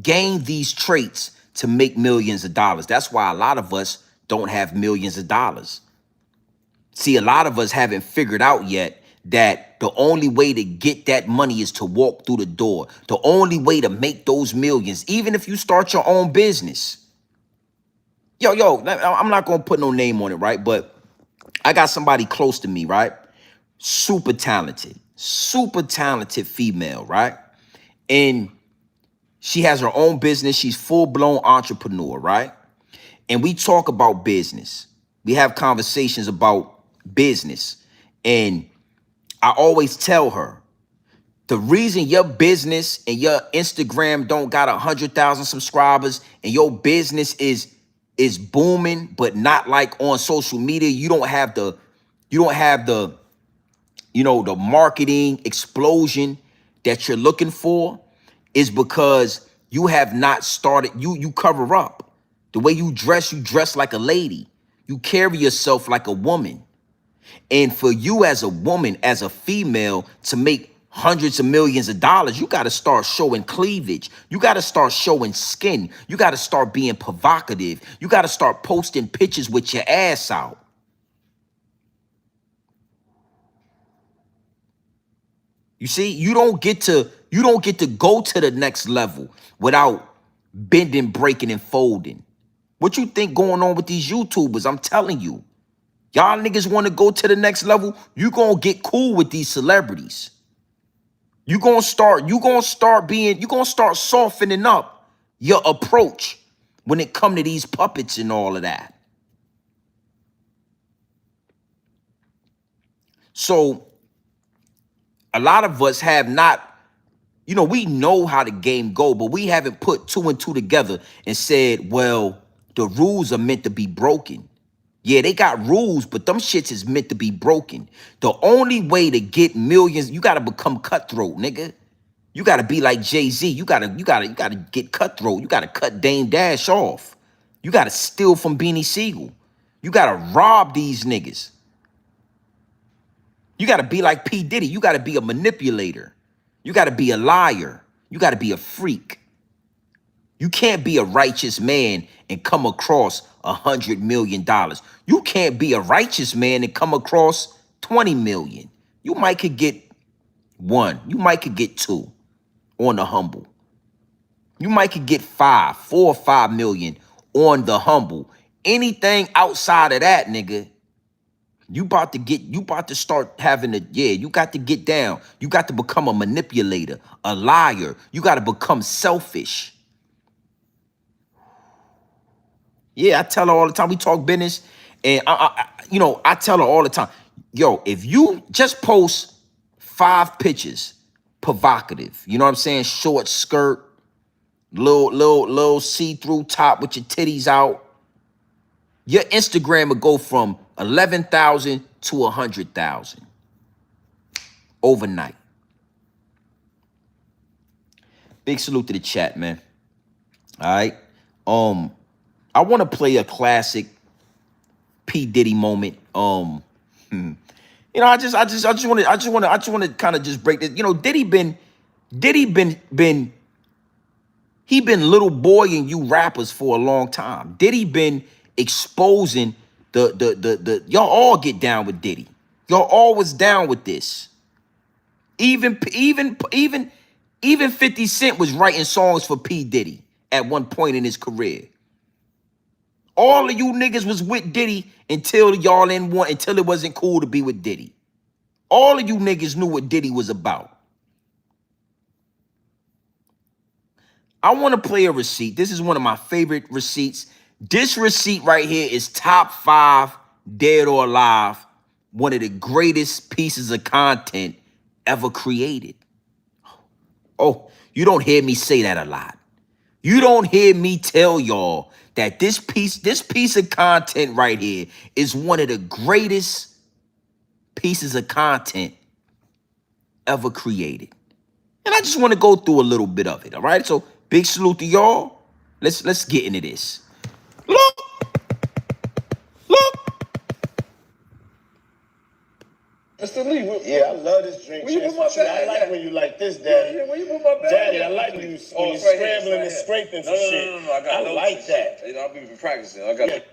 gain these traits to make millions of dollars. That's why a lot of us don't have millions of dollars. See, a lot of us haven't figured out yet that the only way to get that money is to walk through the door. The only way to make those millions, even if you start your own business. Yo, I'm not going to put no name on it, right? But I got somebody close to me, right? Super talented female, right? And she has her own business. She's full-blown entrepreneur, right? And we talk about business. We have conversations about business. And I always tell her, the reason your business and your Instagram don't got 100,000 subscribers and your business is booming, but not like on social media, you don't have the, you know, the marketing explosion that you're looking for, is because you have not started, you cover up. The way you dress like a lady. You carry yourself like a woman. And for you as a woman, as a female, to make hundreds of millions of dollars, you got to start showing cleavage. You got to start showing skin. You got to start being provocative. You got to start posting pictures with your ass out. You see, you don't get to go to the next level without bending, breaking, and folding. What you think going on with these YouTubers? I'm telling you, y'all niggas want to go to the next level. You gonna get cool with these celebrities. You gonna start softening up your approach when it come to these puppets and all of that. So a lot of us have not, you know, we know how the game go, but we haven't put two and two together and said, well, the rules are meant to be broken. Yeah, they got rules, but them shits is meant to be broken. The only way to get millions, you gotta become cutthroat, nigga. You gotta be like Jay-Z. You gotta get cutthroat. You gotta cut Dame Dash off. You gotta steal from Beanie Siegel. You gotta rob these niggas. You gotta be like P. Diddy. You gotta be a manipulator. You gotta be a liar. You gotta be a freak. You can't be a righteous man and come across $100 million. You can't be a righteous man and come across 20 million. You might could get one. You might could get two on the humble. You might could get 4 or 5 million on the humble. Anything outside of that, nigga, You about to start having you got to get down. You got to become a manipulator, a liar. You got to become selfish. Yeah, I tell her all the time. We talk business, and I tell her all the time, yo, if you just post 5 pictures, provocative, you know what I'm saying? Short skirt, little see-through top with your titties out. Your Instagram will go from 11,000 to 100,000 overnight. Big salute to the chat, man. All right. I want to play a classic P. Diddy moment. I just want to kind of just break this. Diddy been little boying you rappers for a long time. Diddy been exposing the y'all all get down with Diddy. Y'all always down with this. Even 50 Cent was writing songs for P. Diddy at one point in his career. All of you niggas was with Diddy until it wasn't cool to be with Diddy. All of you niggas knew what Diddy was about. I want to play a receipt. This is one of my favorite receipts. This receipt right here is top 5, dead or alive, one of the greatest pieces of content ever created. Oh, you don't hear me say that a lot. You don't hear me tell y'all that this piece of content right here is one of the greatest pieces of content ever created. And I just want to go through a little bit of it, all right? So big salute to y'all. Let's get into this. Look. Mr. Lee, I love this drink. When you put my bag, I like when you like this, Daddy. Yeah, when you put my bag, Daddy, I like when you scrambling and scraping some shit. No, I like that. I've been practicing. I got it.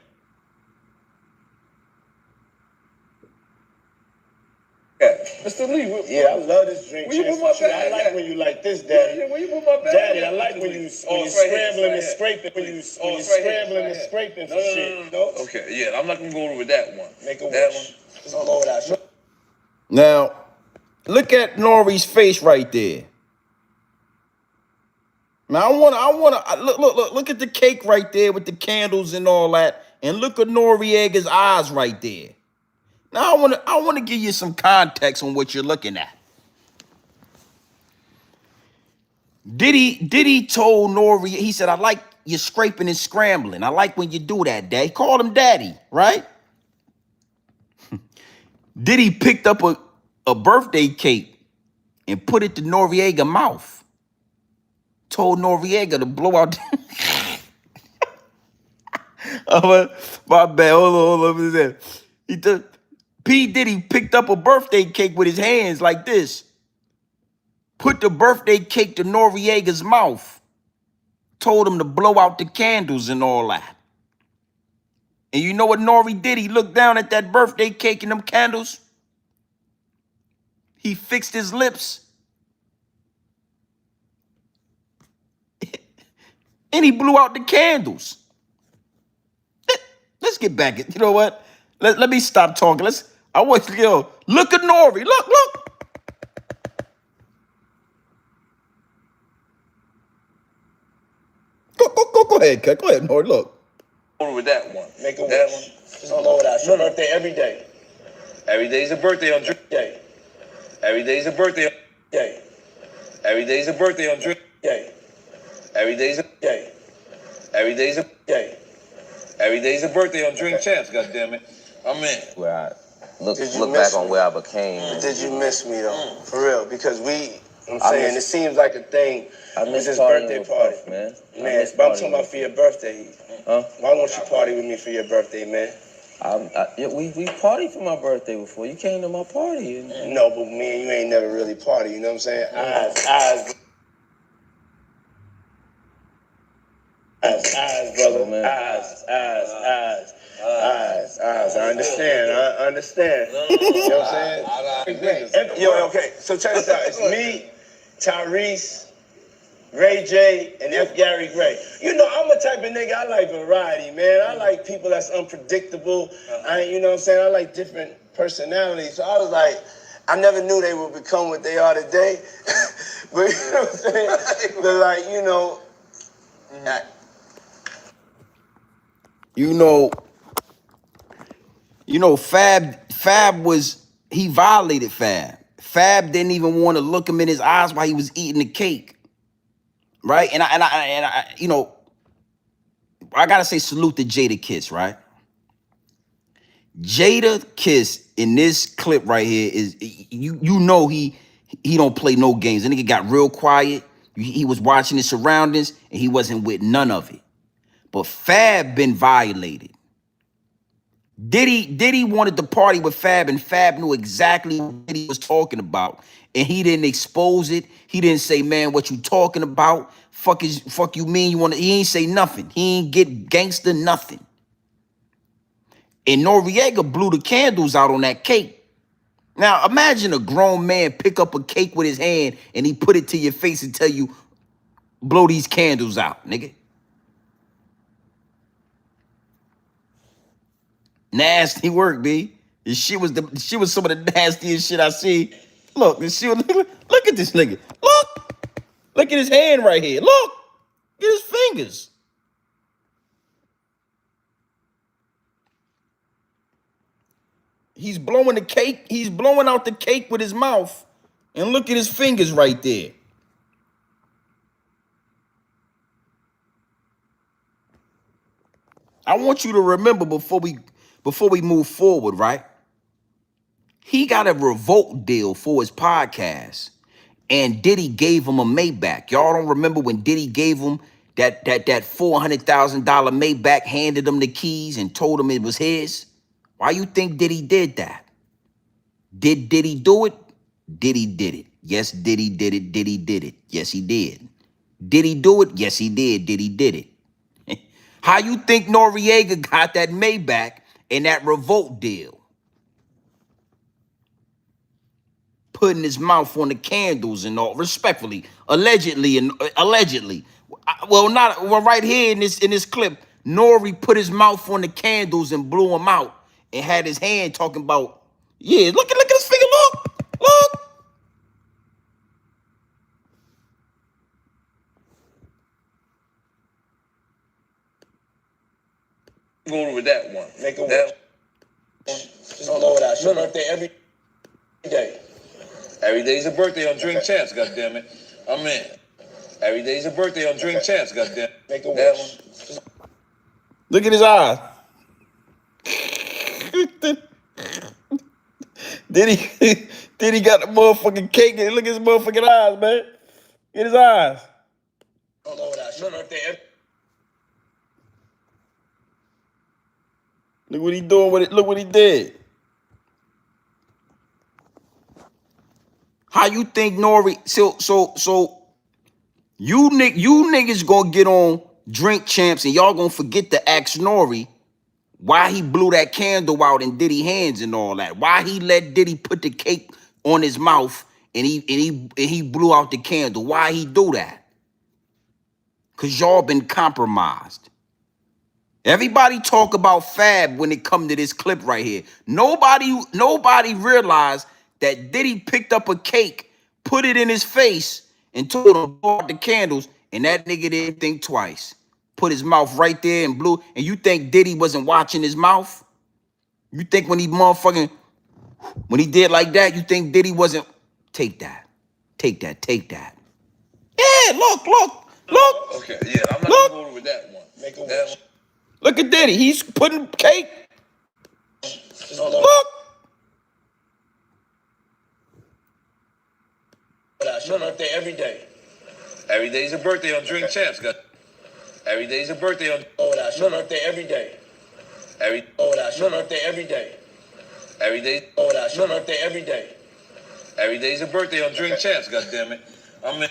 Mr. Lee, I love this drink. When you put my bag, I like when you like this, Daddy. Yeah, when you put my bag, Daddy, I like when you scrambling and scraping. When you scrambling and scraping some shit. Okay, yeah, I'm not gonna go over with that one. Make a wish. It's all over that shit. Now, look at Nori's face right there. Now look at the cake right there with the candles and all that, and look at Noriega's eyes right there. Now I want to give you some context on what you're looking at. Diddy told Nori, he said, I like you scraping and scrambling. I like when you do that, Dad. He called him Daddy, right? Diddy picked up a birthday cake and put it to Noriega's mouth. Told Noriega to blow out. My bad. Hold on. P. Diddy picked up a birthday cake with his hands like this. Put the birthday cake to Noriega's mouth. Told him to blow out the candles and all that. And you know what Nori did? He looked down at that birthday cake and them candles. He fixed his lips. And he blew out the candles. Let's get back. You know what? Let me stop talking. Look at Nori. Look. Go ahead, Cut. Go ahead, Nori. Look. Over with that one. Make a wish. That one. It's all over that. It's your birthday every day. Every day is a birthday on drink day. Every day is a birthday on day. Every day is a birthday on drink day. Every day is a day. Every day is a day. Every day is a birthday on Drink Champs, goddammit. I'm in. Where I look back on where I became. Did you miss me though? For real? Because it seems like a thing. I miss his partying birthday with party. folks, man. Man, but I'm talking about for your birthday. Huh? Why won't you party with me for your birthday, man? We partied for my birthday before. You came to my party. No, but me and you ain't never really party. You know what I'm saying? Eyes, brother. Man. Eyes. I understand. You know what I'm saying? Okay. So check this out. It's me, Tyrese, Ray J, and F. Gary Gray. You know, I'm a type of nigga, I like variety, man. I like people that's unpredictable. You know what I'm saying? I like different personalities. So I was like, I never knew they would become what they are today. But you know what I'm saying? But like, Fab was, he violated Fab. Fab didn't even want to look him in his eyes while he was eating the cake, right? And I I gotta say salute to Jada Kiss, right? Jada Kiss in this clip right here is, you know, he don't play no games. The nigga got real quiet. He was watching his surroundings and he wasn't with none of it. But Fab been violated. Diddy wanted to party with Fab, and Fab knew exactly what he was talking about, and he didn't expose it. He didn't say, "Man, what you talking about? Fuck you mean you want to?" He ain't say nothing. He ain't get gangster nothing. And Noriega blew the candles out on that cake. Now imagine a grown man pick up a cake with his hand and he put it to your face and tell you, "Blow these candles out, nigga." Nasty work, B. This shit was some of the nastiest shit I see. Look, look at this nigga. Look at his hand right here. Look at his fingers. He's blowing the cake. He's blowing out the cake with his mouth. And look at his fingers right there. I want you to remember before we move forward, right? He got a Revolt deal for his podcast, and Diddy gave him a Maybach. Y'all don't remember when Diddy gave him that $400,000 Maybach, handed him the keys, and told him it was his? Why you think Diddy did that? Did Diddy do it? Diddy did it. Yes, Diddy did it. Diddy did it. Yes, he did. Did he do it? Yes, he did. Diddy did it. How you think Noriega got that Maybach and that Revolt deal? Putting his mouth on the candles and all, respectfully, allegedly. Well, right here in this clip, Nori put his mouth on the candles and blew him out and had his hand talking about, yeah, look at his finger, look. going with that one. Make it work. Just blow it out. Your birthday every day. Every day's a birthday on Drink Champs, goddammit. I'm in. Every day's a birthday on Drink Champs, goddammit. Make it work. Look at his eyes. Did he got the motherfucking cake and look at his motherfucking eyes, man. Get his eyes. Blow it out. Your birthday every Look what he doing with it. Look what he did. How you think Nori? So you niggas gonna get on Drink Champs and y'all gonna forget to ask Nori why he blew that candle out in Diddy hands and all that. Why he let Diddy put the cake on his mouth and he blew out the candle. Why he do that? Cause y'all been compromised. Everybody talk about Fab when it come to this clip right here. Nobody realized that Diddy picked up a cake, put it in his face, and told him to blow out the candles, and that nigga didn't think twice. Put his mouth right there and blew. And you think Diddy wasn't watching his mouth? You think when he did like that, you think Diddy wasn't? Take that. Take that. Yeah, look. Okay, yeah, I'm not gonna go with that one. Make it work. Look at Diddy. He's putting cake. Look. Your birthday every day. Every day's a birthday on Drink Champs. Every day's a birthday on. Your birthday every day. Your birthday every day. Every day. Your birthday every day. Every day's a birthday on Drink Champs. Goddammit. I'm in.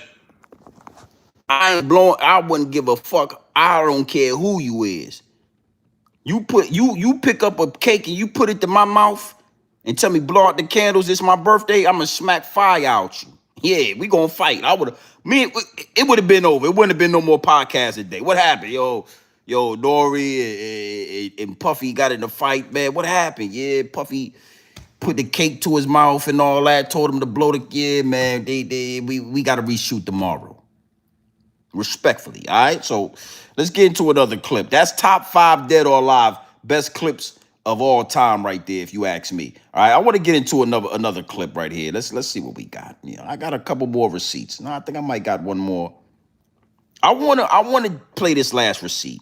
I wouldn't give a fuck. I don't care who you is. You pick up a cake and you put it to my mouth and tell me blow out the candles, it's my birthday, I'ma smack fire out you. Yeah, we gonna fight. It would have been over. It wouldn't have been no more podcasts today. What happened? Yo, Nori and Puffy got in a fight, man. What happened? Yeah, Puffy put the cake to his mouth and all that, told him to blow the, yeah, man, we gotta reshoot tomorrow. Respectfully, all right? So let's get into another clip. That's top 5 dead or alive best clips of all time right there, if you ask me. All right, I want to get into another clip right here. Let's see what we got. I got a couple more receipts. No, I think I might got one more. I wanna play this last receipt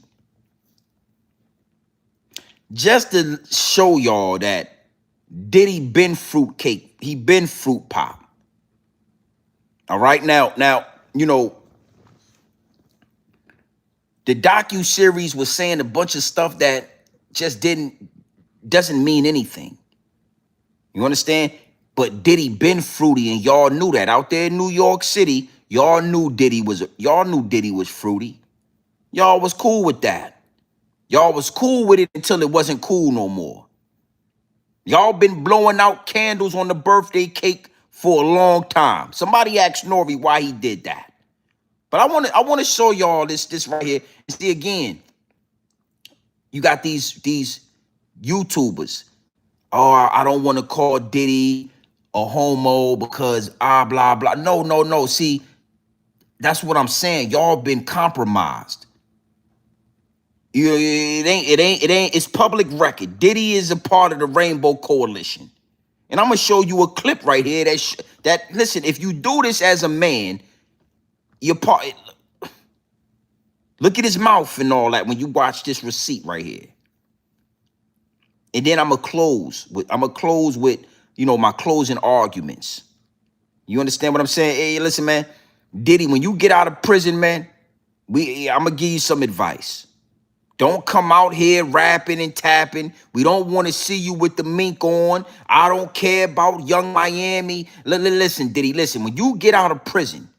just to show y'all that Diddy been fruitcake. He been fruit pop. All right, now, the docu-series was saying a bunch of stuff that just doesn't mean anything. You understand? But Diddy been fruity, and y'all knew that. Out there in New York City, y'all knew Diddy was fruity. Y'all was cool with that. Y'all was cool with it until it wasn't cool no more. Y'all been blowing out candles on the birthday cake for a long time. Somebody asked Nori why he did that. But I want to show y'all this right here. See, again, you got these YouTubers. Oh, I don't want to call Diddy a homo because blah blah. No. See, that's what I'm saying. Y'all been compromised. It ain't. It's public record. Diddy is a part of the Rainbow Coalition, and I'm gonna show you a clip right here that listen. If you do this as a man, you're part. Look at his mouth and all that when you watch this receipt right here. And then I'm gonna close with my closing arguments. You understand what I'm saying? Hey, listen, man. Diddy, when you get out of prison, man, I'm gonna give you some advice. Don't come out here rapping and tapping. We don't want to see you with the mink on. I don't care about Young Miami. Listen, Diddy, listen. When you get out of prison,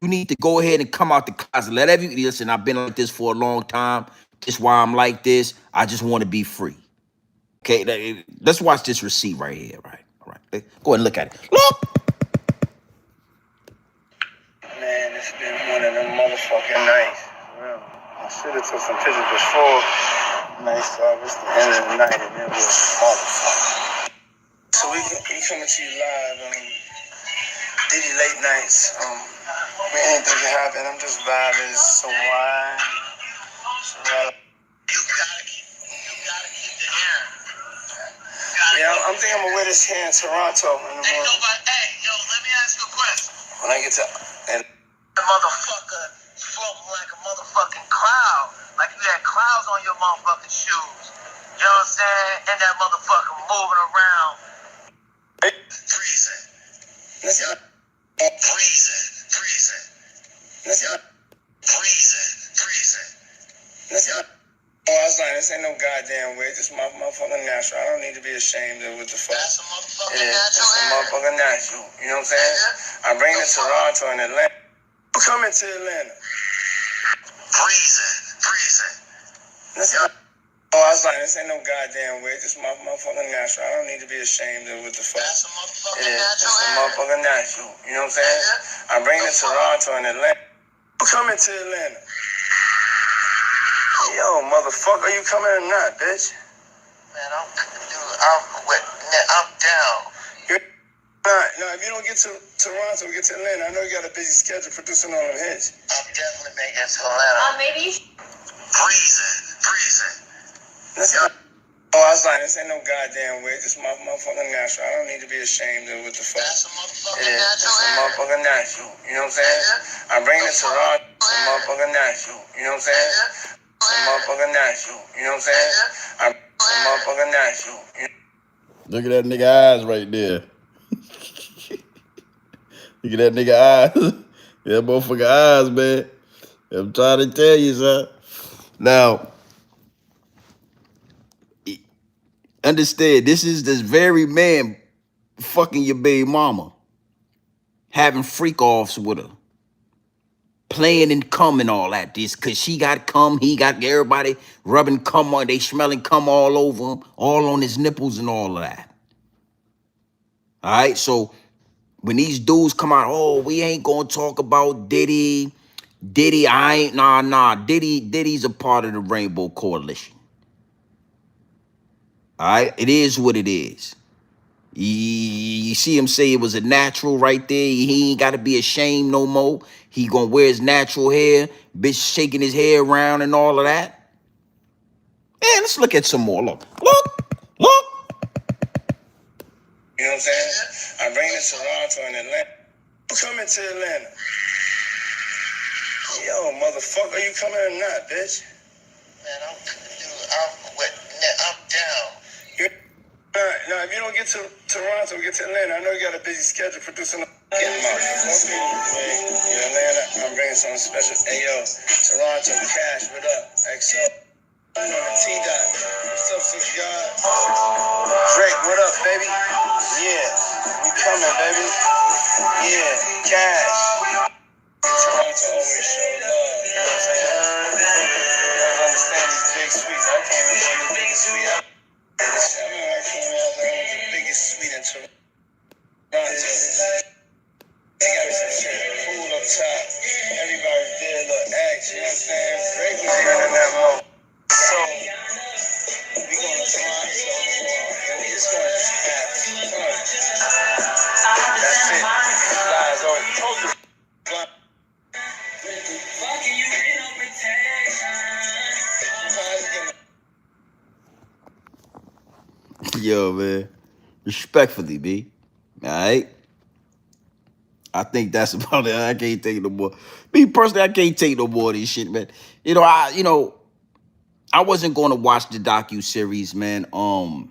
you need to go ahead and come out the closet. Let everybody listen. I've been like this for a long time. This is why I'm like this. I just want to be free. Okay, let's watch this receipt right here. Right, all right. Go ahead and look at it. Look. Man, it's been one of them motherfucking nights. Well, I should have took some pictures before night started. It's the end of the night, and it was a motherfucker. So we coming to you live. Diddy late nights. Anything can happen. I'm just vibing. It's so wide. So you gotta keep the hair. Yeah, I'm thinking I'm gonna wear this hair in Toronto in the morning. Hey, yo, let me ask you a question. When I get to the motherfucker floating like a motherfucking cloud, like you had clouds on your motherfucking shoes. You know what I'm saying? And that motherfucker moving around, freezing. Listen, freezing. Listen, freezing. Listen. Oh, I was like, this ain't no goddamn way. This is my motherfucking natural. I don't need to be ashamed of what the fuck. That's a motherfucking natural. It's a motherfucking natural. You know what I'm saying? I bring it to Toronto and Atlanta. I'm coming to Atlanta. Freezing. Listen. Oh, I was like, this ain't no goddamn way. This is my motherfucking natural. I don't need to be ashamed of what the fuck. That's a motherfucking natural. It's a motherfucking natural. You know what I'm saying? I bring it to Toronto and Atlanta. I'm coming to Atlanta. Yo, motherfucker, you coming or not, bitch? Man, I'm down. You're not. No, if you don't get to Toronto, get to Atlanta. I know you got a busy schedule producing all them hits. I'm definitely making it to Atlanta. Maybe. Freezing. Listen. Oh, I was like, this ain't no goddamn way. This is my motherfucking natural. I don't need to be ashamed of what the fuck. That's a motherfucking natural. It's a motherfucking natural. You know what I'm saying? I bring it to Toronto. It's a motherfucking natural. You know what I'm saying? It's a motherfucking natural. You know what I'm saying? It's a motherfucking natural. Look at that nigga eyes right there. Look at that nigga eyes. That motherfucker eyes, man. I'm trying to tell you, son. Now, understand, this is this very man fucking your baby mama, having freak offs with her, playing and cum and all that. This cause she got cum, he got everybody rubbing cum on, they smelling cum all over him, all on his nipples and all of that. All right, so When these dudes come out, oh, we ain't gonna talk about Diddy. Diddy, I ain't, nah. Diddy's a part of the Rainbow Coalition. All right, it is what it is. You see him say it was a natural right there. He ain't got to be ashamed no more. He gonna wear his natural hair, bitch shaking his hair around and all of that. Man, let's look at some more. Look. You know what I'm saying? I bring it to Toronto and Atlanta. You coming to Atlanta? Yo, motherfucker, you coming or not, bitch? Man, I'm down. No, if you don't get to Toronto, get to Atlanta. I know you got a busy schedule producing. Get him out. Most people, man, in Atlanta, I'm bringing something special. Hey, yo, Toronto, Cash, what up? XO. I know T-Dot. What's up, Six God? Drake, what up, baby? Yeah, we coming, baby. Yeah, Cash. Toronto always show love, you know what I'm saying? You guys understand these big sweets. I came in for the biggest sweet ever. I remember I came out there, I was the biggest sweet in Toronto. They got me some shit cool up top. Everybody's there, little X, you know what I'm saying? Drake was even in that mode. So, we going to Toronto, and we just going to have fun. That's it. Flies over. Told you. Yo, man. Respectfully, B. All right? I think that's about it. I can't take no more. Me personally, I can't take no more of this shit, man. I wasn't going to watch the docu-series, man. A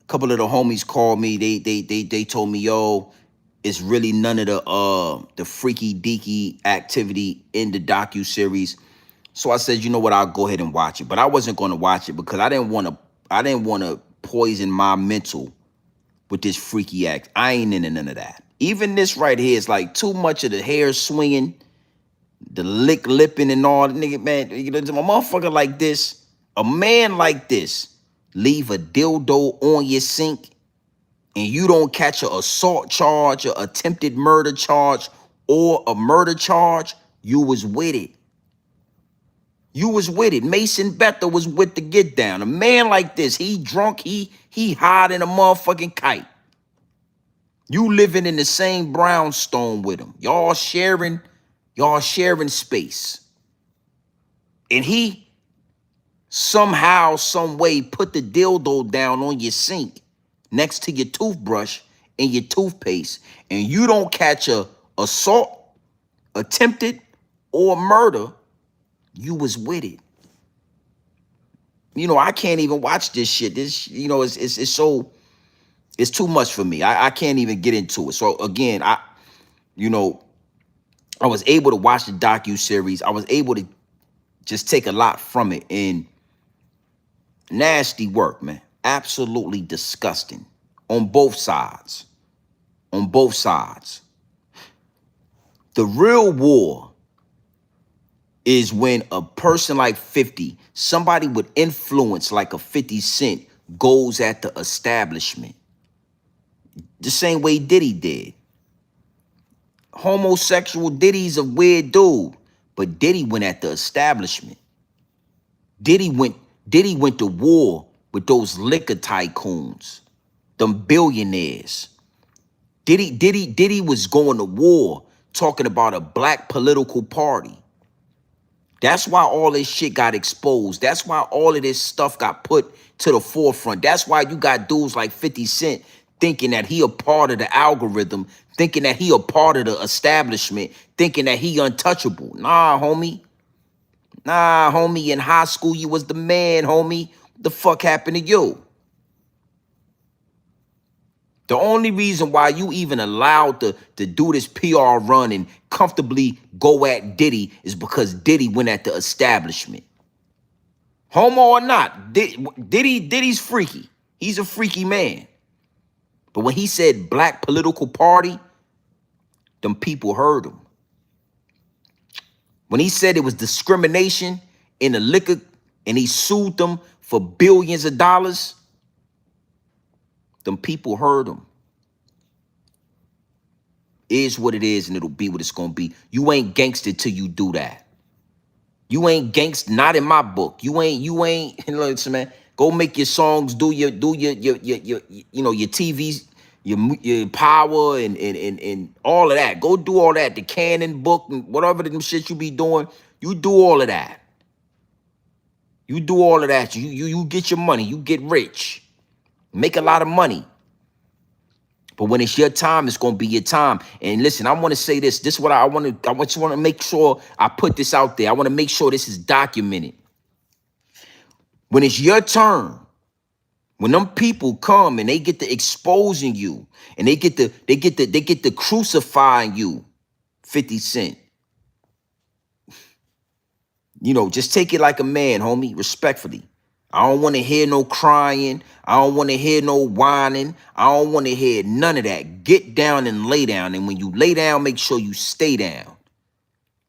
couple of the homies called me. They told me, yo, it's really none of the freaky deaky activity in the docu-series. So I said, you know what, I'll go ahead and watch it. But I wasn't going to watch it because I didn't want to poison my mental with this freaky act. I ain't into none of that. Even this right here is like too much of the hair swinging, the lipping and all. Nigga, man, a motherfucker like this, a man like this, leave a dildo on your sink and you don't catch a assault charge, or attempted murder charge, or a murder charge, you was with it. You was with it. Mason Betha was with the get down. A man like this, he drunk, he hot in a motherfucking kite. You living in the same brownstone with him. Y'all sharing space. And he somehow, some way put the dildo down on your sink next to your toothbrush and your toothpaste. And you don't catch a assault, attempted, or murder. You was with it. I can't even watch this shit. This, it's too much for me. I can't even get into it. So again, I was able to watch the docu-series. I was able to just take a lot from it. And nasty work, man. Absolutely disgusting. On both sides. On both sides. The real war is when a person like 50, somebody with influence like a 50 Cent, goes at the establishment. The same way Diddy did. Homosexual Diddy's a weird dude, but Diddy went at the establishment. Diddy went to war with those liquor tycoons, them billionaires. Diddy was going to war talking about a black political party. That's why all this shit got exposed. That's why all of this stuff got put to the forefront. That's why you got dudes like 50 Cent thinking that he a part of the algorithm, thinking that he a part of the establishment, thinking that he untouchable. Nah, homie. Nah, homie, in high school, you was the man, homie. What the fuck happened to you? The only reason why you even allowed to do this PR run and comfortably go at Diddy is because Diddy went at the establishment. Homo or not, Diddy's freaky. He's a freaky man. But when he said black political party, them people heard him. When he said it was discrimination in the liquor and he sued them for billions of dollars, them people heard him. Is what it is, and it'll be what it's gonna be. You ain't gangster till you do that. You ain't gangster, not in my book. You ain't, listen, man. Go make your songs, do your you know, your TVs, your power and all of that. Go do all that. The canon book and whatever them shit you be doing, you do all of that. You do all of that. You get your money, you get rich, make a lot of money. But when it's your time, it's gonna be your time. And listen, I want to say this. This is what I want to. I just want to make sure I put this out there. I want to make sure this is documented. When it's your turn, when them people come and they get to exposing you, and they get to crucifying you, 50 Cent. You know, just take it like a man, homie, respectfully. I don't want to hear no crying. I don't want to hear no whining. I don't want to hear none of that. Get down and lay down. And when you lay down, make sure you stay down.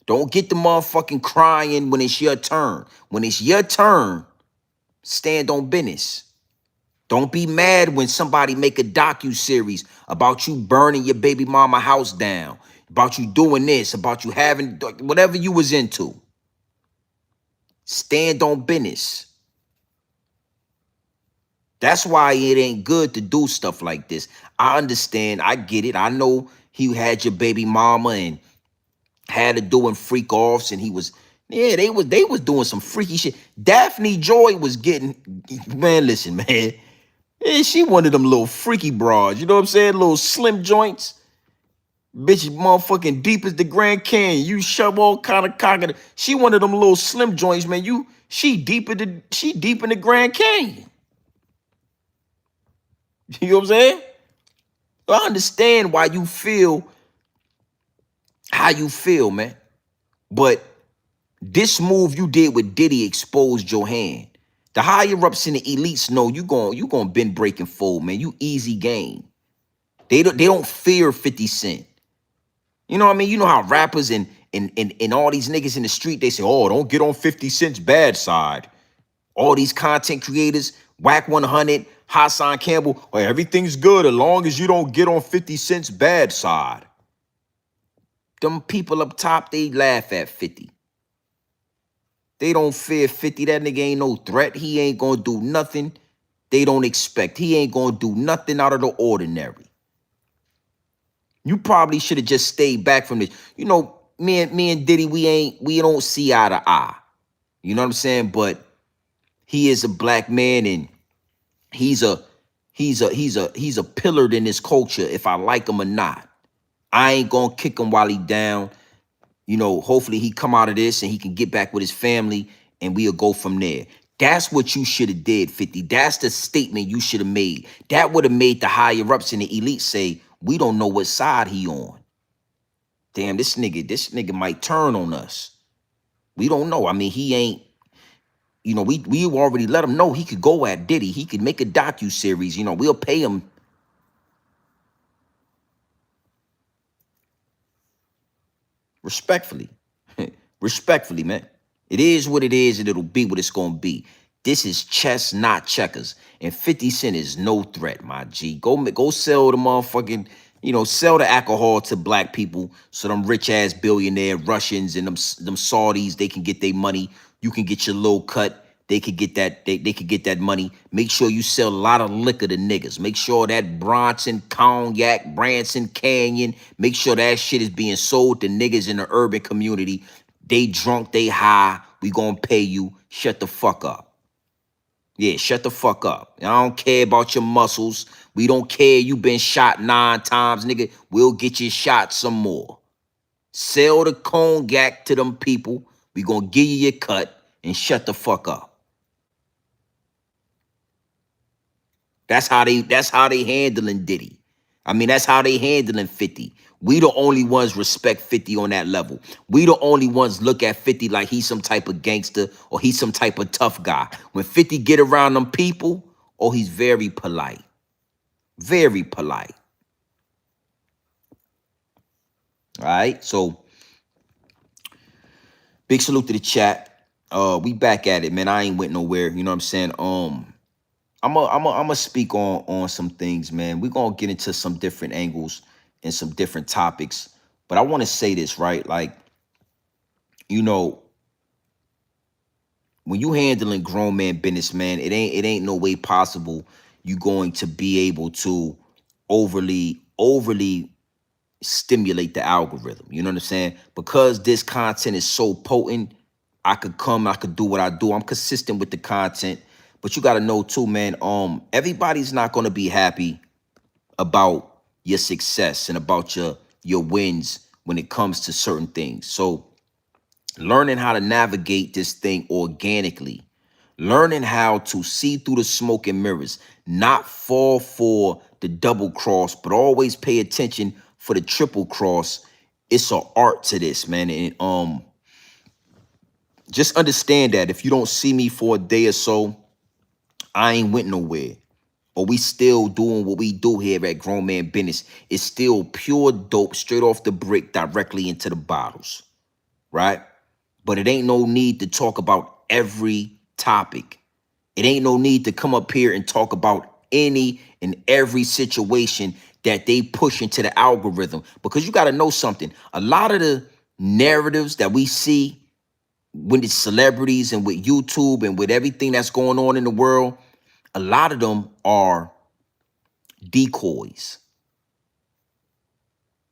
Don't get the motherfucking crying when it's your turn. When it's your turn, stand on business. Don't be mad when somebody make a docu-series about you burning your baby mama house down, about you doing this, about you having whatever you was into. Stand on business. That's why it ain't good to do stuff like this. I understand. I get it. I know he had your baby mama and had her doing freak offs, and he was, yeah, they was doing some freaky shit. Daphne Joy was getting, man, listen, man. Yeah, she one of them little freaky broads. You know what I'm saying? Little slim joints. Bitch, motherfucking deep as the Grand Canyon. You shove all kind of cock in it. She one of them little slim joints, man. She deep in the Grand Canyon. You know what I'm saying? I understand why you feel how you feel, man. But this move you did with Diddy exposed your hand. The higher ups in the elites know you going bend break and fold, man. You easy game. They don't fear 50 Cent. You know what I mean? You know how rappers and all these niggas in the street, they say, oh, don't get on 50 Cent's bad side. All these content creators, Whack 100, Hassan Campbell, oh, everything's good as long as you don't get on 50 Cent's bad side. Them people up top, they laugh at 50. They don't fear 50. That nigga ain't no threat. He ain't gonna do nothing they don't expect. He ain't gonna do nothing out of the ordinary. You probably should have just stayed back from this. You know, me and Diddy, we don't see eye to eye. You know what I'm saying? But he is a black man, and he's a pillar in this culture, if I like him or not. I ain't gonna kick him while he down. You know, hopefully he come out of this and he can get back with his family, and we'll go from there. That's what you should have did, 50. That's the statement you should have made. That would have made the higher ups in the elite say, we don't know what side he on. Damn, this nigga might turn on us. We don't know. I mean, he ain't, you know, we already let him know he could go at Diddy. He could make a docu-series. You know, we'll pay him. Respectfully. Respectfully, man. It is what it is, and it'll be what it's gonna be. This is chess, not checkers. And 50 Cent is no threat, my G. Go sell the motherfucking, you know, sell the alcohol to black people so them rich-ass billionaire Russians and them Saudis, they can get their money. You can get your little cut. They could get that, they could get that money. Make sure you sell a lot of liquor to niggas. Make sure that Bronson, Cognac, Branson, Canyon, make sure that shit is being sold to niggas in the urban community. They drunk, they high, we gonna pay you. Shut the fuck up. Yeah, shut the fuck up. I don't care about your muscles. We don't care you been shot 9 times, nigga. We'll get you shot some more. Sell the cognac to them people. We gonna give you your cut and shut the fuck up. That's how they handling Diddy. I mean, that's how they handling 50. We the only ones respect 50 on that level. We the only ones look at 50 like he's some type of gangster or he's some type of tough guy. When 50 get around them people, oh, he's very polite. Very polite. All right, so big salute to the chat. We back at it, man. I ain't went nowhere. You know what I'm saying? I'm gonna speak on some things, man. We're gonna get into some different angles and some different topics. But I want to say this, right? Like, you know, when you handling grown man business, man, it ain't no way possible you going to be able to overly stimulate the algorithm. You know what I'm saying? Because this content is so potent, I could do what I do. I'm consistent with the content. But you gotta know too, man, everybody's not gonna be happy about your success and about your wins when it comes to certain things. So learning how to navigate this thing organically, learning how to see through the smoke and mirrors, not fall for the double cross, but always pay attention for the triple cross. It's an art to this, man. And just understand that if you don't see me for a day or so, I ain't went nowhere. But we still doing what we do here at Grown Man Business. It's still pure dope, straight off the brick, directly into the bottles, right? But it ain't no need to talk about every topic. It ain't no need to come up here and talk about any and every situation that they push into the algorithm. Because you got to know something. A lot of the narratives that we see when it's celebrities and with YouTube and with everything that's going on in the world, a lot of them are decoys.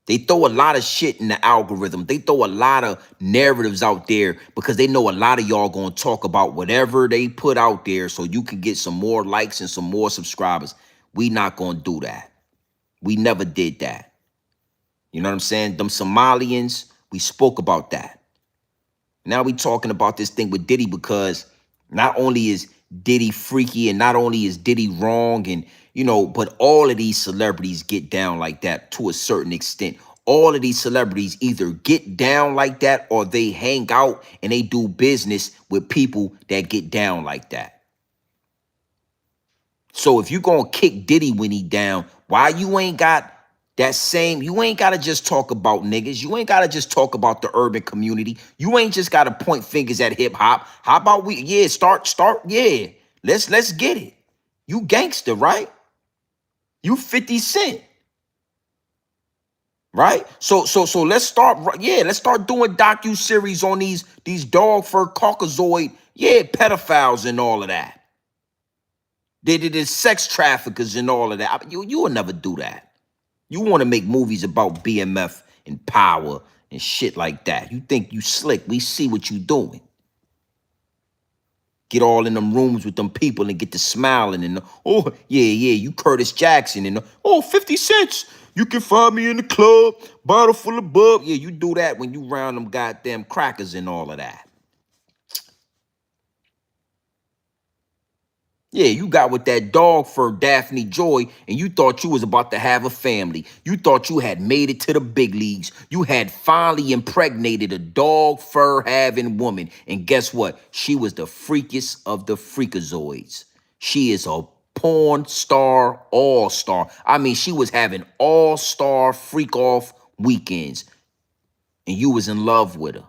They throw a lot of shit in the algorithm. They throw a lot of narratives out there because they know a lot of y'all gonna talk about whatever they put out there so you can get some more likes and some more subscribers. We not gonna do that. We never did that. You know what I'm saying? Them Somalians, we spoke about that. Now we talking about this thing with Diddy because not only is Diddy freaky and not only is Diddy wrong and, but all of these celebrities get down like that to a certain extent. All of these celebrities either get down like that or they hang out and they do business with people that get down like that. So if you gonna kick Diddy when he down, why you ain't got that same, you ain't gotta just talk about niggas. You ain't gotta just talk about the urban community. You ain't just gotta point fingers at hip hop. How about start, yeah. Let's get it. You gangster, right? You 50 Cent. Right? So let's start, let's start doing docu-series on these dog fur Caucasoid, pedophiles and all of that. They did sex traffickers and all of that. You will never do that. You want to make movies about BMF and power and shit like that. You think you slick. We see what you doing. Get all in them rooms with them people and get to smiling and, you Curtis Jackson and, 50 cents. You can find me in the club, bottle full of bub. Yeah, you do that when you round them goddamn crackers and all of that. Yeah, you got with that dog fur Daphne Joy, and you thought you was about to have a family. You thought you had made it to the big leagues. You had finally impregnated a dog fur having woman. And guess what? She was the freakiest of the freakazoids. She is a porn star, all-star. I mean, she was having all-star freak-off weekends, and you was in love with her.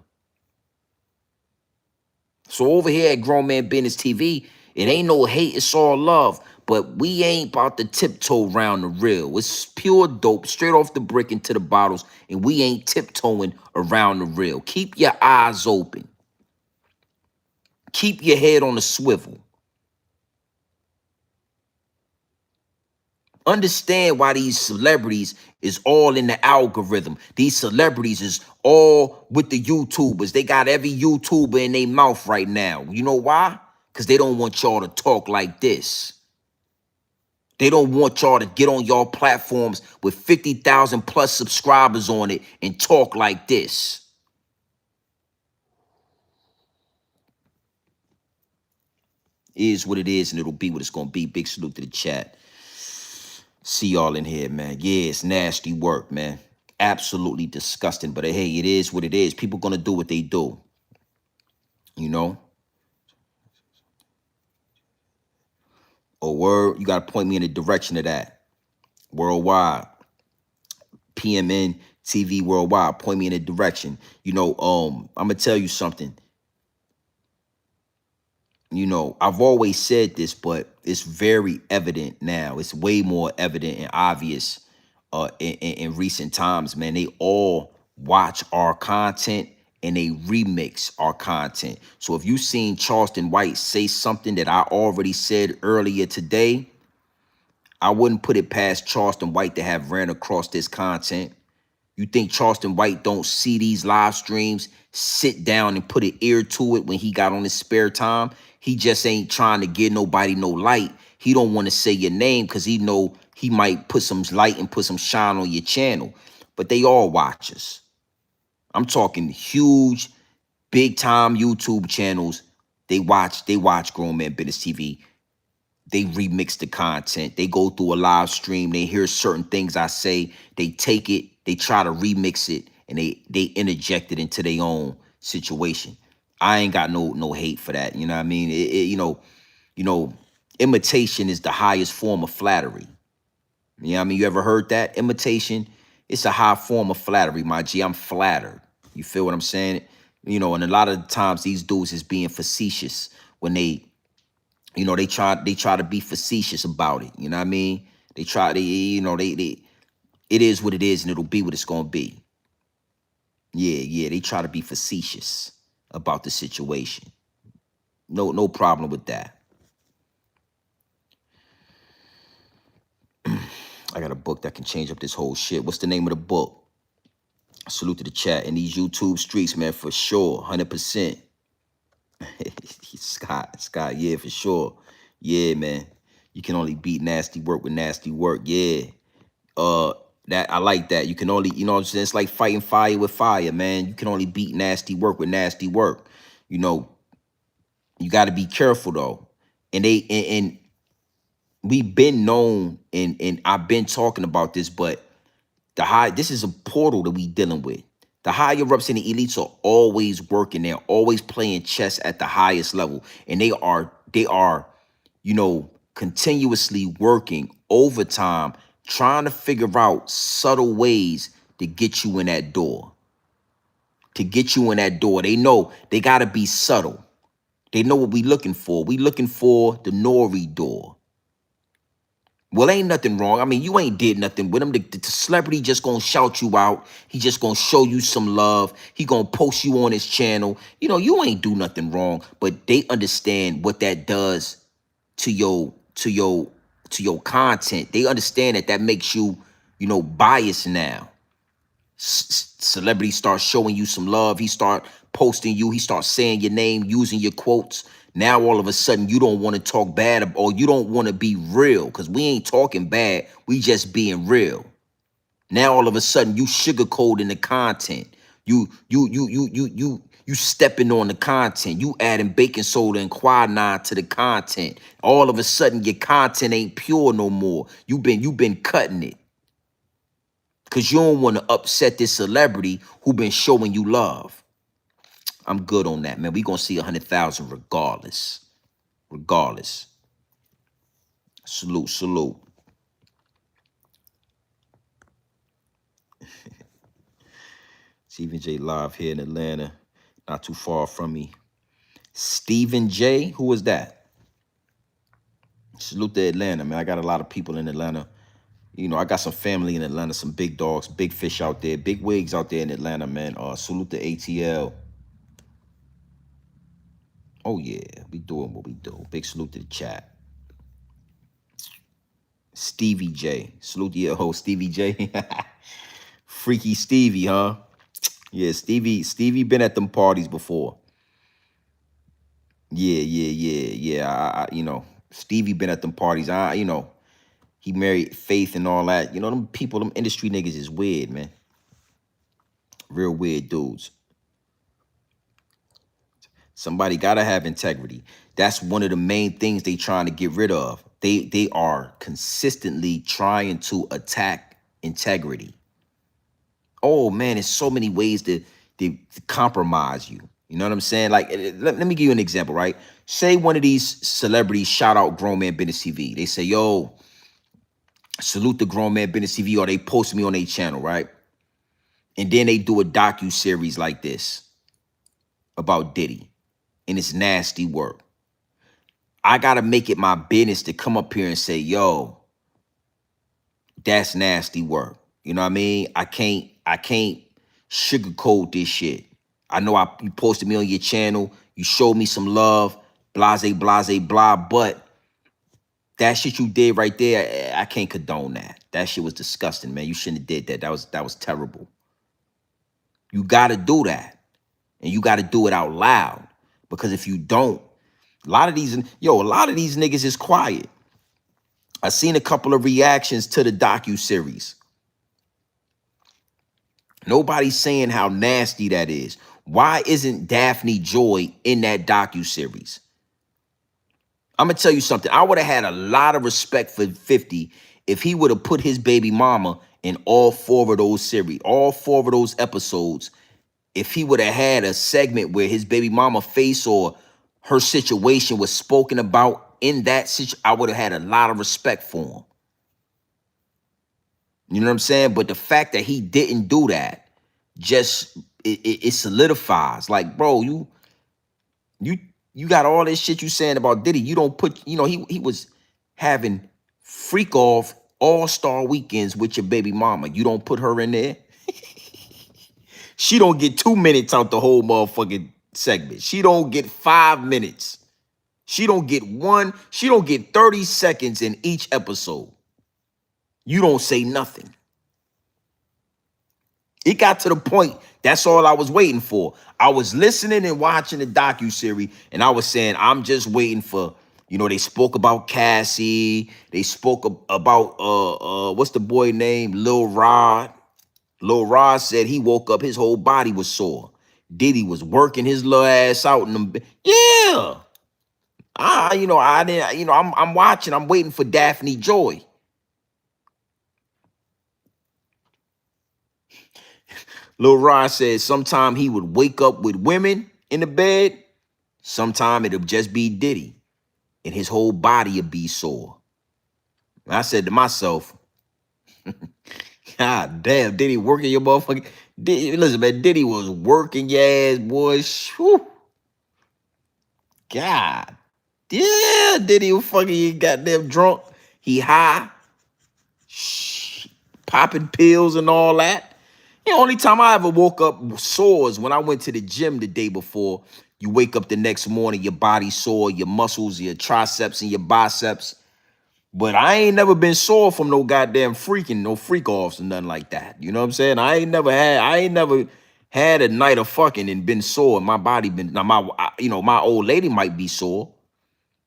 So over here at Grown Man Business TV, it ain't no hate, it's all love. But we ain't about to tiptoe around the real. It's pure dope, straight off the brick into the bottles, and we ain't tiptoeing around the real. Keep your eyes open. Keep your head on a swivel. Understand why these celebrities is all in the algorithm. These celebrities is all with the YouTubers. They got every YouTuber in their mouth right now. You know why? Because they don't want y'all to talk like this. They don't want y'all to get on y'all platforms with 50,000 plus subscribers on it and talk like this. It is what it is, and it'll be what it's going to be. Big salute to the chat. See y'all in here, man. Yeah, it's nasty work, man. Absolutely disgusting. But hey, it is what it is. People going to do what they do. You know? Word, you got to point me in the direction of that. Worldwide. PMN TV Worldwide. Point me in a direction. I'm gonna tell you something. I've always said this, but it's very evident now. It's way more evident and obvious in recent times, man. They all watch our content and they remix our content. So if you seen Charleston White say something that I already said earlier today, I wouldn't put it past Charleston White to have ran across this content. You think Charleston White don't see these live streams, sit down and put an ear to it when he got on his spare time? He just ain't trying to give nobody no light. He don't want to say your name because he know he might put some light and put some shine on your channel. But they all watchers. I'm talking huge, big time YouTube channels. They watch Grown Man Business TV. They remix the content. They go through a live stream. They hear certain things I say. They take it. They try to remix it, and they interject it into their own situation. I ain't got no hate for that. You know what I mean? Imitation is the highest form of flattery. You know what I mean? You ever heard that? Imitation, it's a high form of flattery, my G. I'm flattered. You feel what I'm saying? And a lot of times these dudes is being facetious when they try to be facetious about it. You know what I mean? It is what it is, and it'll be what it's gonna be. Yeah, they try to be facetious about the situation. No problem with that. I got a book that can change up this whole shit. What's the name of the book? Salute to the chat in these YouTube streets, man, for sure, 100%. Scott, yeah, for sure. Yeah, man. You can only beat nasty work with nasty work. Yeah. That I like that. You can only, what I'm saying? It's like fighting fire with fire, man. You can only beat nasty work with nasty work. You got to be careful though. And we've been known, and I've been talking about this, but this is a portal that we dealing with. The higher ups and the elites are always working. They're always playing chess at the highest level, and they are continuously working overtime, trying to figure out subtle ways to get you in that door. They know they got to be subtle. They know what we looking for. We looking for the Nori door. Well, ain't nothing wrong. I mean, you ain't did nothing with him. The celebrity just gonna shout you out. He just gonna show you some love. He gonna post you on his channel. You ain't do nothing wrong, but they understand what that does to your content. They understand that makes you, biased now. Celebrity starts showing you some love. He start posting you. He starts saying your name, using your quotes. Now all of a sudden you don't want to talk bad, or you don't want to be real, because we ain't talking bad. We just being real. Now all of a sudden you sugarcoating the content. You stepping on the content. You adding baking soda and quinine to the content. All of a sudden your content ain't pure no more. You've been cutting it. Because you don't want to upset this celebrity who been showing you love. I'm good on that, man. We going to see 100,000 regardless. Regardless. Salute. Stephen J live here in Atlanta. Not too far from me. Stephen J, who is that? Salute to Atlanta, man. I got a lot of people in Atlanta. I got some family in Atlanta, some big dogs, big fish out there, big wigs out there in Atlanta, man. Salute to ATL. Oh, yeah. We doing what we do. Big salute to the chat. Stevie J. Salute to your host, Stevie J. Freaky Stevie, huh? Yeah, Stevie been at them parties before. Yeah. Stevie been at them parties. He married Faith and all that. Them people, them industry niggas is weird, man. Real weird dudes. Somebody gotta have integrity. That's one of the main things they trying to get rid of. They are consistently trying to attack integrity. Oh man, there's so many ways to compromise you. You know what I'm saying? Like, let me give you an example, right? Say one of these celebrities shout out Grown Man Business TV. They say, yo, salute the Grown Man Business TV, or they post me on their channel, right? And then they do a docu-series like this about Diddy, and it's nasty work. I gotta make it my business to come up here and say, yo, that's nasty work. You know what I mean? I can't sugarcoat this shit. I know you posted me on your channel, you showed me some love, blase, blase, blah, but that shit you did right there, I can't condone that. That shit was disgusting, man. You shouldn't have did that. That was terrible. You gotta do that. And you gotta do it out loud. Because if you don't, a lot of these niggas is quiet. I seen a couple of reactions to the docu-series. Nobody's saying how nasty that is. Why isn't Daphne Joy in that docu-series? I'm gonna tell you something. I would have had a lot of respect for 50 if he would have put his baby mama in all 4 of those series, all 4 of those episodes. If he would have had a segment where his baby mama face or her situation was spoken about in that situation, I would have had a lot of respect for him. You know what I'm saying? But the fact that he didn't do that, just it solidifies. Like, bro, you got all this shit you saying about Diddy. You don't put, he was having freak off all-star weekends with your baby mama. You don't put her in there. She don't get 2 minutes out the whole motherfucking segment. She don't get 5 minutes. She don't get 30 seconds in each episode. You don't say nothing. It got to the point, that's all I was waiting for. I was listening and watching the docuseries, and I was saying, I'm just waiting for, they spoke about Cassie. They spoke about, what's the boy name? Lil Rod. Lil Rod said he woke up, his whole body was sore. Diddy was working his little ass out in them. Yeah. I'm watching, I'm waiting for Daphne Joy. Lil Rod said sometime he would wake up with women in the bed. Sometime it'll just be Diddy. And his whole body would be sore. And I said to myself, God damn, Diddy working your motherfucking... Listen, man, Diddy was working your ass, boy. Whew. God. Yeah, Diddy was fucking goddamn drunk. He high. Popping pills and all that. The only time I ever woke up sore is when I went to the gym the day before. You wake up the next morning, your body sore, your muscles, your triceps and your biceps. But I ain't never been sore from no goddamn no freak offs or nothing like that. You know what I'm saying? I ain't never had a night of fucking and been sore. My body been, now my old lady might be sore.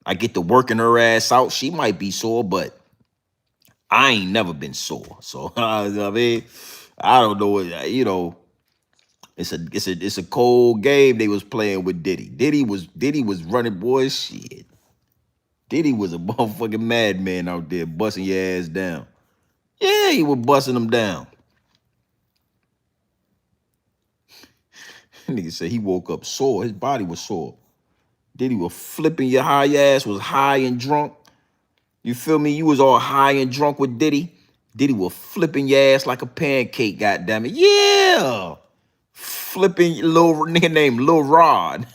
I get to working her ass out. She might be sore, but I ain't never been sore. So, I mean, I don't know, it's a cold game they was playing with Diddy. Diddy was running, boy, shit. Diddy was a motherfucking madman out there busting your ass down. Yeah, he was busting them down. Nigga said he woke up sore. His body was sore. Diddy was flipping your high ass, was high and drunk. You feel me? You was all high and drunk with Diddy. Diddy was flipping your ass like a pancake, goddammit. Yeah. Flipping nigga named Lil Rod.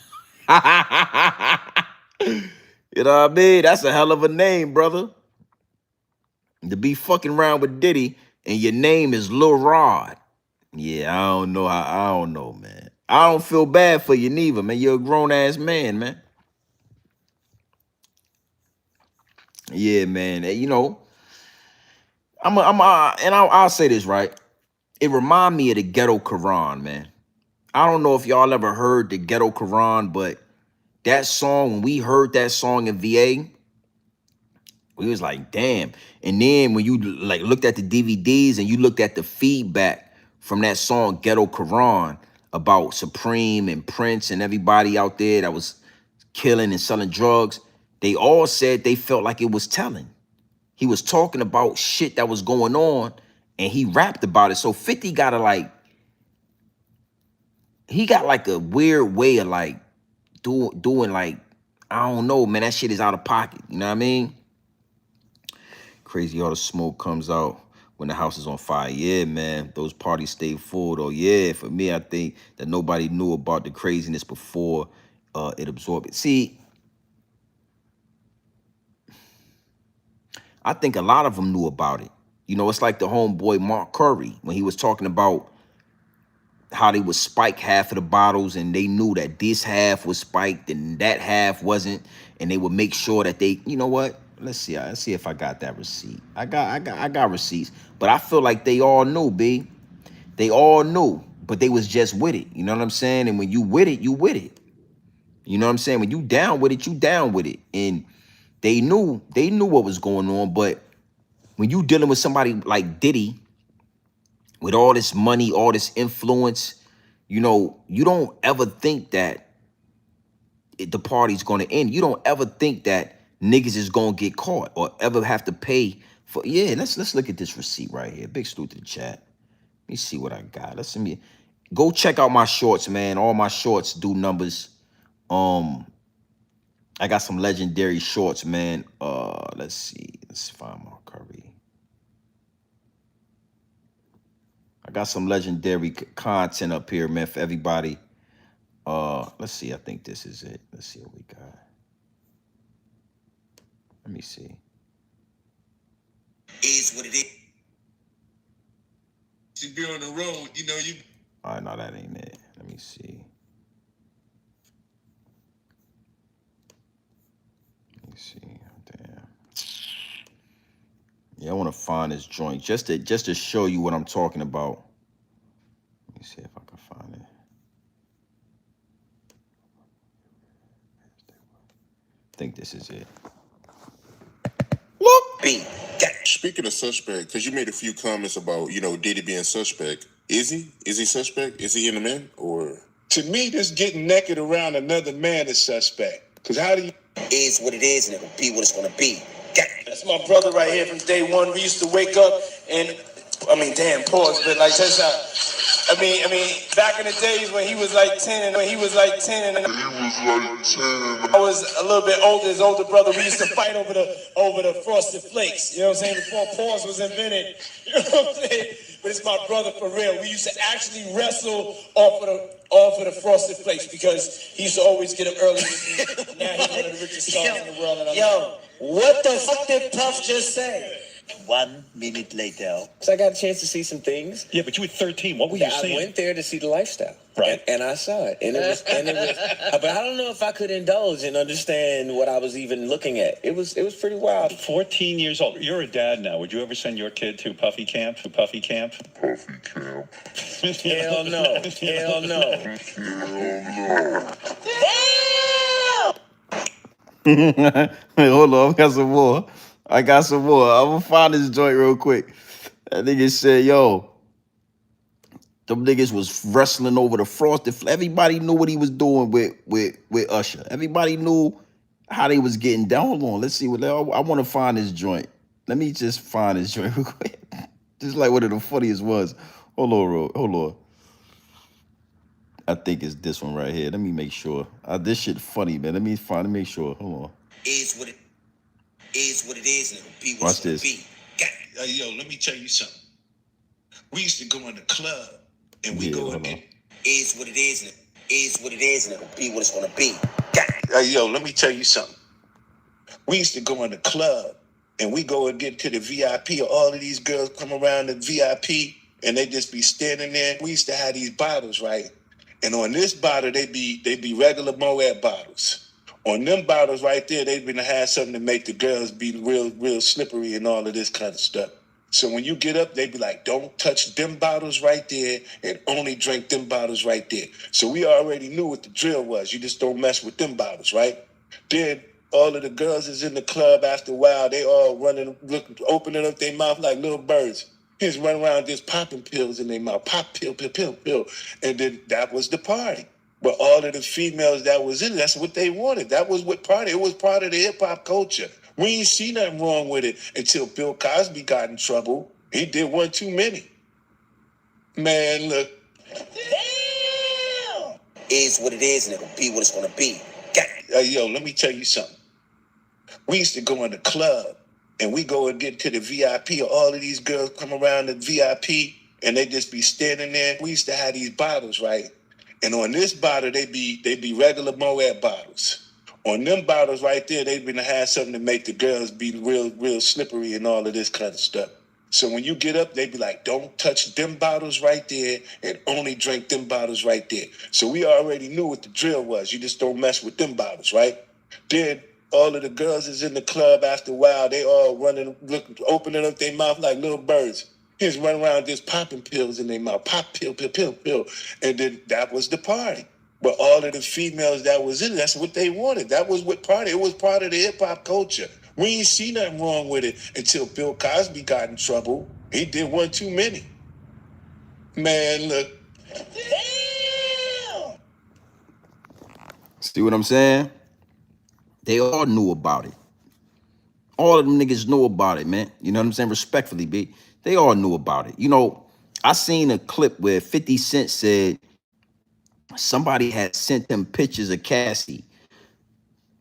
You know what I mean? That's a hell of a name, brother. To be fucking around with Diddy and your name is Lil Rod. Yeah, I don't know, man. I don't feel bad for you neither, man. You're a grown-ass man, man. Yeah, man. I'll say this, right? It remind me of the Ghetto Quran, man. I don't know if y'all ever heard the Ghetto Quran, but that song, when we heard that song in VA, we was like, damn. And then when you like looked at the DVDs and you looked at the feedback from that song Ghetto Quran about Supreme and Prince and everybody out there that was killing and selling drugs, they all said they felt like it was telling. He was talking about shit that was going on and he rapped about it. So 50 got he got like a weird way of like doing like, I don't know, man, that shit is out of pocket. You know what I mean? Crazy all the smoke comes out when the house is on fire. Yeah, man, those parties stay full though. Yeah, for me, I think that nobody knew about the craziness before it absorbed it. See, I think a lot of them knew about it. You know, it's like the homeboy Mark Curry when he was talking about how they would spike half of the bottles and they knew that this half was spiked and that half wasn't, and they would make sure that they, you know what? Let's see if I got that receipt. I got receipts, but I feel like they all knew, B. They all knew, but they was just with it. You know what I'm saying? And when you with it, you with it. You know what I'm saying? When you down with it, you down with it. And they knew what was going on, but when you dealing with somebody like Diddy with all this money, all this influence, you know, you don't ever think that the party's going to end. You don't ever think that niggas is going to get caught or ever have to pay for. Yeah, let's look at this receipt right here. Big salute to the chat. Let me see what I got. Let's see me go check out my shorts, man. All my shorts do numbers. I got some legendary shorts, man. Let's see. Let's find my Curry. I got some legendary content up here, man, for everybody. Let's see. I think this is it. Let's see what we got. Let me see. Is what it is. To be on the road, you know, you. All right, no, that ain't it. Let me see. Let me see. Damn. Yeah, I want to find this joint just to show you what I'm talking about. Let me see if I can find it. I think this is it. Look, B. Speaking of suspect, because you made a few comments about, you know, Diddy being suspect. Is he? Is he suspect? Is he in the man? Or to me, this getting naked around another man is suspect. Because how do you? Is what it is, and it'll be what it's gonna be. That's my brother right here from day one. We used to wake up and, I mean, damn, pause, but like, check this out. I mean, back in the days when he was like 10 and I was a little bit older, his older brother, we used to fight over the frosted flakes. You know what I'm saying? Before pause was invented. You know what I'm saying? But it's my brother for real. We used to actually wrestle off of the frosted flakes because he used to always get them early. Now he's one of the richest stars in the world. Yo, what the fuck did Puff just say? 1 minute later. So I got a chance to see some things. Yeah, but you were 13. What were you seeing? I went there to see the lifestyle. Right. And I saw it. And it was but I don't know if I could indulge and understand what I was even looking at. It was pretty wild. 14 years old. You're a dad now. Would you ever send your kid to Puffy camp? Puffy camp? Hell no. Hell no. Wait, hold on. I got some more. I'm gonna find this joint real quick. That nigga said, yo, them niggas was wrestling over the frosted. Everybody knew what he was doing with Usher. Everybody knew how they was getting down. Hold on, let's see what I want to find this joint. Let me just find this joint real quick. Just like one of the funniest was. Hold on. I think it's this one right here. Let me make sure. This shit funny, man. Let me make sure. Hold on. Is what it is, and it'll be what Watch it's gonna this. be. Yo, let me tell you something. We used to go in the club and we go in. Is what it is, and it'll be what it's gonna be. Yo, let me tell you something. We used to go in the club and we go and get to the VIP. All of these girls come around the VIP and they just be standing there. We used to have these bottles, right? And on this bottle, they be regular Moet bottles. On them bottles right there, they've been to have something to make the girls be real slippery and all of this kind of stuff. So when you get up, they be like, don't touch them bottles right there and only drink them bottles right there. So we already knew what the drill was. You just don't mess with them bottles, right? Then all of the girls is in the club after a while. They all running, opening up their mouth like little birds. Just run around just popping pills in their mouth. Pop, pill. And then that was the party. But all of the females that was in it, that's what they wanted. That was what party. It was part of the hip-hop culture. We ain't see nothing wrong with it until Bill Cosby got in trouble. He did one too many. Man, look. Damn! Is what it is, and it'll be what it's gonna be. Yo, let me tell you something. We used to go in the club and we go and get to the VIP. All of these girls come around the VIP and they just be standing there. We used to have these bottles, right? And on this bottle, they be regular Moet bottles. On them bottles right there, they've been to have something to make the girls be real slippery and all of this kind of stuff. So when you get up, they be like, don't touch them bottles right there and only drink them bottles right there. So we already knew what the drill was. You just don't mess with them bottles, right? Then all of the girls is in the club after a while. They all running, opening up their mouth like little birds. He just run around just popping pills in their mouth. Pop pill, pill, pill, pill. And then that was the party. But all of the females that was in it, that's what they wanted. That was what party. It was part of the hip hop culture. We ain't see nothing wrong with it until Bill Cosby got in trouble. He did one too many. Man, look. Damn! See what I'm saying? They all knew about it. All of them niggas knew about it, man. You know what I'm saying? Respectfully, B. They all knew about it. You know, I seen a clip where 50 Cent said somebody had sent him pictures of Cassie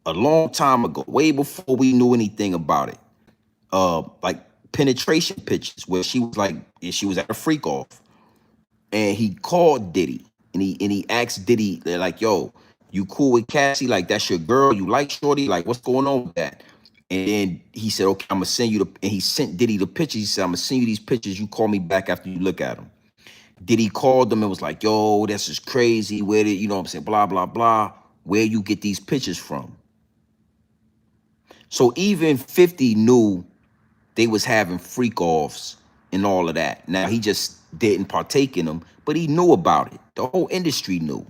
a long time ago, way before we knew anything about it. Like penetration pictures where she was like, she was at a freak off. And he called Diddy and he asked Diddy, they're like, yo, you cool with Cassie? Like, that's your girl? You like Shorty? Like, what's going on with that? And then he said, okay, I'm gonna send you and he sent Diddy the pictures. He said, I'm gonna send you these pictures. You call me back after you look at them. Diddy called them and was like, yo, this is crazy. Where did, you know what I'm saying? Blah, blah, blah. Where you get these pictures from? So even 50 knew they was having freak offs and all of that. Now he just didn't partake in them, but he knew about it. The whole industry knew.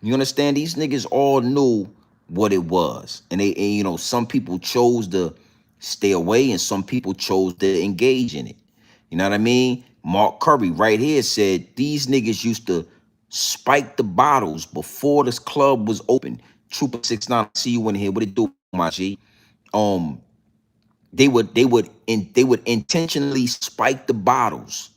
You understand? These niggas all knew what it was. And you know, some people chose to stay away and some people chose to engage in it. You know what I mean? Mark Curry right here said these niggas used to spike the bottles before this club was open. Trooper 69, see you in here. What it do, my G? They would intentionally spike the bottles.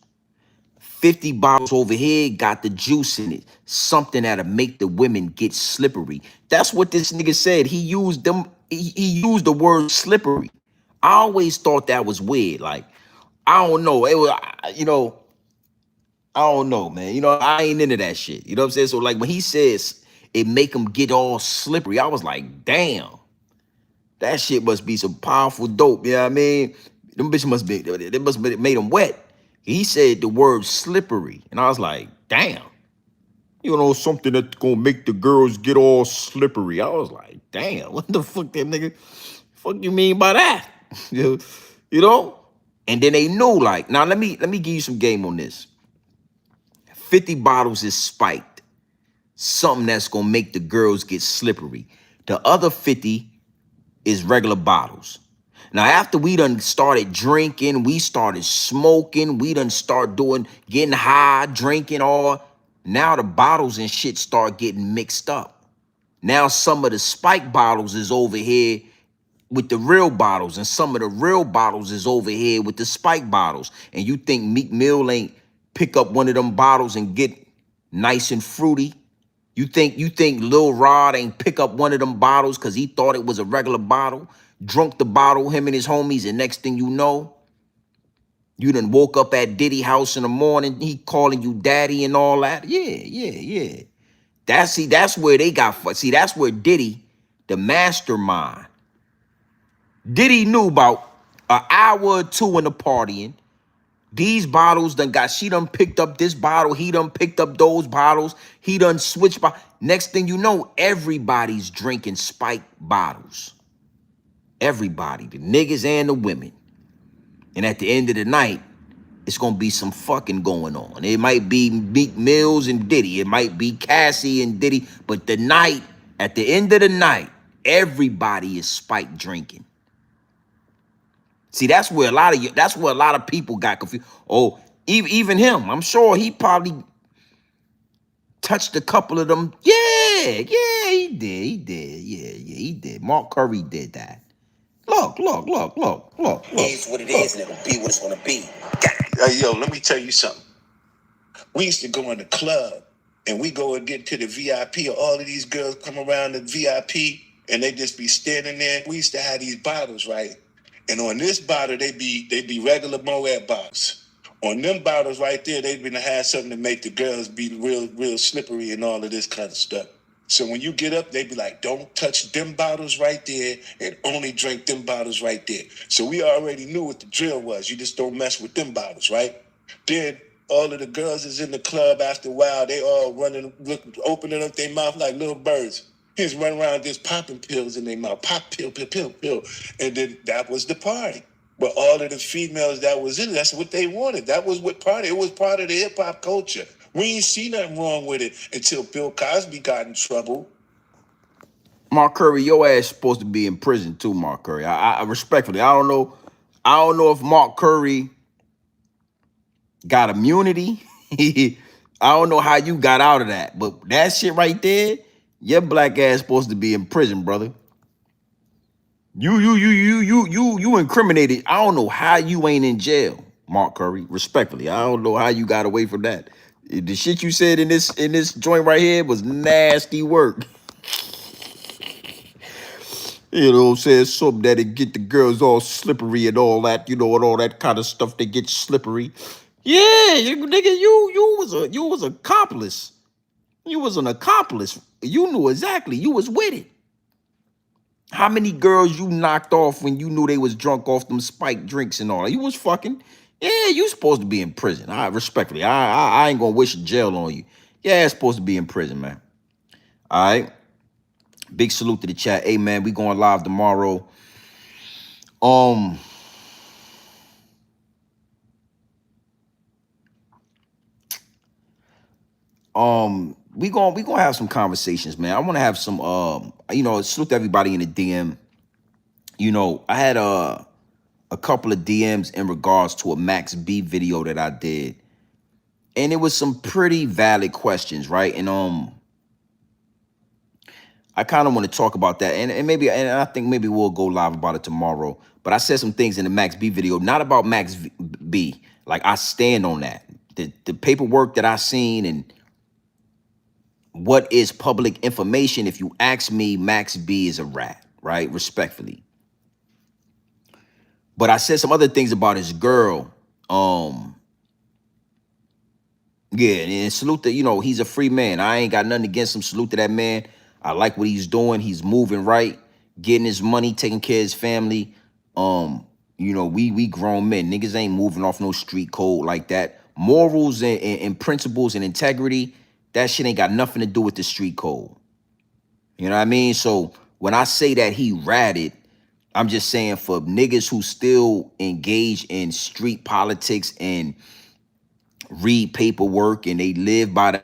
50 bottles over here got the juice in it. Something that'll make the women get slippery. That's what this nigga said. He used them, he used the word slippery. I always thought that was weird. Like, I don't know. It was, you know, I don't know, man. You know, I ain't into that shit. You know what I'm saying? So like when he says it make them get all slippery, I was like, damn. That shit must be some powerful dope, you know what I mean? Them bitches must be, they must have made them wet. He said the word slippery, and I was like, damn. You know, something that's gonna make the girls get all slippery. I was like, damn, what the fuck that nigga, fuck you mean by that? You know? And then they knew, like, now let me give you some game on this. 50 bottles is spiked. Something that's gonna make the girls get slippery. The other 50 is regular bottles. Now, after we done started drinking, we started smoking, we done start getting high, drinking all, now the bottles and shit start getting mixed up. Now some of the spike bottles is over here with the real bottles, and some of the real bottles is over here with the spike bottles. And you think Meek Mill ain't pick up one of them bottles and get nice and fruity? You think Lil Rod ain't pick up one of them bottles because he thought it was a regular bottle, drunk the bottle, him and his homies, and next thing you know, you done woke up at Diddy house in the morning, he calling you daddy and all that. Yeah. That's where they got, see, that's where Diddy, the mastermind, Diddy knew about an hour or two in the partying. These bottles she done picked up this bottle. He done picked up those bottles. He done switched. Next thing you know, everybody's drinking spike bottles. Everybody, the niggas and the women. And at the end of the night, it's going to be some fucking going on. It might be Meek Mills and Diddy. It might be Cassie and Diddy. But at the end of the night, everybody is spike drinking. See, that's where a lot of people got confused. Oh, even him. I'm sure he probably touched a couple of them. Yeah, he did. Yeah, he did. Mark Curry did that. Look. It's what it is, and it'll be what it's gonna be. Hey, yo, let me tell you something. We used to go in the club and we go and get to the VIP, or all of these girls come around the VIP and they just be standing there. We used to have these bottles, right? And on this bottle, they be regular Moet bottles. On them bottles right there, they been to have something to make the girls be real slippery and all of this kind of stuff. So when you get up, they be like, don't touch them bottles right there and only drink them bottles right there. So we already knew what the drill was. You just don't mess with them bottles, right? Then all of the girls is in the club after a while. They all running, opening up their mouth like little birds. He's running around just popping pills in their mouth. Pop, pill, pill, pill, pill. And then that was the party. But all of the females that was in it, that's what they wanted. That was what party. It was part of the hip hop culture. We ain't see nothing wrong with it until Bill Cosby got in trouble. Mark Curry, your ass supposed to be in prison too, Mark Curry. I respectfully, I don't know if Mark Curry got immunity. I don't know how you got out of that, but that shit right there, your black ass supposed to be in prison, brother. You incriminated. I don't know how you ain't in jail, Mark Curry. Respectfully, I don't know how you got away from that. The shit you said in this joint right here was nasty work. You know what I'm saying? Something that it get the girls all slippery and all that, you know, and all that kind of stuff. They get slippery. Yeah, nigga, you was accomplice. You was an accomplice. You knew exactly. You was with it. How many girls you knocked off when you knew they was drunk off them spiked drinks and all that? You was fucking. Yeah, you supposed to be in prison. I respectfully, I ain't gonna wish jail on you. Yeah, it's supposed to be in prison, man. All right. Big salute to the chat. Hey, man, we going live tomorrow. We gonna have some conversations, man. I want to have some salute to everybody in the DM. You know, I had a couple of DMs in regards to a Max B video that I did, and it was some pretty valid questions, right? And I kind of want to talk about that, and I think maybe we'll go live about it tomorrow. But I said some things in the Max B video, not about Max B. Like, I stand on that. The paperwork that I seen and what is public information, if you ask me, Max B is a rat, right? Respectfully. But I said some other things about his girl. Yeah, and salute to, he's a free man. I ain't got nothing against him. Salute to that man. I like what he's doing. He's moving right, getting his money, taking care of his family. We grown men. Niggas ain't moving off no street code like that. Morals and principles and integrity, that shit ain't got nothing to do with the street code. You know what I mean? So when I say that he ratted, I'm just saying for niggas who still engage in street politics and read paperwork and they live by the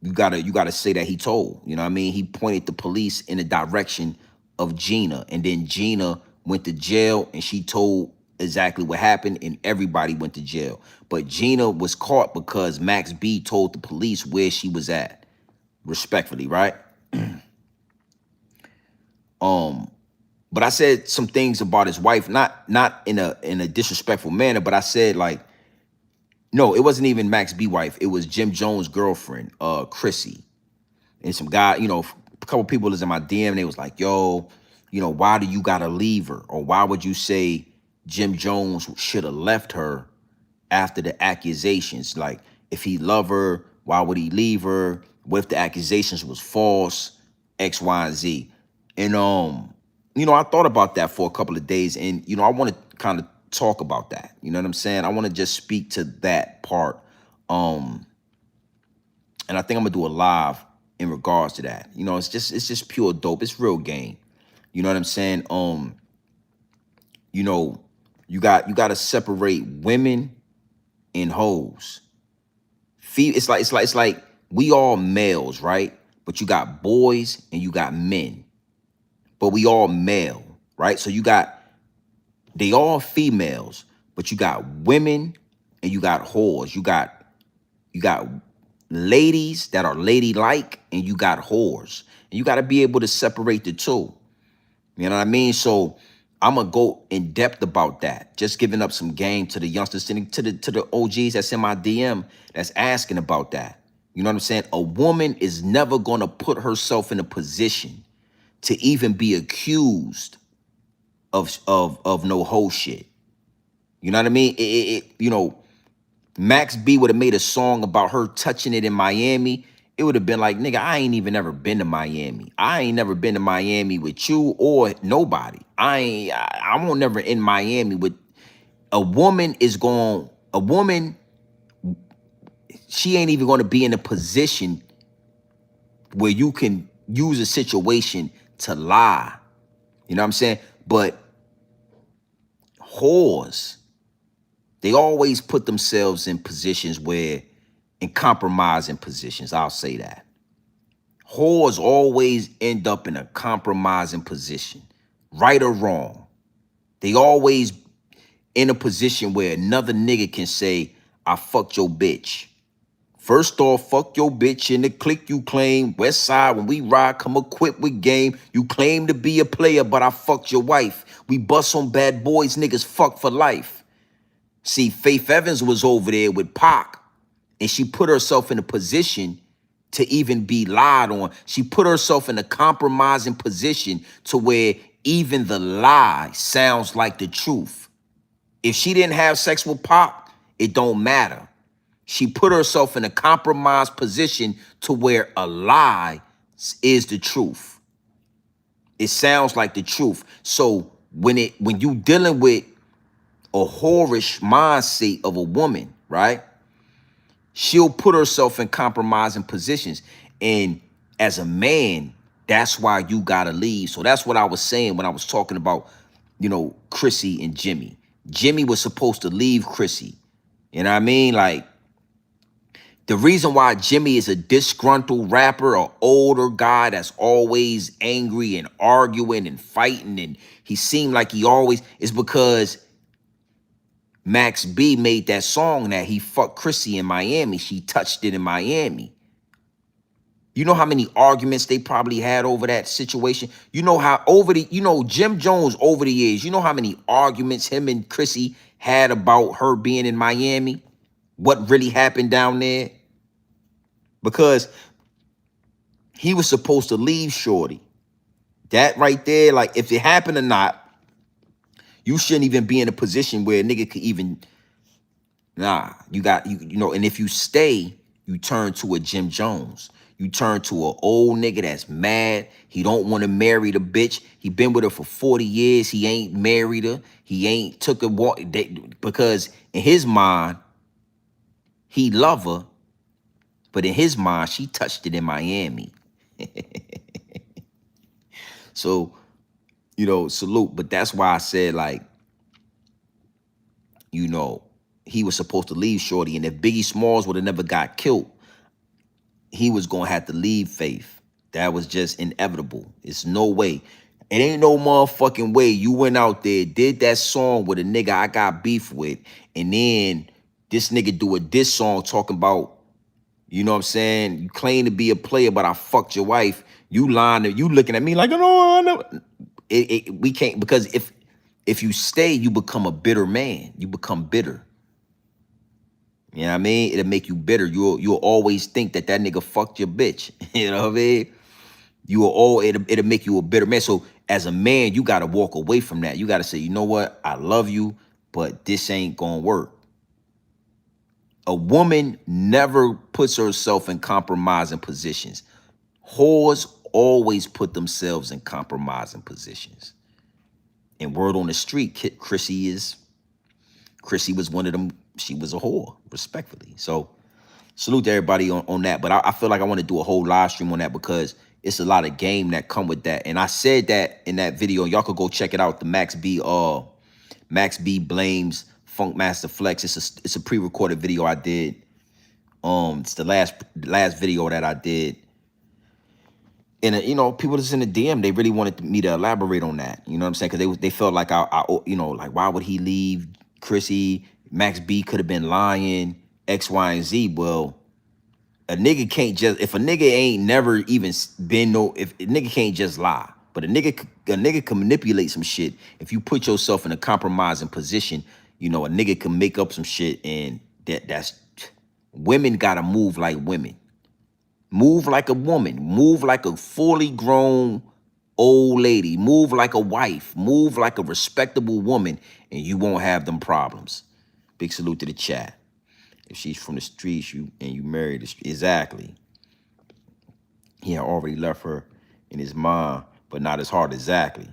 you gotta say that he told. You know what I mean? He pointed the police in the direction of Gina, and then Gina went to jail and she told exactly what happened, and everybody went to jail. But Gina was caught because Max B told the police where she was at. Respectfully, right? But I said some things about his wife, not in a disrespectful manner, but I said, like, no, it wasn't even Max B wife. It was Jim Jones' girlfriend, Chrissy. And some guy, a couple people was in my DM, and they was like, yo, why do you gotta leave her? Or why would you say Jim Jones should have left her after the accusations? Like, if he loved her, why would he leave her? What if the accusations was false? X, Y, and Z. And I thought about that for a couple of days, and I want to kind of talk about that. You know what I'm saying? I want to just speak to that part. And I think I'm gonna do a live in regards to that. It's just pure dope. It's real game. You know what I'm saying? You got to separate women and hoes. It's like we all males, right? But you got boys and you got men. But we all male, right? So they all females, but you got women and you got whores. You got ladies that are ladylike and you got whores. And you got to be able to separate the two. You know what I mean? So I'm gonna go in depth about that. Just giving up some game to the youngsters, to the OGs that's in my DM that's asking about that. You know what I'm saying? A woman is never gonna put herself in a position to even be accused of no whole shit. You know what I mean? Max B would have made a song about her touching it in Miami, it would have been like, nigga, I ain't even never been to Miami. I ain't never been to Miami with you or nobody. I won't never in Miami with a woman a woman, she ain't even gonna be in a position where you can use a situation to lie. You know what I'm saying? But whores, they always put themselves in positions in compromising positions. I'll say that. Whores always end up in a compromising position, right or wrong. They always in a position where another nigga can say, I fucked your bitch. First off, fuck your bitch in the clique you claim. West side, when we ride, come equipped with game. You claim to be a player, but I fucked your wife. We bust on bad boys, niggas fuck for life. See, Faith Evans was over there with Pac, and she put herself in a position to even be lied on. She put herself in a compromising position to where even the lie sounds like the truth. If she didn't have sex with Pac, it don't matter. She put herself in a compromised position to where a lie is the truth. It sounds like the truth. So when you dealing with a whorish mindset of a woman, right? She'll put herself in compromising positions. And as a man, that's why you gotta leave. So that's what I was saying when I was talking about, Chrissy and Jimmy. Jimmy was supposed to leave Chrissy. You know what I mean? Like, the reason why Jimmy is a disgruntled rapper, an older guy that's always angry and arguing and fighting, and he seemed like he always, is because Max B made that song that he fucked Chrissy in Miami. She touched it in Miami. You know how many arguments they probably had over that situation? You know how Jim Jones over the years, you know how many arguments him and Chrissy had about her being in Miami? What really happened down there? Because he was supposed to leave Shorty. That right there, like, if it happened or not, you shouldn't even be in a position where a nigga could even, and if you stay, you turn to a Jim Jones. You turn to an old nigga that's mad. He don't want to marry the bitch. He been with her for 40 years. He ain't married her. He ain't took a walk. Because in his mind, he love her. But in his mind, she touched it in Miami. So, salute. But that's why I said, like, he was supposed to leave Shorty. And if Biggie Smalls would have never got killed, he was going to have to leave Faith. That was just inevitable. It's no way. It ain't no motherfucking way you went out there, did that song with a nigga I got beef with, and then this nigga do a diss song talking about, you know what I'm saying? You claim to be a player, but I fucked your wife. You lying, you looking at me like, no, no. We can't, because if you stay, you become a bitter man. You become bitter. You know what I mean? It'll make you bitter. You'll always think that nigga fucked your bitch. You know what I mean? It'll make you a bitter man. So as a man, you gotta walk away from that. You gotta say, you know what? I love you, but this ain't gonna work. A woman never puts herself in compromising positions. Whores always put themselves in compromising positions. And word on the street, Chrissy was one of them. She was a whore, respectfully. So salute to everybody on that. But I feel like I want to do a whole live stream on that because it's a lot of game that come with that. And I said that in that video. Y'all could go check it out. The Max B blames Funk Master Flex. It's a pre-recorded video I did. It's the last video that I did. And people that's in the DM, they really wanted me to elaborate on that. You know what I'm saying? Because they felt like I like, why would he leave Chrissy? Max B could have been lying, X, Y, and Z. Well, a nigga can't just, if a nigga ain't never even been if a nigga can't just lie. But a nigga can manipulate some shit. If you put yourself in a compromising position, a nigga can make up some shit, and that's women gotta move like women. Move like a woman. Move like a fully grown old lady. Move like a wife. Move like a respectable woman, and you won't have them problems. Big salute to the chat. If she's from the streets, you married the street. Exactly. He had already left her in his mind, but not his heart. Exactly.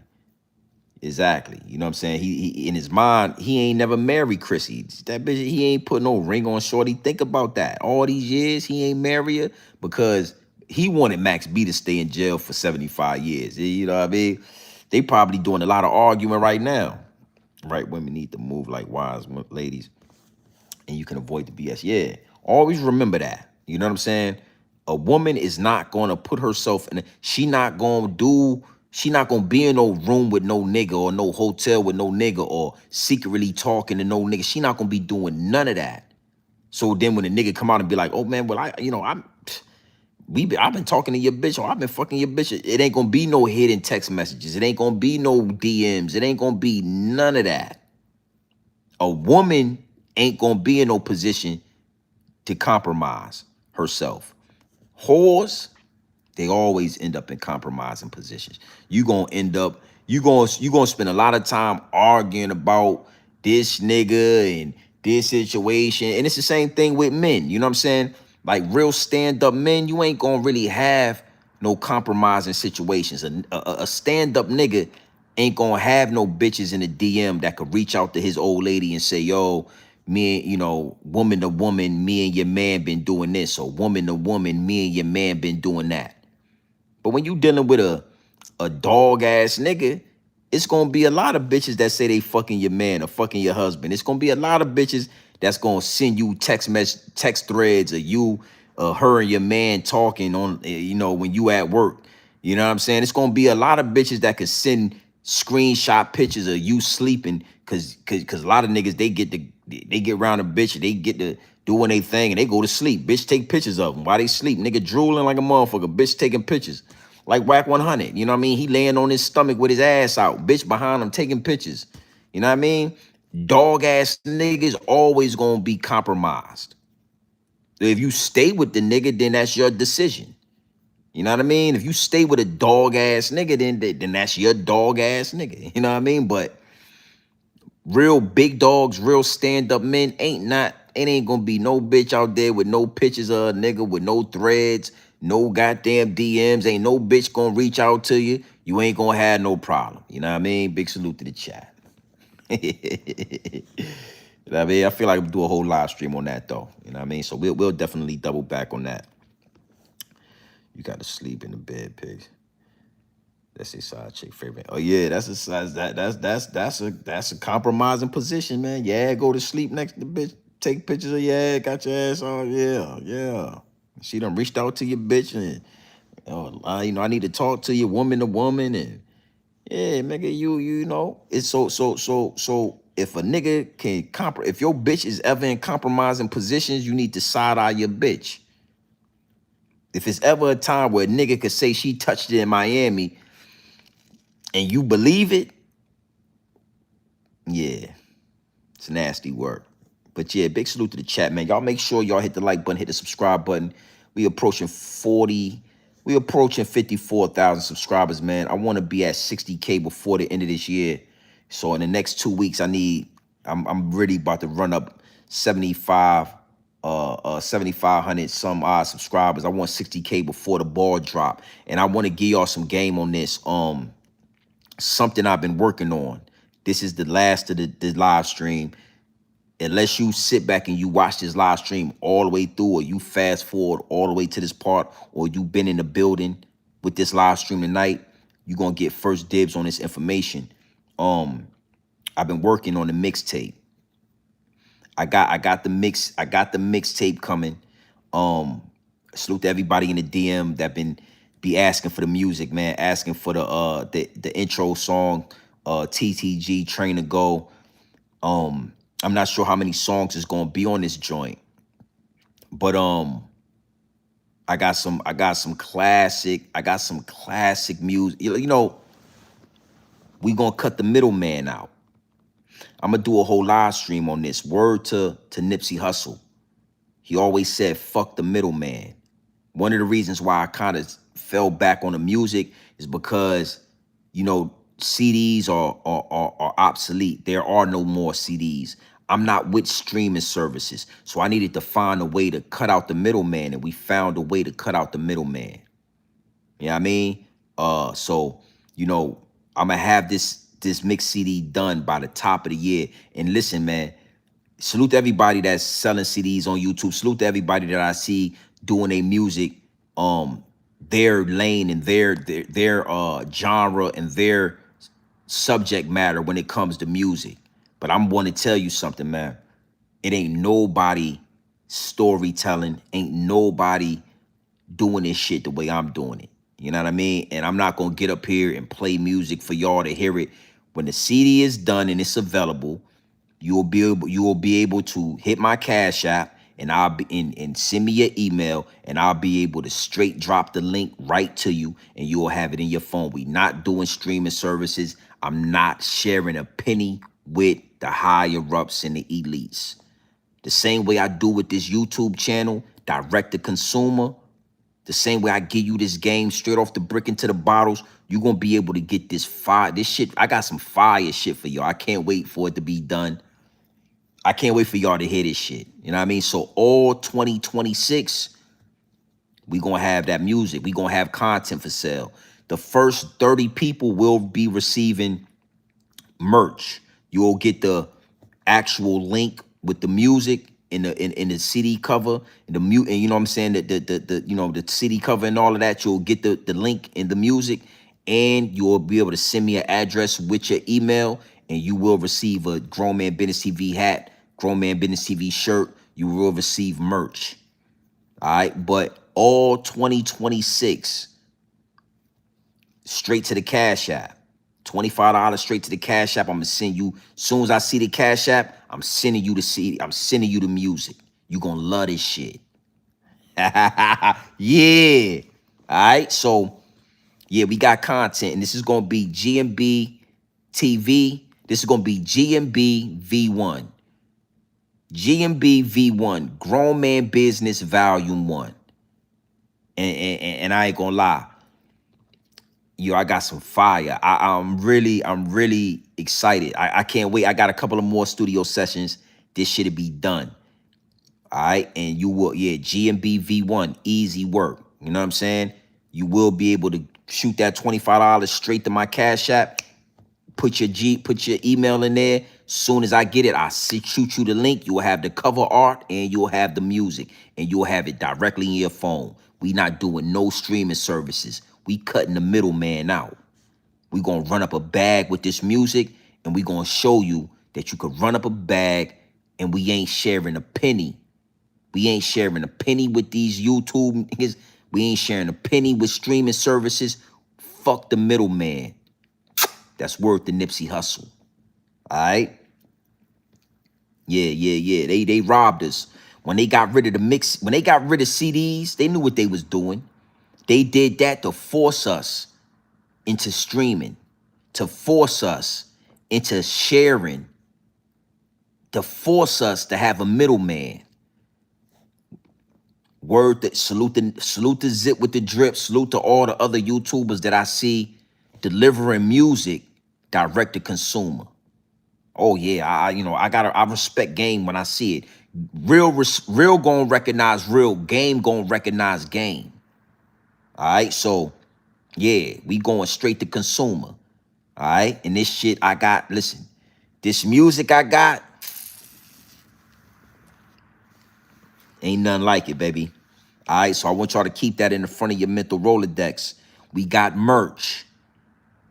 Exactly. You know what I'm saying? He in his mind, he ain't never married Chrissy. That bitch, he ain't put no ring on shorty. Think about that. All these years, he ain't marry her because he wanted Max B to stay in jail for 75 years. You know what I mean? They probably doing a lot of arguing right now. Right? Women need to move like wise ladies, and you can avoid the BS. Yeah. Always remember that. You know what I'm saying? A woman is not gonna put herself in she not gonna be in no room with no nigga or no hotel with no nigga or secretly talking to no nigga. She not gonna be doing none of that. So then when the nigga come out and be like, oh man, well I've been talking to your bitch or I've been fucking your bitch. It ain't gonna be no hidden text messages. It ain't gonna be no DMs. It ain't gonna be none of that. A woman ain't gonna be in no position to compromise herself. Whores, they always end up in compromising positions. You gonna end up, you gonna spend a lot of time arguing about this nigga and this situation. And it's the same thing with men. You know what I'm saying? Like real stand-up men, you ain't gonna really have no compromising situations. A stand-up nigga ain't gonna have no bitches in the DM that could reach out to his old lady and say, yo, me, woman to woman, me and your man been doing this, or woman to woman, me and your man been doing that. But when you dealing with a dog ass nigga, it's gonna be a lot of bitches that say they fucking your man or fucking your husband. It's gonna be a lot of bitches that's gonna send you text threads of you, her and your man talking on, when you at work. You know what I'm saying? It's gonna be a lot of bitches that could send screenshot pictures of you sleeping, cause a lot of niggas they get around a bitch, they get to doing their thing and they go to sleep. Bitch take pictures of them while they sleep. Nigga drooling like a motherfucker. Bitch taking pictures. Like Whack 100. You know what I mean? He laying on his stomach with his ass out. Bitch behind him taking pictures. You know what I mean? Dog ass niggas always gonna be compromised. If you stay with the nigga, then that's your decision. You know what I mean? If you stay with a dog ass nigga, then that's your dog ass nigga. You know what I mean? But real big dogs, real stand-up men it ain't gonna be no bitch out there with no pictures of a nigga, with no threads, no goddamn DMs. Ain't no bitch gonna reach out to you. You ain't gonna have no problem. You know what I mean? Big salute to the chat. You know what I mean? I feel like we'll do a whole live stream on that though. You know what I mean? So we'll definitely double back on that. You got to sleep in the bed, pigs. That's a side chick favorite. Oh yeah, that's a size that's a compromising position, man. Yeah, go to sleep next to the bitch, take pictures of got your ass on. Yeah. She done reached out to your bitch and I need to talk to you, woman to woman, and yeah, nigga, you know. It's so if a nigga can if your bitch is ever in compromising positions, you need to side eye your bitch. If it's ever a time where a nigga could say she touched it in Miami and you believe it, yeah, it's nasty work. But yeah, big salute to the chat, man. Y'all make sure y'all hit the like button, hit the subscribe button. We approaching 54,000 subscribers, man. I want to be at 60K before the end of this year. So in the next 2 weeks, I'm really about to run up 7,500 some odd subscribers. I want 60K before the ball drop. And I want to give y'all some game on this. Something I've been working on. This is the last of the live stream. Unless you sit back and you watch this live stream all the way through, or you fast forward all the way to this part, or you've been in the building with this live stream tonight, you're gonna get first dibs on this information. I've been working on the mixtape. I got the mixtape coming. Salute to everybody in the DM that be asking for the music, man, asking for the intro song, TTG Train to Go. I'm not sure how many songs is gonna be on this joint, but I got some classic music. You know, we gonna cut the middleman out. I'm gonna do a whole live stream on this. Word to Nipsey Hussle. He always said, fuck the middleman. One of the reasons why I kind of fell back on the music is because, CDs are obsolete. There are no more CDs. I'm not with streaming services. So I needed to find a way to cut out the middleman, and we found a way to cut out the middleman. You know what I mean? So, you know, I'm gonna have this mix CD done by the top of the year. And listen, man, salute to everybody that's selling CDs on YouTube. Salute to everybody that I see doing their music, their lane and their genre and their subject matter when it comes to music. But I'm want to tell you something, man. It ain't nobody storytelling, ain't nobody doing this shit the way I'm doing it. You know what I mean? And I'm not gonna get up here and play music for y'all to hear it. When the CD is done and it's available, you will be able to hit my Cash App, and I'll be and send me your email, and I'll be able to straight drop the link right to you, and you will have it in your phone. We not doing streaming services. I'm not sharing a penny with the higher ups and the elites. The same way I do with this YouTube channel, direct to consumer, the same way I give you this game straight off the brick into the bottles, you're going to be able to get this fire. This shit, I got some fire shit for y'all. I can't wait for it to be done. I can't wait for y'all to hear this shit. You know what I mean? So all 2026, we going to have that music. We going to have content for sale. The first 30 people will be receiving merch. You'll get the actual link with the music in the CD cover and and you know what I'm saying, the you know, the CD cover and all of that. You'll get the link in the music, and you'll be able to send me an address with your email, and you will receive a Grown Man Business TV hat, Grown Man Business TV shirt. You will receive merch. All right, but all 2026 straight to the Cash App. $25 straight to the Cash App. I'm gonna send you. As soon as I see the Cash App, I'm sending you the CD. I'm sending you the music. You gonna love this shit. Yeah. All right. So yeah, we got content, and this is gonna be GMB TV. This is gonna be GMB V1. GMB V1. Grown Man Business Volume 1. And I ain't gonna lie. Yo, I got some fire. I'm really excited. I can't wait. I got a couple of more studio sessions. This shit'll be done. All right. And you will, yeah, GMB V1, easy work. You know what I'm saying? You will be able to shoot that $25 straight to my Cash App. Put your email in there. Soon as I get it, shoot you the link. You will have the cover art, and you'll have the music, and you'll have it directly in your phone. We not doing no streaming services. We cutting the middleman out. We gonna run up a bag with this music, and we gonna show you that you could run up a bag, and we ain't sharing a penny. We ain't sharing a penny with these YouTube niggas. We ain't sharing a penny with streaming services. Fuck the middleman. That's worth the Nipsey hustle. All right? Yeah. They robbed us. When they got rid of the mix, when they got rid of CDs, they knew what they was doing. They did that to force us into streaming, to force us into sharing, to force us to have a middleman. Word that salute to Zip with the Drip, salute to all the other YouTubers that I see delivering music direct to consumer. Oh yeah, I respect game when I see it. Real gonna recognize real, game gonna recognize game. All right, so yeah, we going straight to consumer. All right, and this shit I got, listen, this music I got, ain't nothing like it, baby. All right, so I want y'all to keep that in the front of your mental Rolodex. We got merch.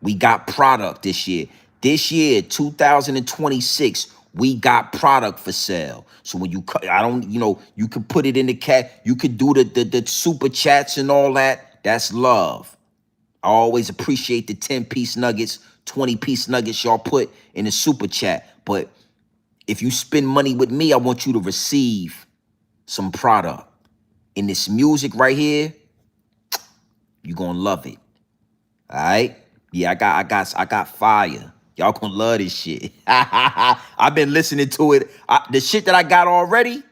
We got product this year. This year, 2026, we got product for sale. So when you, you could put it in the cat. You could do the super chats and all that. That's love. I always appreciate the 10-piece nuggets, 20-piece nuggets y'all put in the super chat. But if you spend money with me, I want you to receive some product. In this music right here, you're gonna love it. All right? Yeah, I got fire. Y'all gonna love this shit. I've been listening to it. The shit that I got already,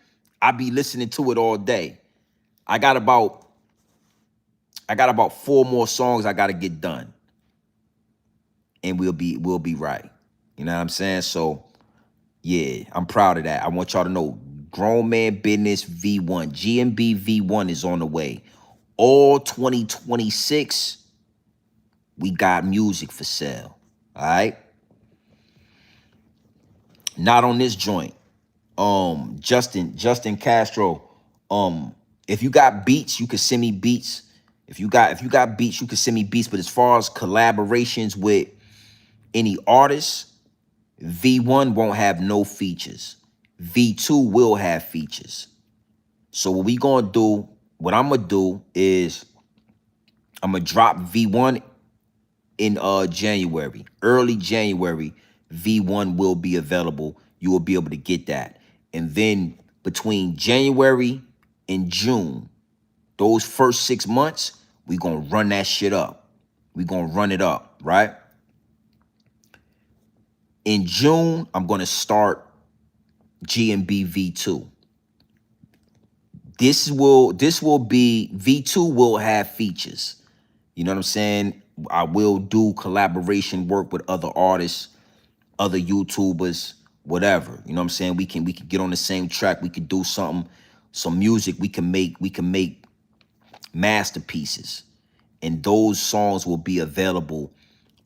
I be listening to it all day. I got about 4 more songs I gotta get done. And we'll be right. You know what I'm saying? So Yeah, I'm proud of that. I want y'all to know Grown Man Business V1, GMB V1 is on the way. All 2026, we got music for sale. All right. Not on this joint. Justin Castro. If you got beats, you can send me beats. If you got beats, you can send me beats. But as far as collaborations with any artists, V1 won't have no features. V2 will have features. So what I'm gonna do is I'm gonna drop V1 in January. Early January, V1 will be available. You will be able to get that. And then between January and June, those first 6 months, we gonna run that shit up. We gonna run it up, right? In June, I'm gonna start GMB V2. This will be V2 will have features. You know what I'm saying? I will do collaboration work with other artists, other YouTubers, whatever. You know what I'm saying? We can get on the same track. We could do something, some music. We can make masterpieces, and those songs will be available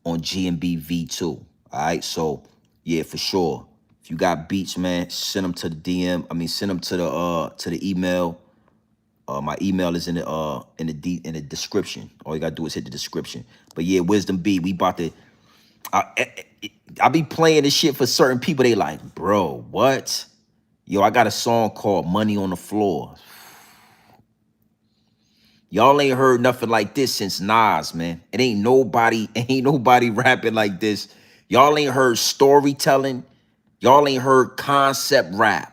on GMB V2. All right, so yeah, for sure. If you got beats, man, send them to the DM. I mean, send them to the email. My email is in the description. All you gotta do is hit the description. But yeah, Wisdom B, we about to. I be playing this shit for certain people. They like, bro, what? Yo, I got a song called "Money on the Floor." Y'all ain't heard nothing like this since Nas, man. It ain't nobody rapping like this. Y'all ain't heard storytelling. Y'all ain't heard concept rap.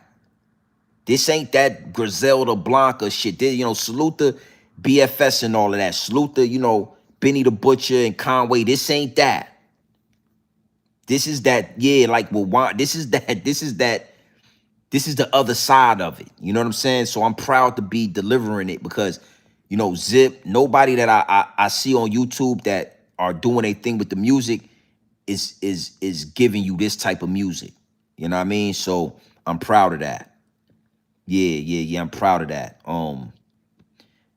This ain't that Griselda Blanca shit. Salute the BFS and all of that. Salute the, Benny the Butcher and Conway. This ain't that. This is that, yeah, like this is the other side of it. You know what I'm saying? So I'm proud to be delivering it because, Zip, nobody that I see on YouTube that are doing a thing with the music is giving you this type of music. You know what I mean? So I'm proud of that. Yeah. I'm proud of that.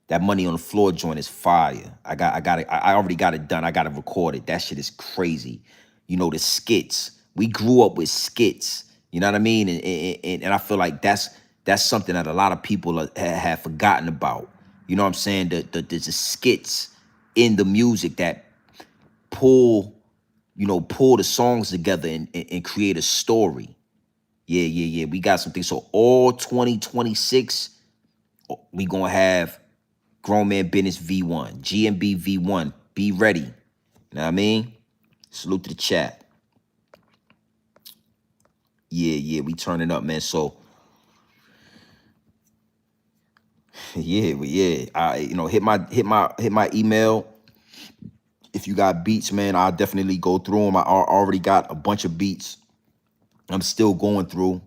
That Money on the Floor joint is fire. I got it. I already got it done. I got it recorded. That shit is crazy. The skits. We grew up with skits. You know what I mean? And I feel like that's something that a lot of people have forgotten about. You know what I'm saying? The skits in the music that pull the songs together and create a story. Yeah. We got something. So all 2026, we gonna have Grown Man Business V1, GMB V1. Be ready. You know what I mean? Salute to the chat. Yeah, we turning up, man. So yeah. Hit my email. If you got beats, man, I'll definitely go through them. I already got a bunch of beats. I'm still going through.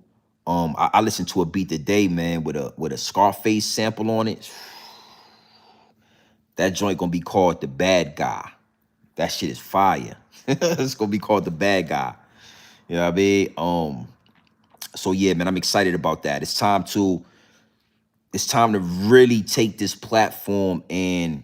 I listened to a beat today, man, with a Scarface sample on it. That joint gonna be called The Bad Guy. That shit is fire. It's gonna be called The Bad Guy. You know what I mean? So yeah, man, I'm excited about that. It's time to really take this platform and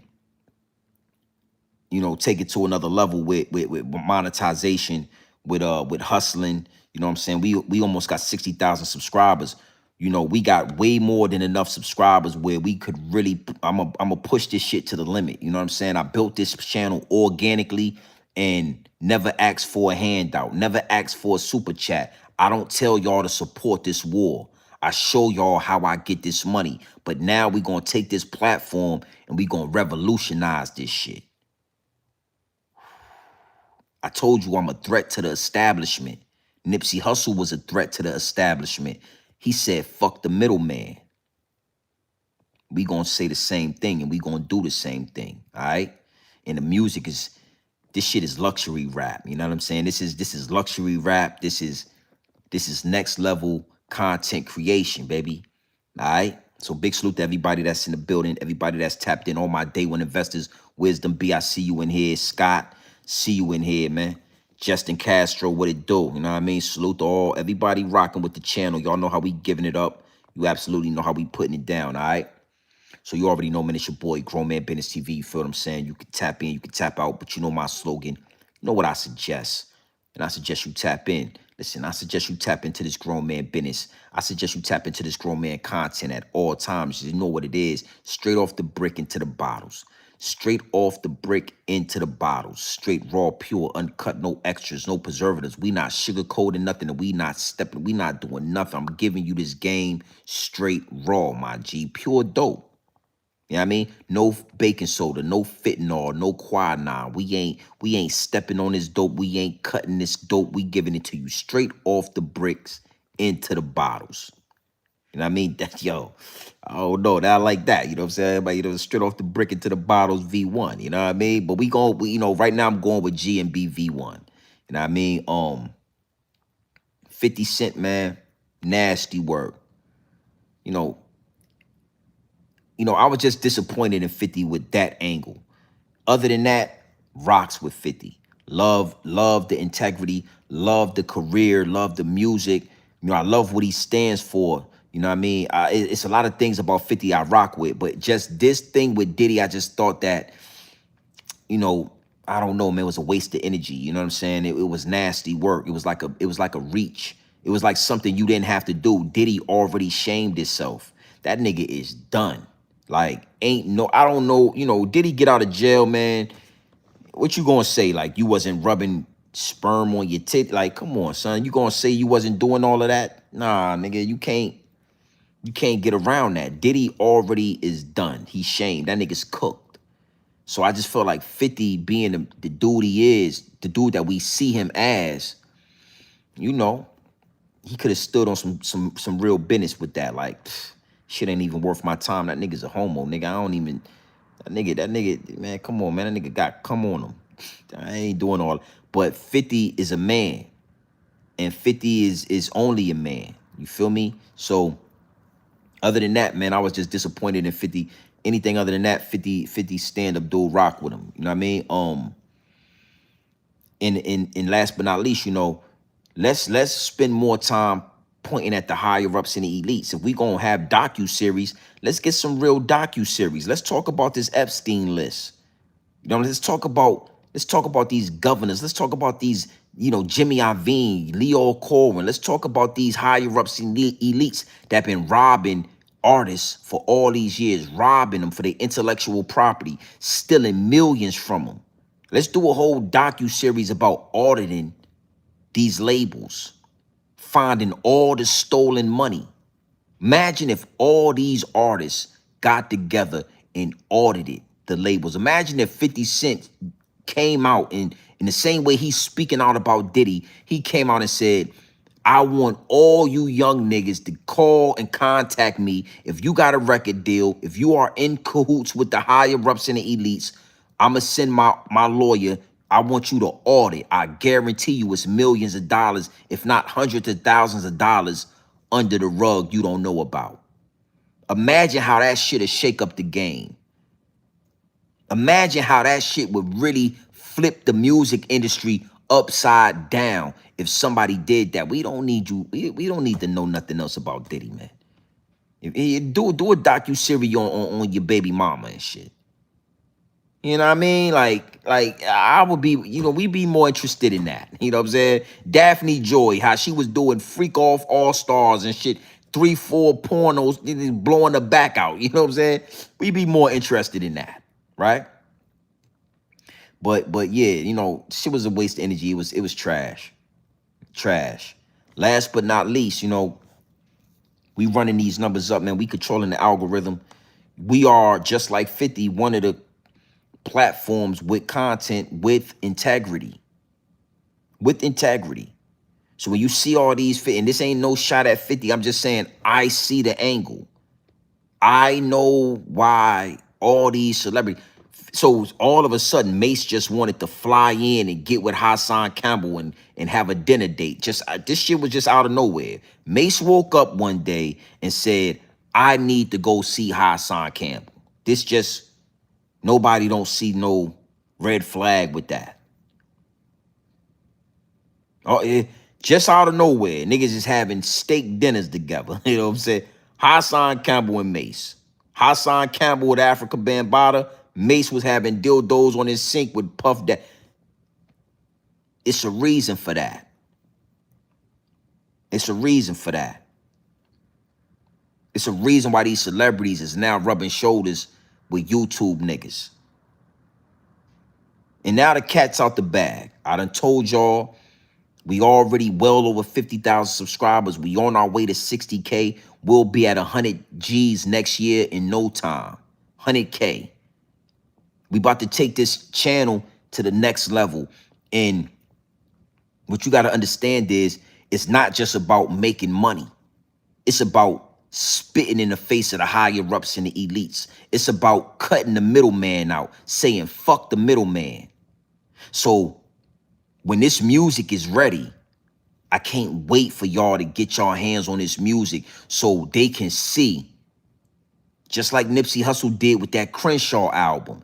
take it to another level with monetization, with hustling. You know what I'm saying? We almost got 60,000 subscribers. We got way more than enough subscribers where we could really, I'm a push this shit to the limit. You know what I'm saying? I built this channel organically and never asked for a handout, never asked for a super chat. I don't tell y'all to support this war. I show y'all how I get this money. But now we gonna take this platform and we gonna revolutionize this shit. I told you I'm a threat to the establishment. Nipsey Hussle was a threat to the establishment. He said, fuck the middleman. We gonna say the same thing and we gonna do the same thing, all right? And the music this shit is luxury rap. You know what I'm saying? This is luxury rap. This is next level content creation, baby. All right? So big salute to everybody that's in the building, everybody that's tapped in, all my day one investors. Wisdom B, I see you in here. Scott, see you in here, man. Justin Castro, what it do? You know what I mean? Salute to all everybody rocking with the channel. Y'all know how we giving it up. You absolutely know how we putting it down, all right? So you already know, man, it's your boy, Grown Man Business TV. You feel what I'm saying? You can tap in, you can tap out, but you know my slogan. You know what I suggest. And I suggest you tap in. Listen, I suggest you tap into this grown man business. I suggest you tap into this grown man content at all times. You know what it is. Straight off the brick into the bottles. Straight off the brick into the bottles. Straight raw, pure, uncut, no extras, no preservatives. We not sugarcoating nothing, and we not stepping, we not doing nothing. I'm giving you this game straight raw, my G. Pure dope. You know what I mean? No baking soda, no fentanyl, no quinine. We ain't stepping on this dope. We ain't cutting this dope. We giving it to you straight off the bricks into the bottles. You know what I mean? That yo, oh no, that I like that. You know what I'm saying? But you know, straight off the brick into the bottles V1. You know what I mean? But you know, right now I'm going with G and B V1. You know what I mean? 50 Cent, man, nasty work. You know, I was just disappointed in 50 with that angle. Other than that, rocks with 50. Love the integrity, love the career, love the music. You know, I love what he stands for. You know what I mean? It's a lot of things about 50 I rock with, but just this thing with Diddy, I just thought that, you know, I don't know, man, it was a waste of energy. You know what I'm saying? It was nasty work. It was like a reach. It was like something you didn't have to do. Diddy already shamed himself. That nigga is done. Like, I don't know, you know, did he get out of jail, man? What you gonna say? Like, you wasn't rubbing sperm on your tit? Like, come on, son. You gonna say you wasn't doing all of that? Nah, nigga, you can't get around that. Diddy already is done. He's shamed. That nigga's cooked. So I just felt like 50 being the dude he is, the dude that we see him as, you know, he could have stood on some real business with that. Like, shit ain't even worth my time. That nigga's a homo, nigga. I don't even that nigga, man, come on, man. That nigga got come on him. I ain't doing all. But 50 is a man. And 50 is only a man. You feel me? So other than that, man, I was just disappointed in 50. Anything other than that, 50 stand-up dude rock with him. You know what I mean? And last but not least, you know, let's spend more time pointing at the higher ups and the elites. If we gonna have docu-series, let's get some real docu-series. Let's talk about this Epstein list. You know, let's talk about these governors. Let's talk about these, you know, Jimmy Iovine, Leo Corwin. Let's talk about these higher ups and elites that been robbing artists for all these years, robbing them for their intellectual property, stealing millions from them. Let's do a whole docu-series about auditing these labels, finding all the stolen money. Imagine if all these artists got together and audited the labels. Imagine if 50 Cent came out and in the same way he's speaking out about Diddy, he came out and said, I want all you young niggas to call and contact me. If you got a record deal, if you are in cahoots with the higher ups and the elites, I'ma send my lawyer. I want you to audit. I guarantee you it's millions of dollars, if not hundreds of thousands of dollars under the rug you don't know about. Imagine how that shit'll shake up the game. Imagine how that shit would really flip the music industry upside down if somebody did that. We don't need you. We don't need to know nothing else about Diddy, man. Do a docu-series on your baby mama and shit. You know what I mean? Like I would be, you know, we'd be more interested in that. You know what I'm saying? Daphne Joy, how she was doing freak off all stars and shit, 3-4 pornos, blowing her back out. You know what I'm saying? We'd be more interested in that, right? But yeah, you know, shit was a waste of energy. It was trash. Trash. Last but not least, you know, we running these numbers up, man. We controlling the algorithm. We are just like 50, one of the platforms with content with integrity. With integrity. So when you see all these, and this ain't no shot at 50, I'm just saying I see the angle. I know why all these celebrities. So all of a sudden, Mace just wanted to fly in and get with Hassan Campbell and have a dinner date. Just this shit was just out of nowhere. Mace woke up one day and said, I need to go see Hassan Campbell. This just, nobody don't see no red flag with that. Oh, just out of nowhere, niggas is having steak dinners together. You know what I'm saying? Hassan Campbell and Mace. Hassan Campbell with Africa Bambaataa. Mace was having dildos on his sink with Puff Daddy. It's a reason for that. It's a reason for that. It's a reason why these celebrities is now rubbing shoulders with YouTube niggas. And now the cat's out the bag. I done told y'all we already well over 50,000 subscribers. We on our way to 60K. We'll be at 100 G's next year in no time. 100K. We about to take this channel to the next level. And what you got to understand is it's not just about making money. It's about spitting in the face of the higher ups and the elites. It's about cutting the middleman out, saying fuck the middleman. So when this music is ready, I can't wait for y'all to get y'all hands on this music so they can see, just like Nipsey Hussle did with that Crenshaw album.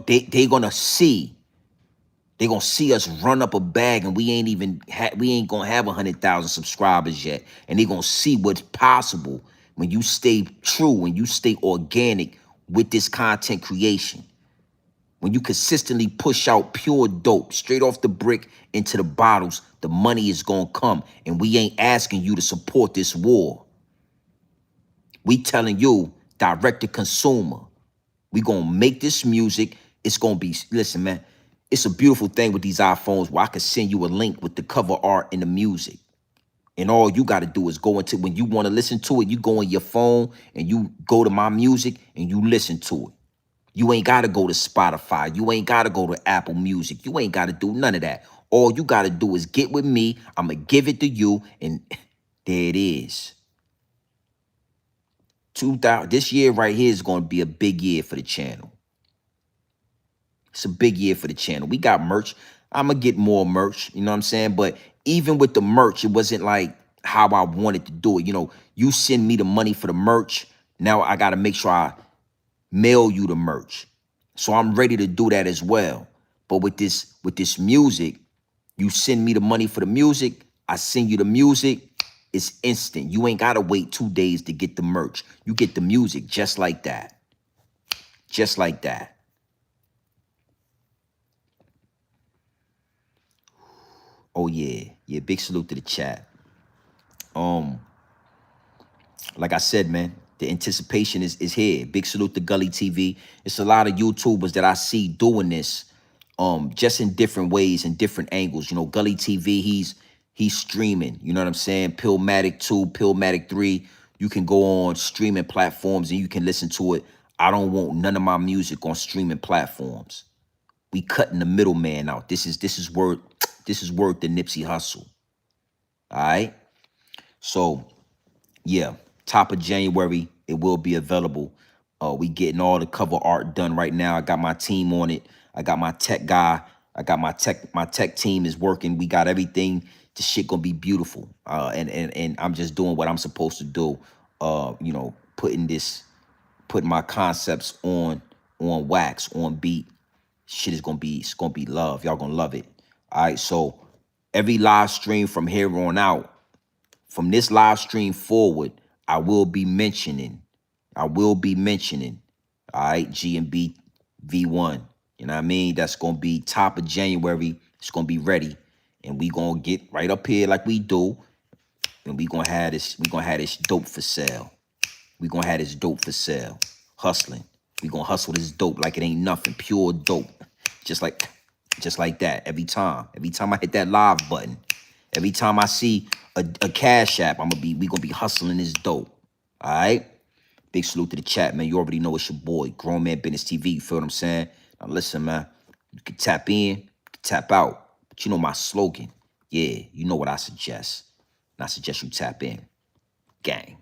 They gonna see. They gonna see us run up a bag and we ain't gonna have 100,000 subscribers yet. And they gonna see what's possible when you stay true, when you stay organic with this content creation. When you consistently push out pure dope straight off the brick into the bottles, the money is gonna come. And we ain't asking you to support this war. We telling you, direct to consumer. We gonna make this music. It's gonna be, listen, man, it's a beautiful thing with these iPhones where I can send you a link with the cover art and the music. And all you gotta do is go into, when you wanna listen to it, you go on your phone and you go to my music and you listen to it. You ain't got to go to Spotify. You ain't got to go to Apple Music. You ain't got to do none of that. All you got to do is get with me. I'm going to give it to you. And there it is. This year right here is going to be a big year for the channel. It's a big year for the channel. We got merch. I'm going to get more merch. You know what I'm saying? But even with the merch, it wasn't like how I wanted to do it. You know, you send me the money for the merch. Now I got to make sure I mail you the merch. So I'm ready to do that as well. But with this music, you send me the money for the music, I send you the music, it's instant. You ain't gotta wait 2 days to get the merch. You get the music just like that. Just like that. Oh yeah. Yeah, big salute to the chat. Like I said, man, the anticipation is here. Big salute to Gully TV. It's a lot of YouTubers that I see doing this, just in different ways and different angles. You know, Gully TV, he's streaming. You know what I'm saying? Pillmatic 2, Pillmatic 3. You can go on streaming platforms and you can listen to it. I don't want none of my music on streaming platforms. We cutting the middleman out. This is word to Nipsey Hussle. All right. So yeah, top of January, it will be available. We getting all the cover art done right now. I got my team on it. I got my tech guy. I got my tech team is working. We got everything. The shit gonna be beautiful. And I'm just doing what I'm supposed to do. You know, putting my concepts on wax, on beat. Shit is gonna be love. Y'all gonna love it. All right, so every live stream from here on out, from this live stream forward, I will be mentioning, all right, G&B V1. You know what I mean? That's going to be top of January. It's going to be ready. And we going to get right up here like we do. And we going to have this dope for sale. We going to have this dope for sale. Hustling. We going to hustle this dope like it ain't nothing. Pure dope. Just like that every time. Every time I hit that live button. Every time I see a cash app, we gonna be hustling this dope. All right? Big salute to the chat, man. You already know it's your boy, Grown Man Business TV. You feel what I'm saying? Now listen, man. You can tap in, you can tap out. But you know my slogan. Yeah, you know what I suggest. And I suggest you tap in. Gang.